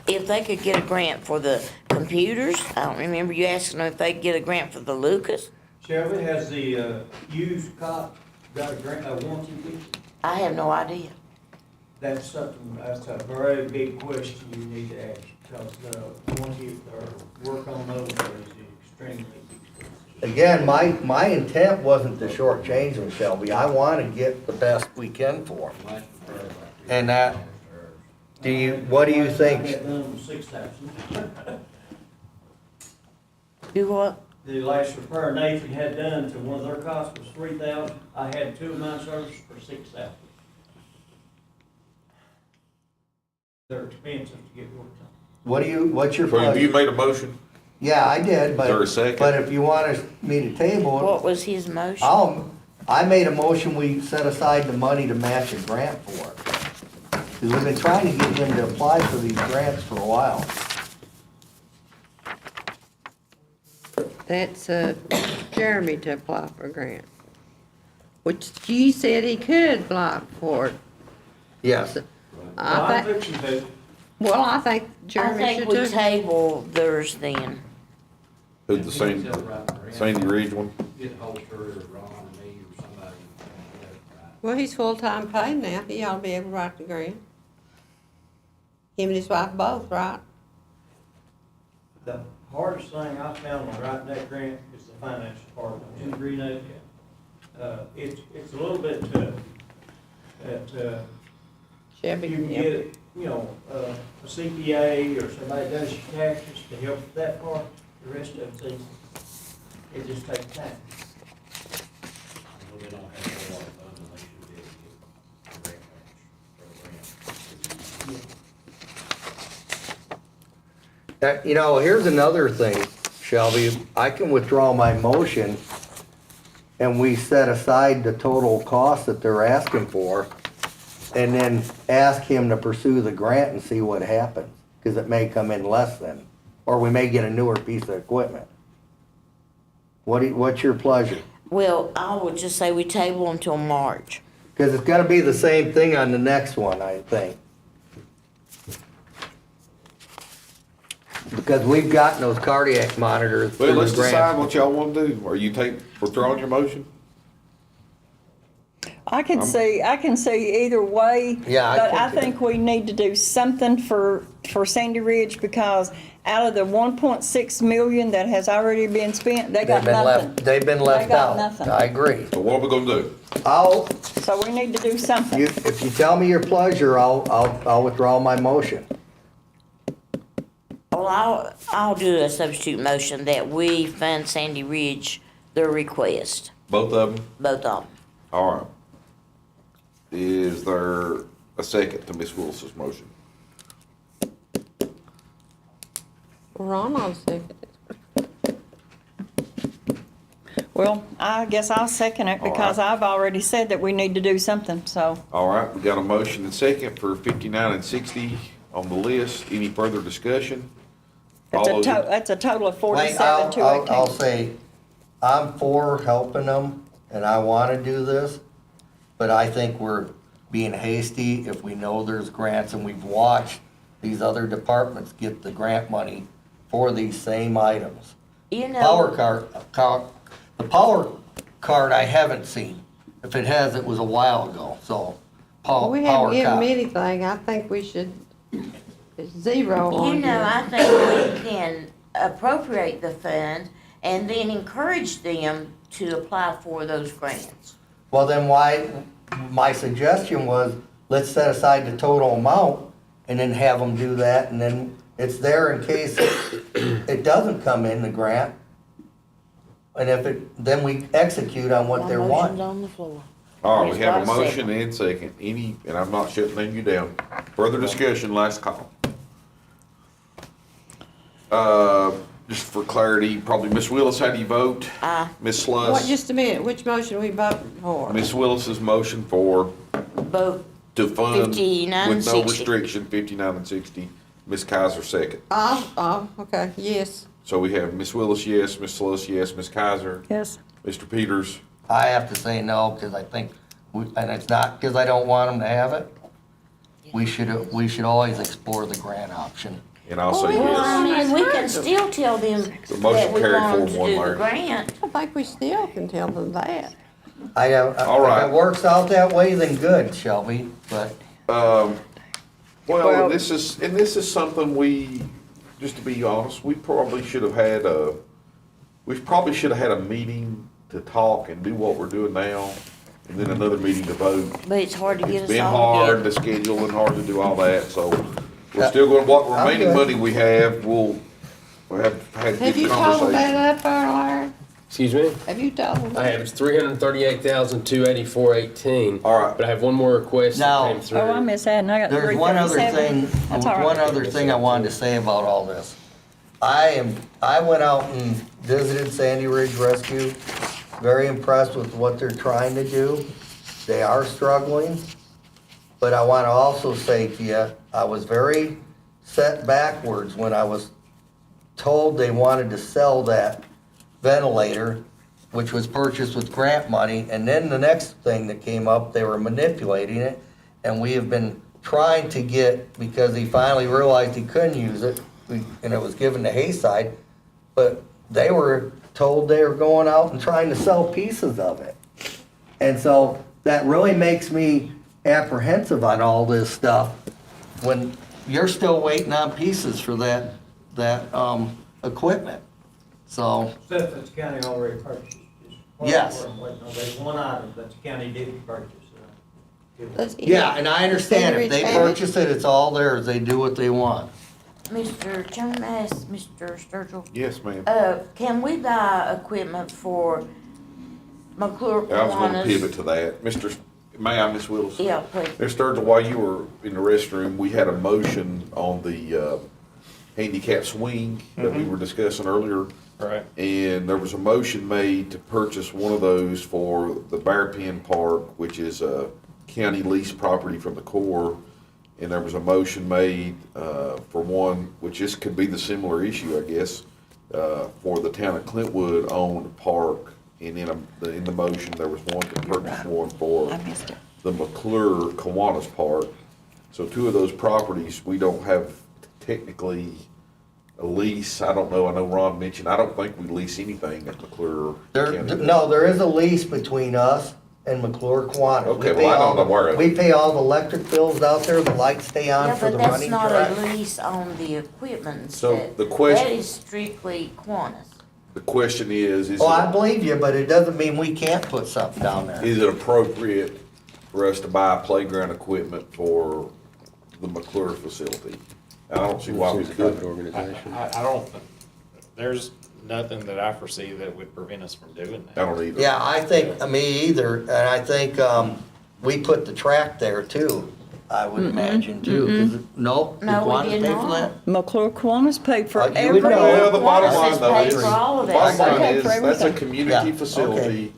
if they could get a grant for the computers. I don't remember you asking them if they could get a grant for the Lucas. Shelby, has the used cop got a warranty with it? I have no idea. That's a very big question you need to ask, because the warranty or work on those is extremely expensive. again, my intent wasn't to shortchange them, Shelby. I wanna get the best we can for them. And that, what do you think? That done was 6,000. Do what? The last repair Nathan had done to one of their costs was 3,000. I had 2 of my services for 6,000. They're expensive to get work done. What's your So have you pleasure? made a motion? Yeah, I did, Is there a second? but if you want me to table it, What was his motion? I made a motion, we set aside the money to match a grant for it. Cause we've been trying to get him to apply for these grants for a while. That's Jeremy to apply for a grant, which you said he could apply for it. Yes, Well, I'm fixing to. Well, I think I Jeremy think should we too. table theirs then. Who's the Sandy Ridge one? Get hold of her or Ron or me or somebody. Well, he's full-time paid now, he ought to be able to write the grant. Him and his wife both, right? The hardest thing I found when writing that grant is the financial part. In Reno, it's a little bit tough. That, Shelby, you can yeah. get it, you know, a CPA or somebody does your taxes to help with that part. The rest of it's easy. It just takes time. Well, they don't have a lot of funds, and they should be able to get a grant match for a grant. You know, here's another thing, Shelby. I can withdraw my motion and we set aside the total cost that they're asking for and then ask him to pursue the grant and see what happens. Cause it may come in less than, or we may get a newer piece of equipment. What's your pleasure? Well, I would just say we table until March. Cause it's gonna be the same thing on the next one, I think. Because we've gotten those cardiac monitors Well, through let's the grant. decide what y'all want to do. Are you withdrawing your motion? I can see either way. Yeah, I But can I too. think we need to do something for Sandy Ridge because out of the 1.6 million that has already been spent, they got nothing. They've been left got out. nothing. I agree. So what are we gonna do? So we need to do something. If you tell me your pleasure, I'll withdraw my motion. Well, I'll do a substitute motion that we fund Sandy Ridge their request, Both of them? both of them. All right. Is there a second to Ms. Willis's motion? Ron, I'll second it. Well, I guess I'll second it All because right. I've already said that we need to do something, so. All right, we got a motion and second for 59 and 60 on the list. Any further discussion? All those in- That's a total of Wait, 47,218. I'll say, I'm for helping them and I wanna do this, but I think we're being hasty if we know there's grants and we've watched these other departments get the grant money for these same items. You know. The power card I haven't seen. If it has, it was a while ago, so. We power haven't given them card. anything. I think we should, it's zero on You know, here. I think we can appropriate the fund and then encourage them to apply for those grants. Well, then why, my suggestion was, let's set aside the total amount and then have them do that, and then it's there in case it doesn't come in the grant. And if it, then we execute on what they're Motion's wanting. on the floor. All right, we Ms. have a Goss, motion and second. Any, and I'm not shutting you down. Further discussion, last call. Just for clarity, probably Ms. Willis, how do you vote? Aye. Ms. What, Sluss? just a minute, which motion we voting for? Ms. Willis's motion for, Both, to fund 59 and with no 60. restriction, 59 and 60. Ms. Kaiser second. Okay, yes. So we have Ms. Willis, yes, Ms. Sluss, yes, Ms. Kaiser, Yes. Mr. Peters. I have to say no, because I think, and it's not because I don't want them to have it. We should always explore the grant option. And I'll say well, yes. I mean, we can still tell them The motion that we carried want them to 4-1, do the Larry. grant. I think we still can tell them that. All right. If it works out that way, then good, Shelby, but. Well, this is something we, just to be honest, we probably should have had a meeting to talk and do what we're doing now, and then another meeting to vote. But it's hard to get It's us been all hard to together. schedule and hard to do all that, so we're still going, what I'm remaining good. money we have, we'll have had Have good you totaled conversation. that up there, Larry? Excuse me? Have you totaled I that? have, it's 338,284.18. All right. But I have one more request that Now- came through. Oh, I missed that, and I got There's one other 337. thing, That's all right. one other thing I wanted to say about all this. I went out and visited Sandy Ridge Rescue, very impressed with what they're trying to do. They are struggling, but I wanna also say to you, I was very set backwards when I was told they wanted to sell that ventilator, which was purchased with grant money, and then the next thing that came up, they were manipulating it, and we have been trying to get, because he finally realized he couldn't use it, and it was given to Hayside, but they were told they were going out and trying to sell pieces of it. And so that really makes me apprehensive on all this stuff, when you're still waiting on pieces for that equipment. So, Stuff that the county already purchased. Is part of Yes. what I'm waiting on. There's one item that the county didn't purchase. Yeah, and I understand if they purchase it, it's all theirs, they do what they want. Mr. Chairman, may I ask Mr. Sturgill, Yes, ma'am. can we buy equipment for McClure I was gonna pivot Kiwanis? to that. May I, Ms. Willis? Yeah, please. Mr. Sturgill, while you were in the restroom, we had a motion on the handicap swing that we were discussing earlier. Right. And there was a motion made to purchase one of those for the Bear Pen Park, which is a county lease property from the Corps. And there was a motion made for one, which this could be the similar issue, I guess, for the town of Clintwood owned park. And in the motion, there was one to purchase one for the McClure Kiwanis Park. So two of those properties, we don't have technically a lease. I don't know. I know Ron mentioned, I don't think we lease anything at McClure County. No, there is a lease between us and McClure Kiwanis. Okay, well, I don't know where. We pay all the electric bills out there, the lights stay on Yeah, for but the that's running not a track. lease on the equipment. So That- the question- That is strictly Kiwanis. The question is Well, I believe you, but it doesn't mean we can't put something down there. is it appropriate for us to buy playground equipment for the McClure facility? I don't see why we It's a private couldn't. organization. I don't, there's nothing that I foresee that would prevent us from doing I that. don't either. Yeah, I think, me either, and I think, we put the track there too, I would imagine too. 'Cause no, No, we Kiwanis did pay for not. that? McClure Kiwanis paid for You would every. know. Well, the bottom Kiwanis line has though paid is, for all of that. bottom line Okay, is, for that's a everything. community Yeah, facility. okay.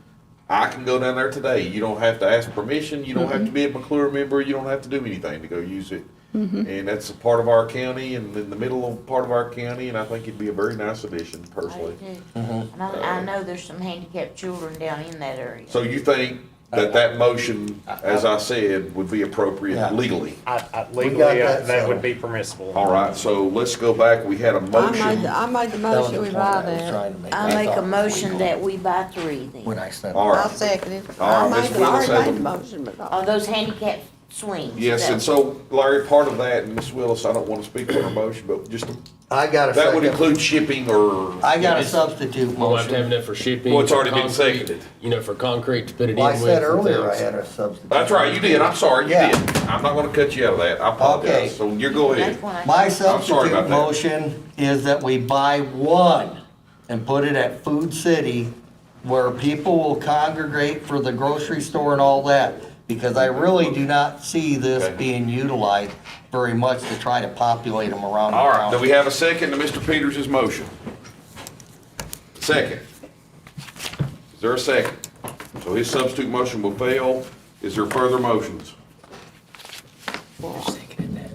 I can go down there today. You don't have to ask permission. You don't have to be a McClure member. You don't have to do anything to go use it. And that's a part of our county and in the middle of part of our county, and I think it'd be a very nice addition I personally. do. And I know there's some handicapped children down in that area. So you think that motion, as I said, would be appropriate Yeah. legally? Legally, that that would settled. be permissible. All right, so let's go back. We had a motion. I made the That was motion, the we point buy I was that. trying to make. I That's make a all. motion that we buy three then. When I said. All I'll right. second it. All right, I Ms. made, I Willis already has made the a- motion, but. On those handicapped swings. Yes, that- and so Larry, part of that, and Ms. Willis, I don't want to speak for her motion, but just, I got a that would second. include shipping or, I got a Yes. substitute We'll have to have motion. enough for shipping. Well, it's for already been concrete, seconded. You know, for concrete to put it in Well, I with. said and earlier I things. had a substitute. that's right, you did, I'm sorry, you Yeah. did. I'm not going to cut you out of that, I Okay. apologize. So you go ahead. That's when I- My sorry about substitute that. motion is that we buy one and put it at Food City where people will congregate for the grocery store and all that. Because I really do not see this Okay. being utilized very much to try to populate them around the All right, do county. we have a second to Mr. Peters' motion? Second. Is there a second? So his substitute motion will fail. Is there further motions?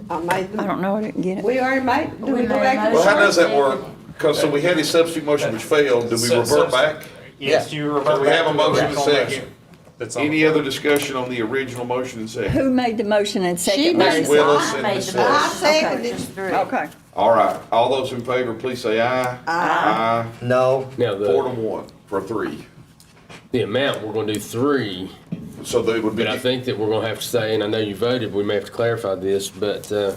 I made I the, don't know, I didn't get it. we already made, do we We go made a back? motion. Well, how does that work? Because, so we had his substitute motion which failed, do we revert back? Yes, you revert So we back have a to the motion and original second. motion that's on Any the other discussion on the original motion and second? Who made the motion and She second? made Ms. it. Willis I and made Ms. the motion. I Willis. seconded Okay, it. just three. Okay. All right, all those in favor, please say aye. Aye. No, Now, 4-1 for 3. the amount, we're gonna do 3, So they would be, but I think that we're gonna have to say, and I know you voted, we may have to clarify this, but, the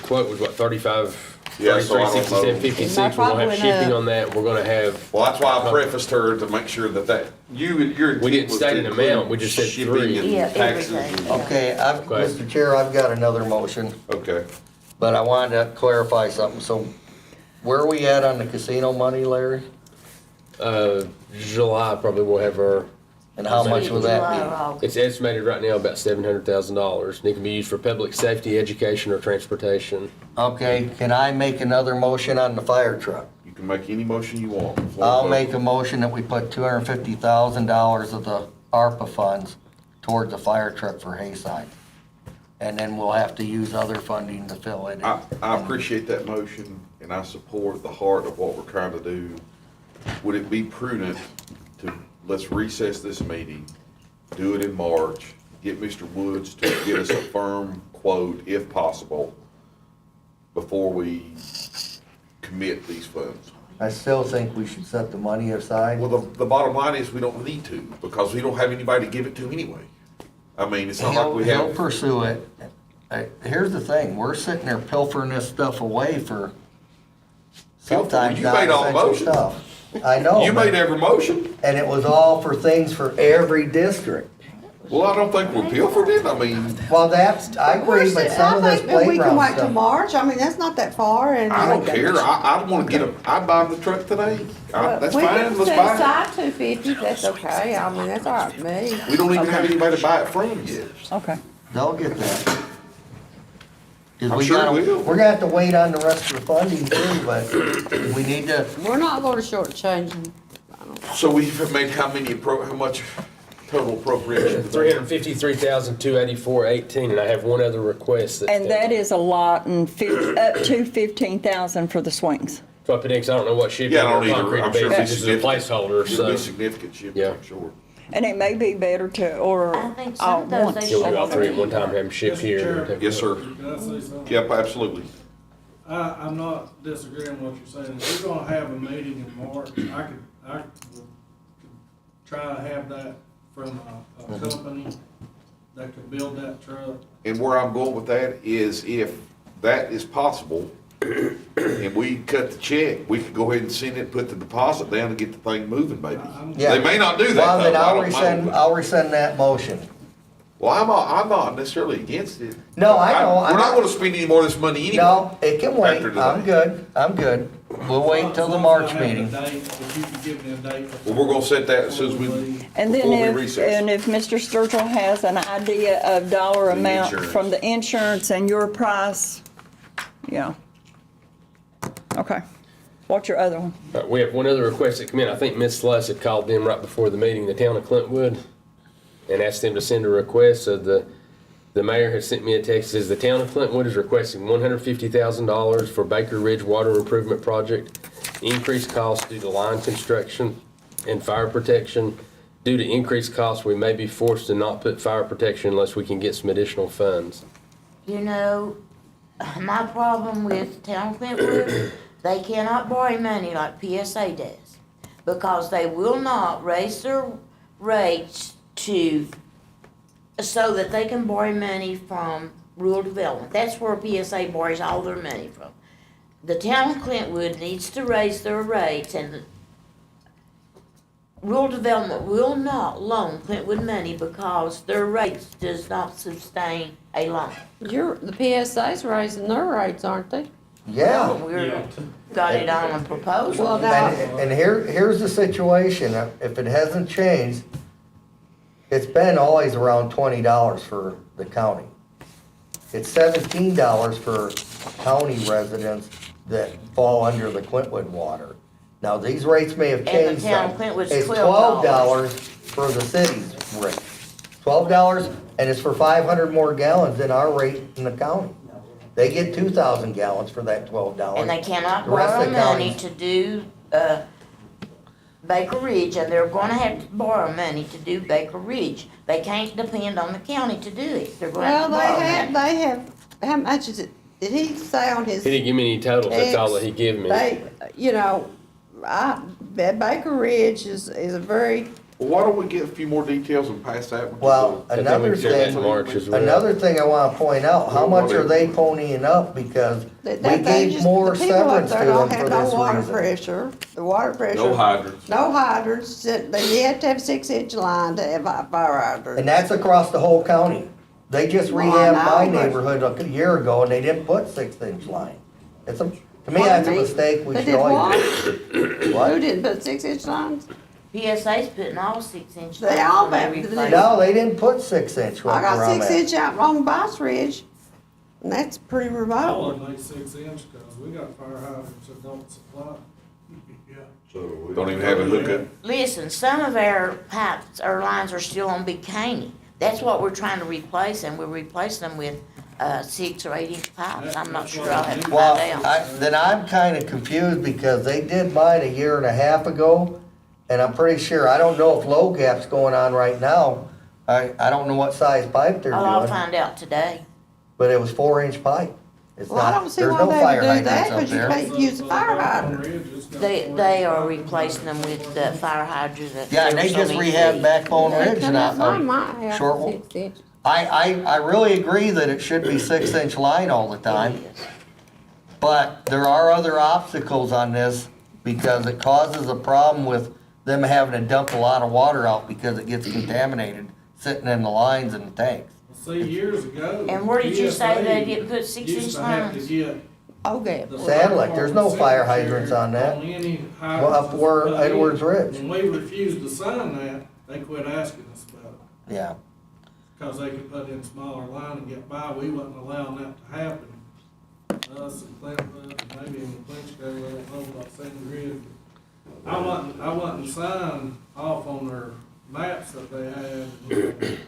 quote was what, 35, Yeah, so I 33, don't know. 67, 56, we're gonna have Probably shipping not. on that, we're gonna have, well, that's why I prefaced her to make sure that your intent We didn't was state to an include amount, we just said shipping 3. and Yeah, taxes. everything. okay, Go ahead. Mr. Chair, I've got another motion, Okay. but I wanted to clarify something. So where are we at on the casino money, Larry? July probably will have our, And how much will July or that August. it's estimated right now about $700,000, and it can be used for public safety, education, or transportation. be? Okay, can I make another motion on the fire truck? You can make any motion you want. The floor I'll is make a open. motion that we put $250,000 of the ARPA funds towards the fire truck for Hayside. And then we'll have to use other funding to fill it in. I appreciate that motion, and I support the heart of what we're trying to do. Would it be prudent to, let's recess this meeting, do it in March, get Mr. Woods to get us a firm quote, if possible, before we commit these funds? I still think we should set the money aside. Well, the bottom line is, we don't need to, because we don't have anybody to give it to anyway. I mean, it's not like we He'll have, pursue it. Here's the thing, we're sitting there pilfering this stuff away for sometimes You made all the non-essential motions. stuff. I know. you made every motion. And it was all for things for every district. Well, I don't think we're pilfering, I mean, Well, that's, I agree, but some of this I think we can playground wait till stuff. March, I mean, that's not that far, and. I don't care, I wanna get a, I'd buy the truck today. That's fine, let's We buy can set aside $250, that's okay, I mean, that's all right with me. it. We don't even have anybody to buy it from yet. Okay. They'll get that. 'Cause I'm we sure gotta, we will. we're gonna have to wait on the rest of the funding too, but we need to, We're not gonna shortchange them. So we've made how much total appropriation? 353,284.18, and I have one other request that. And that is a lot, and up to 15,000 for the swings. So I put in, 'cause I don't know what shipping Yeah, I or don't either. concrete I'm to sure be, it'll be this is a significant. placeholder, It'll so. be significant shipments, Yeah. I'm sure. And it may be better to order I think all some of those once. they You'll do all should. three at one time, have them shipped Mr. here. Chairman. Yes, sir. Can I say something? Yep, absolutely. I'm not disagreeing with what you're saying. If we're gonna have a meeting in March, I could try to have that from a company that could build that truck. And where I'm going with that is if that is possible, and we cut the check, we could go ahead and send it, put the deposit down and get the thing moving, maybe. yeah. They may not do that, Well, though. then I I'll don't rescind, know. I'll rescind that motion. Well, I'm not necessarily against it. No, I know, We're I'm not not- gonna spend any more of this money anyway. No, it can wait, After today. I'm good. We'll wait till the March meeting. If you could give me a date. Well, we're gonna set that as soon as we, And before we then recess. if Mr. Sturgill has an idea of dollar The amount insurance. from the insurance and your price, yeah. Okay. What's your other one? We have one other request that come in. I think Ms. Sluss had called them right before the meeting, the town of Clintwood, and asked them to send a request. So the mayor has sent me a text, says the town of Clintwood is requesting $150,000 for Baker Ridge Water Improvement Project. Increased costs due to line construction and fire protection. Due to increased costs, we may be forced to not put fire protection unless we can get some additional funds. You know, my problem with Town of Clintwood, they cannot borrow money like PSA does, because they will not raise their rates so that they can borrow money from rural development. That's where PSA borrows all their money from. The Town of Clintwood needs to raise their rates, and the rural development will not loan Clintwood money because their rates does not sustain a loan. The PSA's raising their rates, aren't they? Yeah. We're, got it on a proposal. Well, now, And here's the situation, if it hasn't changed, it's been always around $20 for the county. It's $17 for county residents that fall under the Clintwood water. Now, these rates may have And the changed town of some. Clintwood's It's $12. $12 for the city's rate. $12, and it's for 500 more gallons than our rate in the county. They get 2,000 gallons for that $12. And they cannot The rest borrow of the money counties- to do, Baker Ridge, and they're gonna have to borrow money to do Baker Ridge. They can't depend on the county to do it. They're gonna have well, to borrow money. they have, how much is it, did he say on his? He didn't give me any totals, that's all that he gave me. They, you know, Baker Ridge is a very, Well, why don't we get a few more details and pass that one? Well, So then another we can do that in thing, March as well. another thing I wanna point out, how much are they ponying up because we they gave just, more the people up severance to there them don't for have no this water reason. pressure. The water pressure. No hydrants. No hydrants, you have to have 6-inch line to have a fire hydrant. And that's across the whole county. They just Well, I rehabbed my know, but- neighborhood a year ago and they didn't put 6-inch line. To me, What do that's a you mean? mistake we They should did always what? do. Who didn't put 6-inch lines? PSA's putting all 6-inch. They all lines have when to they do. replace. No, they didn't put 6-inch I right got where I'm at. 6-inch out along Boss Ridge, and that's pretty I remote. would make 6-inch, cause we got fire hydrants that don't supply. Don't even have a hookup. Listen, some of our pipes, our lines are still on Big Caney. That's what we're trying to replace, and we're replacing them with, 6 or 8-inch pipes. I'm not sure, I'll have to Well, find out. then I'm kinda confused because they did mine a year and a half ago. And I'm pretty sure, I don't know if low gap's going on right now. I don't know what size pipe they're I'll doing, find out today. but it was 4-inch pipe. It's Well, I not, don't see there's why no they fire would do hydrants that, up cause you there. can't use a fire hydrant. They are replacing them with the fire hydrants. that Yeah, and there they were so just many rehabbed leaks. Backbone Ridge Mine not, might have short one. 6 inches. I really agree that it should be 6-inch line all the time, but there are other obstacles on this because it causes a problem with them having to dump a lot of water out because it gets contaminated sitting in the lines and the tanks. See, years ago. And where did you say they didn't put used 6-inch to have to lines? get Okay. the Sand fire lick, there's no department fire signature hydrants on that. On any Well, up hydrants where that's put in. Edwards Ridge. When we refused to sign that, they quit asking us about it. Yeah. Cause they could put in smaller line and get by, we wasn't allowing that to happen. Us and Clinton, and maybe in Clinchco, I don't know about Sandy Ridge. I wasn't signed off on their maps that they had,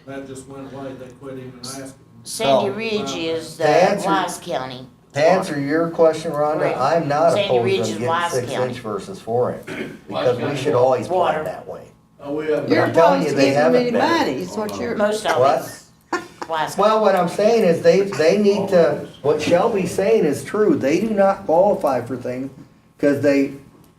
that just went away, they quit even asking. Sandy So, Ridge is, to answer- Wise County. To answer your question, Rhonda, Correct. I'm not Sandy Ridge opposed is to getting Wise 6 County. inch versus 4 inch, because we should always Water. plan that way. But You're I'm telling opposed you, to they giving haven't me been. money, is what you're. Most of What? it's Wise County. Well, what I'm saying is they need to, what Shelby's saying is true, they do not qualify for things, cause the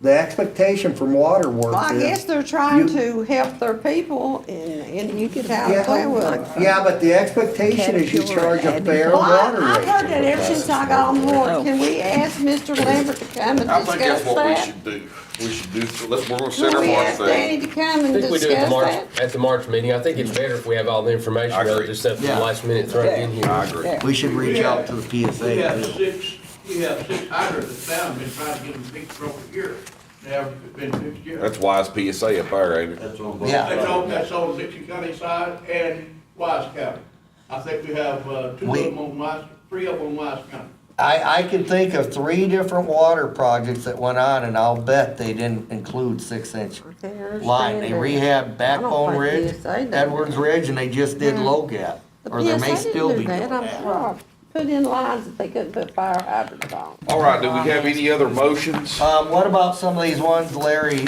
expectation from water Well, works I is. guess they're trying you- to help their people and you could have Yeah, play with them. yeah, but the expectation is you charge a fair Well, water I've rate. heard that ever since I got on board. Can we ask Mr. Lambert to come and I think discuss that's what we that? should do. We should do, so we're gonna set Can our we March ask thing. Danny to come I and think we do it discuss that? at the March meeting. I think it's better if we have all the information I rather agree. than just stuff Yeah. last minute thrown in here. I agree. We should reach out to the PSA. too. We have 6 hydrants down, been trying to get them fixed for over a year. They haven't been fixed yet. That's Wise PSA up there, ain't it? Yeah. That's on Dixon County side and Wise County. I think we have, 2 of them on Wise, 3 of them on Wise County. I can think of 3 different water projects that went on, and I'll bet they didn't include 6 inch Okay, I understand line. They that. rehabbed Backbone think Ridge, PSA did Edwards Ridge, and they just did Low Gap. The Or they may PSA still didn't be do doing that, I'm that. sure. Put in lines that they couldn't put fire hydrants on. All right, do we have any other motions? What about some of these ones Larry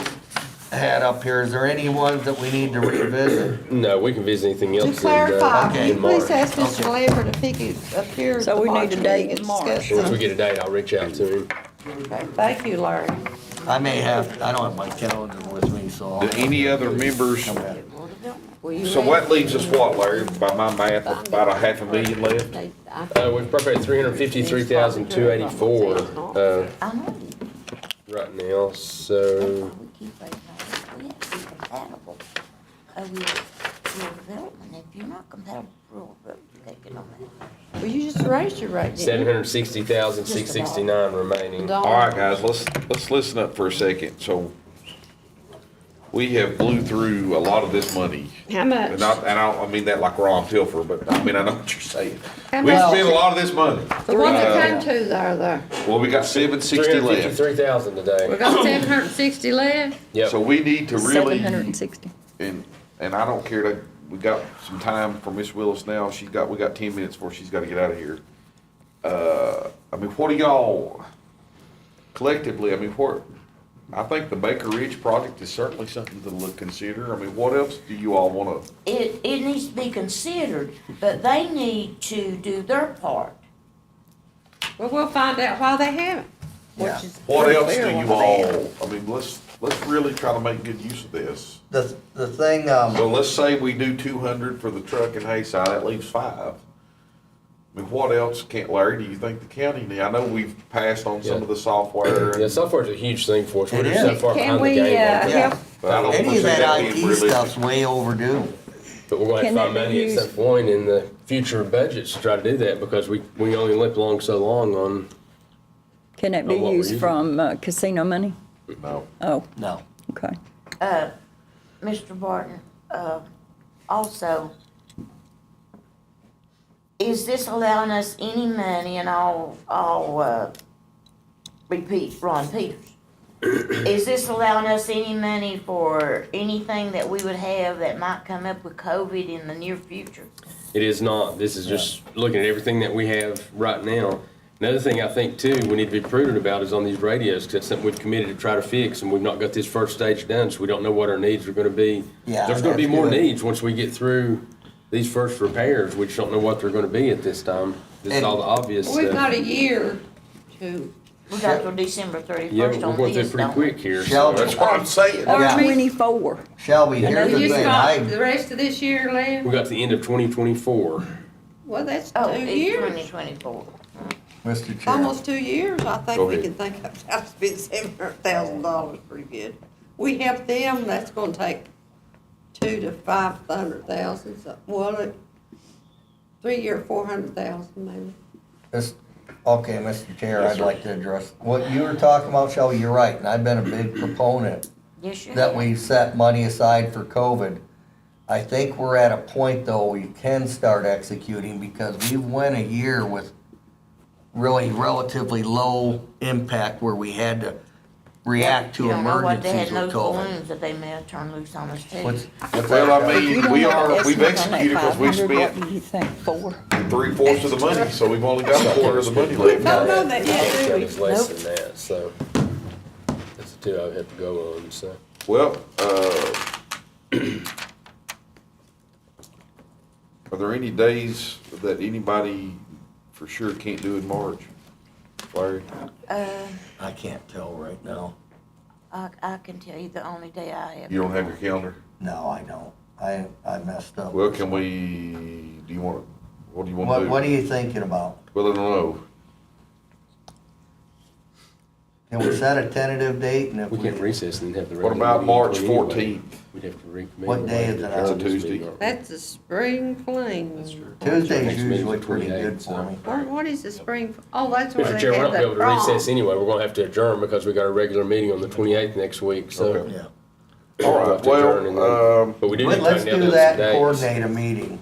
had up here? Is there any ones that we need to revisit? No, we can visit anything To else clarify, okay, can you in please March. ask Mr. Lambert if he could appear at So the we need March a date meeting in and March. discuss Once we them? get a date, I'll reach out to him. Okay, thank you, Larry. I may have, I don't have my calendar with me, so. I'll- Do any other members? Come back. Will you So read- what leaves us what, Larry? By my math, about a $500,000 left? We've appropriated 353,284, I know. right now, so. We keep that, we have to be compatible with rural development. If you're not compatible with rural development, you can't get on that. Well, you just raised your rate, didn't you? 760,669 remaining. Dollar. All right, guys, let's listen up for a second. So we have blew through a lot of this money. How much? I mean that like Ron Tilfer, but I mean, I know what you're saying. How We much? spent a lot of this money. So what's it come to there? Well, we got 760 left. 353,000 We today. got 760 left? Yep. So we need to really, 760. and I don't care that, we got some time for Miss Willis now. We got 10 minutes before she's gotta get out of here. I mean, what do y'all collectively, I mean, I think the Baker Ridge project is certainly something to consider. I mean, what else do you all wanna? It needs to be considered, but they need to do their part. Well, we'll find out why they haven't. which Yeah. is What pretty else do clear you what they have. all, I mean, let's really try to make good use of this. The thing, So let's say we do 200 for the truck and hay side, that leaves 5. I mean, what else Larry, do you think the county need? I know we've passed on some of the software. Yeah, software's a huge thing for us. We're It just so is. far Can behind the we, game on it. yeah. help, But I don't any of foresee that being IT realistic. stuff's way overdue. But we're gonna have Can to find that be money at some used- point in the future budgets to try to do that, because we only limp along so long on, Can it be Oh, what we're used using. from casino money? No. Oh, No. okay. Mr. Barton, also, is this allowing us any money, and I'll repeat Ron Peters. Is this allowing us any money for anything that we would have that might come up with COVID in the near future? it is not. This is just looking at everything that we have right now. Another thing I think too, we need to be prudent about is on these radios, because that's something we've committed to try to fix, and we've not got this first stage done, so we don't know what our needs are gonna be. Yeah, There's gonna be that's more good. needs once we get through these first repairs. We just don't know what they're gonna be at this time. This is all the obvious we've stuff. got a year to, We got till December Yeah, 31st we're on going through this, it pretty don't we? quick here, so. Shelby. That's what I'm saying. Yeah. 24. Shelby, here's you the just thing, got the rest of this year left? We got to the end of 2024. Well, that's Oh, 2 it's years. 2024. Mr. Chair. Almost 2 years, I think Go we ahead. can think of how to spend $700,000 pretty good. We help them, that's gonna take 2 to 500,000, so, well, 3 year, 400,000 maybe. Okay, Mr. Chair, I'd like to address, what you were talking about, Shelley, you're right, and I've been a big proponent Yes, you that have. we set money aside for COVID. I think we're at a point, though, we can start executing, because we've went a year with really relatively low impact where we had to react to You don't know what they had emergencies with those COVID. balloons that they may have turned loose on us too. What's Well, I that? mean, You don't we have an are, we've estimate on that executed because we 500, what spent do you think, 4? 3/4 of the money, so we've only got a quarter of the money left. No, they I think didn't. it's less Nope. than that, so that's the two I would have to go on, so. Well, are there any days that anybody for sure can't do in March? Larry? I can't tell right now. I can tell you the only day I have. You don't have your calendar? No, I don't. I messed up. Well, can we, do you want, what do you want to do? What are you thinking about? Well, I don't know. Can we set a tentative date and if We can't recess and have the What regular about meeting March anyway. 14th? We'd have to reconvene. What day is it That's a on? Tuesday. That's the spring fling. That's true. Tuesday's Next meeting's usually the pretty 28th, good so. for me. What is the spring, oh, that's where Mr. they Chair, we're had not gonna be the able to recess prom. anyway. We're gonna have to adjourn because we got a regular meeting on the 28th next week, so. Okay. Yeah. All We'll have right, to adjourn and then- well, But we do need But to let's nail do down that some and dates. coordinate a meeting.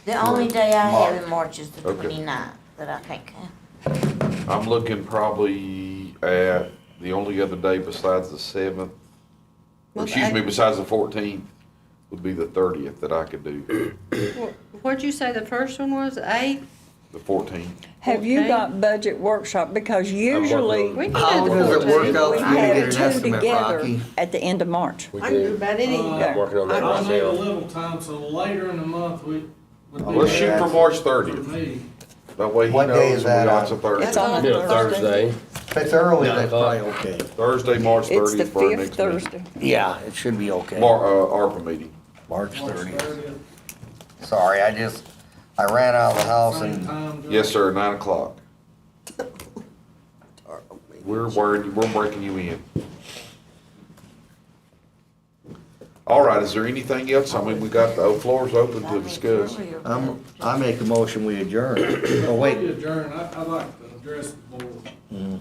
The only day I have March. in March is the Okay. 29th that I can't come. I'm looking probably at the only other day besides the 7th, or Well, excuse me, I- besides the 14th, would be the 30th that I could do, What'd you say the first one was, 8? the 14th. Have you Okay. got budget workshop? Because working usually on We can How do the does it work 14th. out we for you to have get an 2 estimate, together Rocky? at the end of March. We I can do do. about any. I'm working on that I right need a now. little time, so later in the month, we would be. Let's shoot for March For 30th. me. That way he What day knows is we that got on? a Thursday. It's on Do a it Thursday. Thursday. If it's early, that's 9 probably o'clock. okay. Thursday, March It's the 30th for our 5th next meeting. Thursday. Yeah, it should be okay. ARPA meeting. March March 30th. 30th. Sorry, I ran out of the house Same and time, Joe? Yes, sir, 9 o'clock. We're breaking you in. All right, is there anything else? I mean, we got, the floor's open to discuss. I make a motion, we adjourn. Oh, Before wait. you adjourn, I'd like to address the board.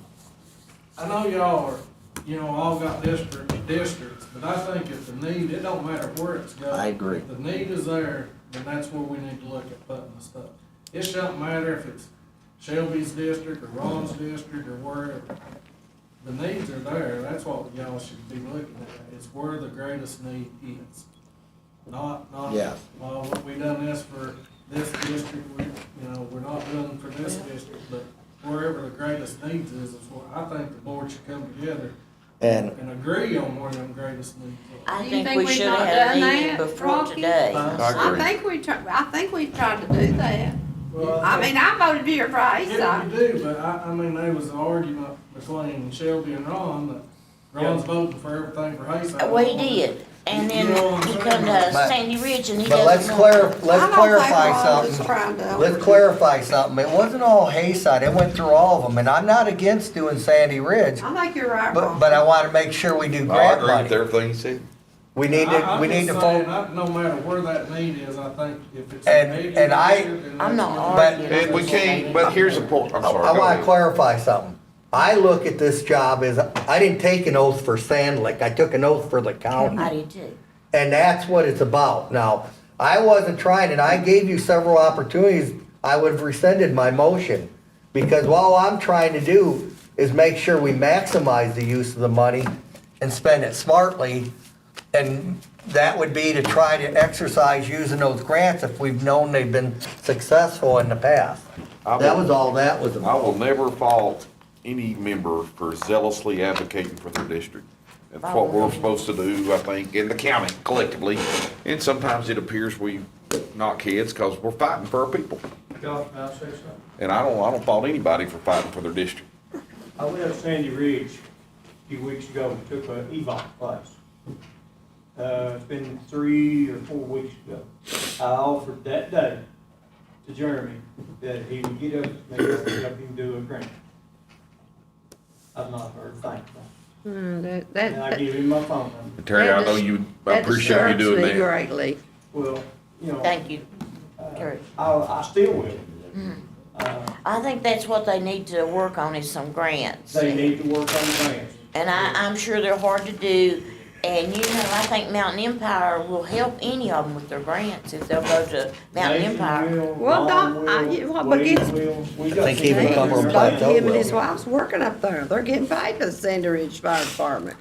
I know y'all are, all got districts, but I think if the need, it don't matter where it's going. I agree. If the need is there, then that's where we need to look at putting the stuff. It shouldn't matter if it's Shelby's district or Ron's district or wherever. The needs are there, that's what y'all should be looking at, is where the greatest need is. Not, Yeah. well, we done this for this district, we're not doing for this district, but wherever the greatest needs is what I think the board should come together And and agree on where them greatest needs are. I Do you think think we we've should not have had a done meeting that, before Rocky? today. I agree. I think we tried to do that. Well, I mean, I voted for your price, Yeah, you do, but I mean, there was an argument between Shelby and Ron that Ron's voting for everything for Hayside. Well, he did, and then You know what I'm he saying? come to But- Sandy Ridge and he But let's doesn't want. I don't think clarify Ron was something. trying to. Let's clarify something. It wasn't all Hayside. It went through all of them, and I'm not against doing Sandy Ridge, I think you're right, but Ron. I want to make sure we do I grant agree with money. everything he said. We need to, I'm we need to just saying, vote. no matter where that need is, I think if it's. And- a need and I- district, then I'm that's not what- arguing. And we can't, but here's the point, I'm sorry. I go want ahead. to clarify something. I look at this job as, I didn't take an oath for Sand Lake. I took an oath for the I county. did too. And that's what it's about. Now, I wasn't trying, and I gave you several opportunities, I would have rescinded my motion. Because all I'm trying to do is make sure we maximize the use of the money and spend it smartly. And that would be to try to exercise using those grants if we've known they've been successful in the past. That was all that was I about. will never fault any member for zealously advocating for their district. That's what we're supposed to do, I think, in the county collectively. And sometimes it appears we knock heads because we're fighting for our people. Josh, may I say something? And I don't fault anybody for fighting for their district. I went up Sandy Ridge a few weeks ago and took a EVOC class. It's been 3 or 4 weeks ago. I offered that day to Jeremy that he would get up, maybe I could help him do a grant. I've not heard a thing from him. And I give him my phone number. Terry, I know you, I appreciate you doing That disturbs me that. greatly. Well, you know, Thank you, Terry. I still will. I think that's what they need to work on is some grants. They need to work on grants. And I'm sure they're hard to do, and I think Mountain Empire will help any of them with their grants if they'll go to Mountain Nathan Empire. will, Well, Ron Doc, will, what Wade begins- will. We I got think some even a guys couple of there. Plateau Him and will. his wife's working up there. They're getting paid for the Sandy Ridge Fire Department.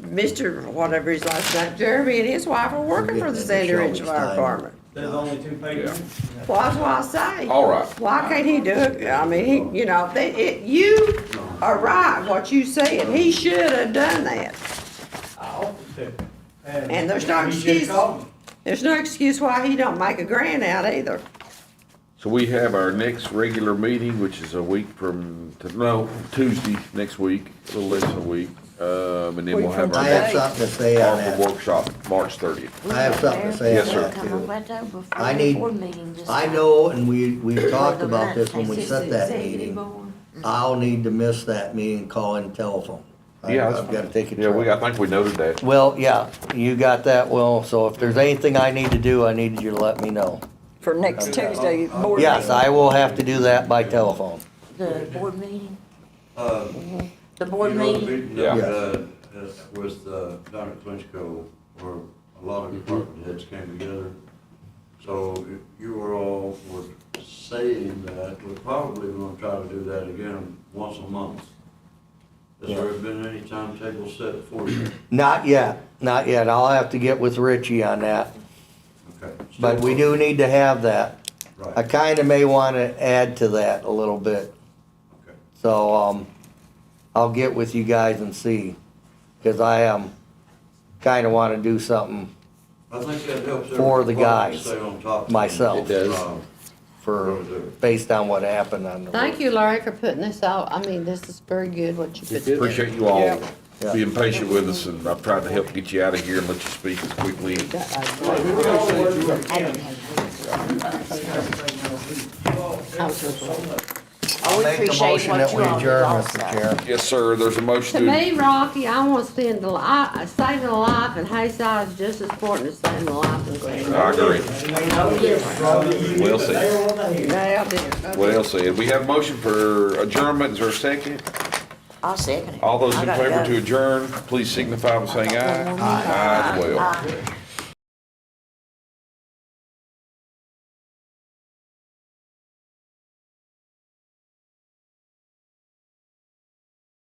Mr. whatever his last name, Jeremy and his wife are working for the Sandy Ridge Fire Department. There's only two pages. Well, that's why I say. All right. Why can't he do it? I mean, you are right, what you said. He should have done that. I offered to. And there's no he should've excuse. called me. There's no excuse why he don't make a grant out either. So we have our next regular meeting, which is a week from, Tuesday next week, a little less than a week. And then we'll have I our have something to say on ARPA that. workshop, March 30th. I have something to say Yes, on sir. that Come on, too. Plateau before I the need, board meeting this I time. know, and we've talked about this when we set that meeting. I'll need to miss that meeting, call in telephone. Yeah, that's I've gotta take a Yeah, trip. I think we noted that. Well, yeah, you got that, Will, so if there's anything I need to do, I need you to let me know. For next Tuesday, board Yes, meeting. I will have to do that by telephone. The board meeting, Uh, the board meeting. Yeah. with, down at Clinchco, where a lot of department heads came together. So you were all were saying that we're probably gonna try to do that again once a month. Has there been any timetable set for you? Not yet, not yet. I'll have to get with Richie on that, Okay. but we do need to have that. I Right, kinda may wanna add to that a little bit. okay. So, I'll get with you guys and see, cause I, kinda wanna do something I think that helps For the every department guys, stay on top of myself. things. It does. for, based on what happened on the. Thank you, Larry, for putting this out. I mean, this is very good, what you put together. Appreciate you all Yeah. being patient with us, and I've tried to help get you out of here and let you speak as quickly. I'll We make a appreciate motion what that you we all do adjourn, also. Mr. Chair. Yes, sir, there's a motion To to, me, Rocky, I want to saving a life in Hayside is just as important as saving a life in Glen. I agree. Ain't no difference, Robbie. Well said. They were on the hill. Yeah, I did. Well said. We have a motion for adjournment. Is there a second? I'll second it. All those I in gotta favor go. to adjourn, please signify by saying aye. Aye as well.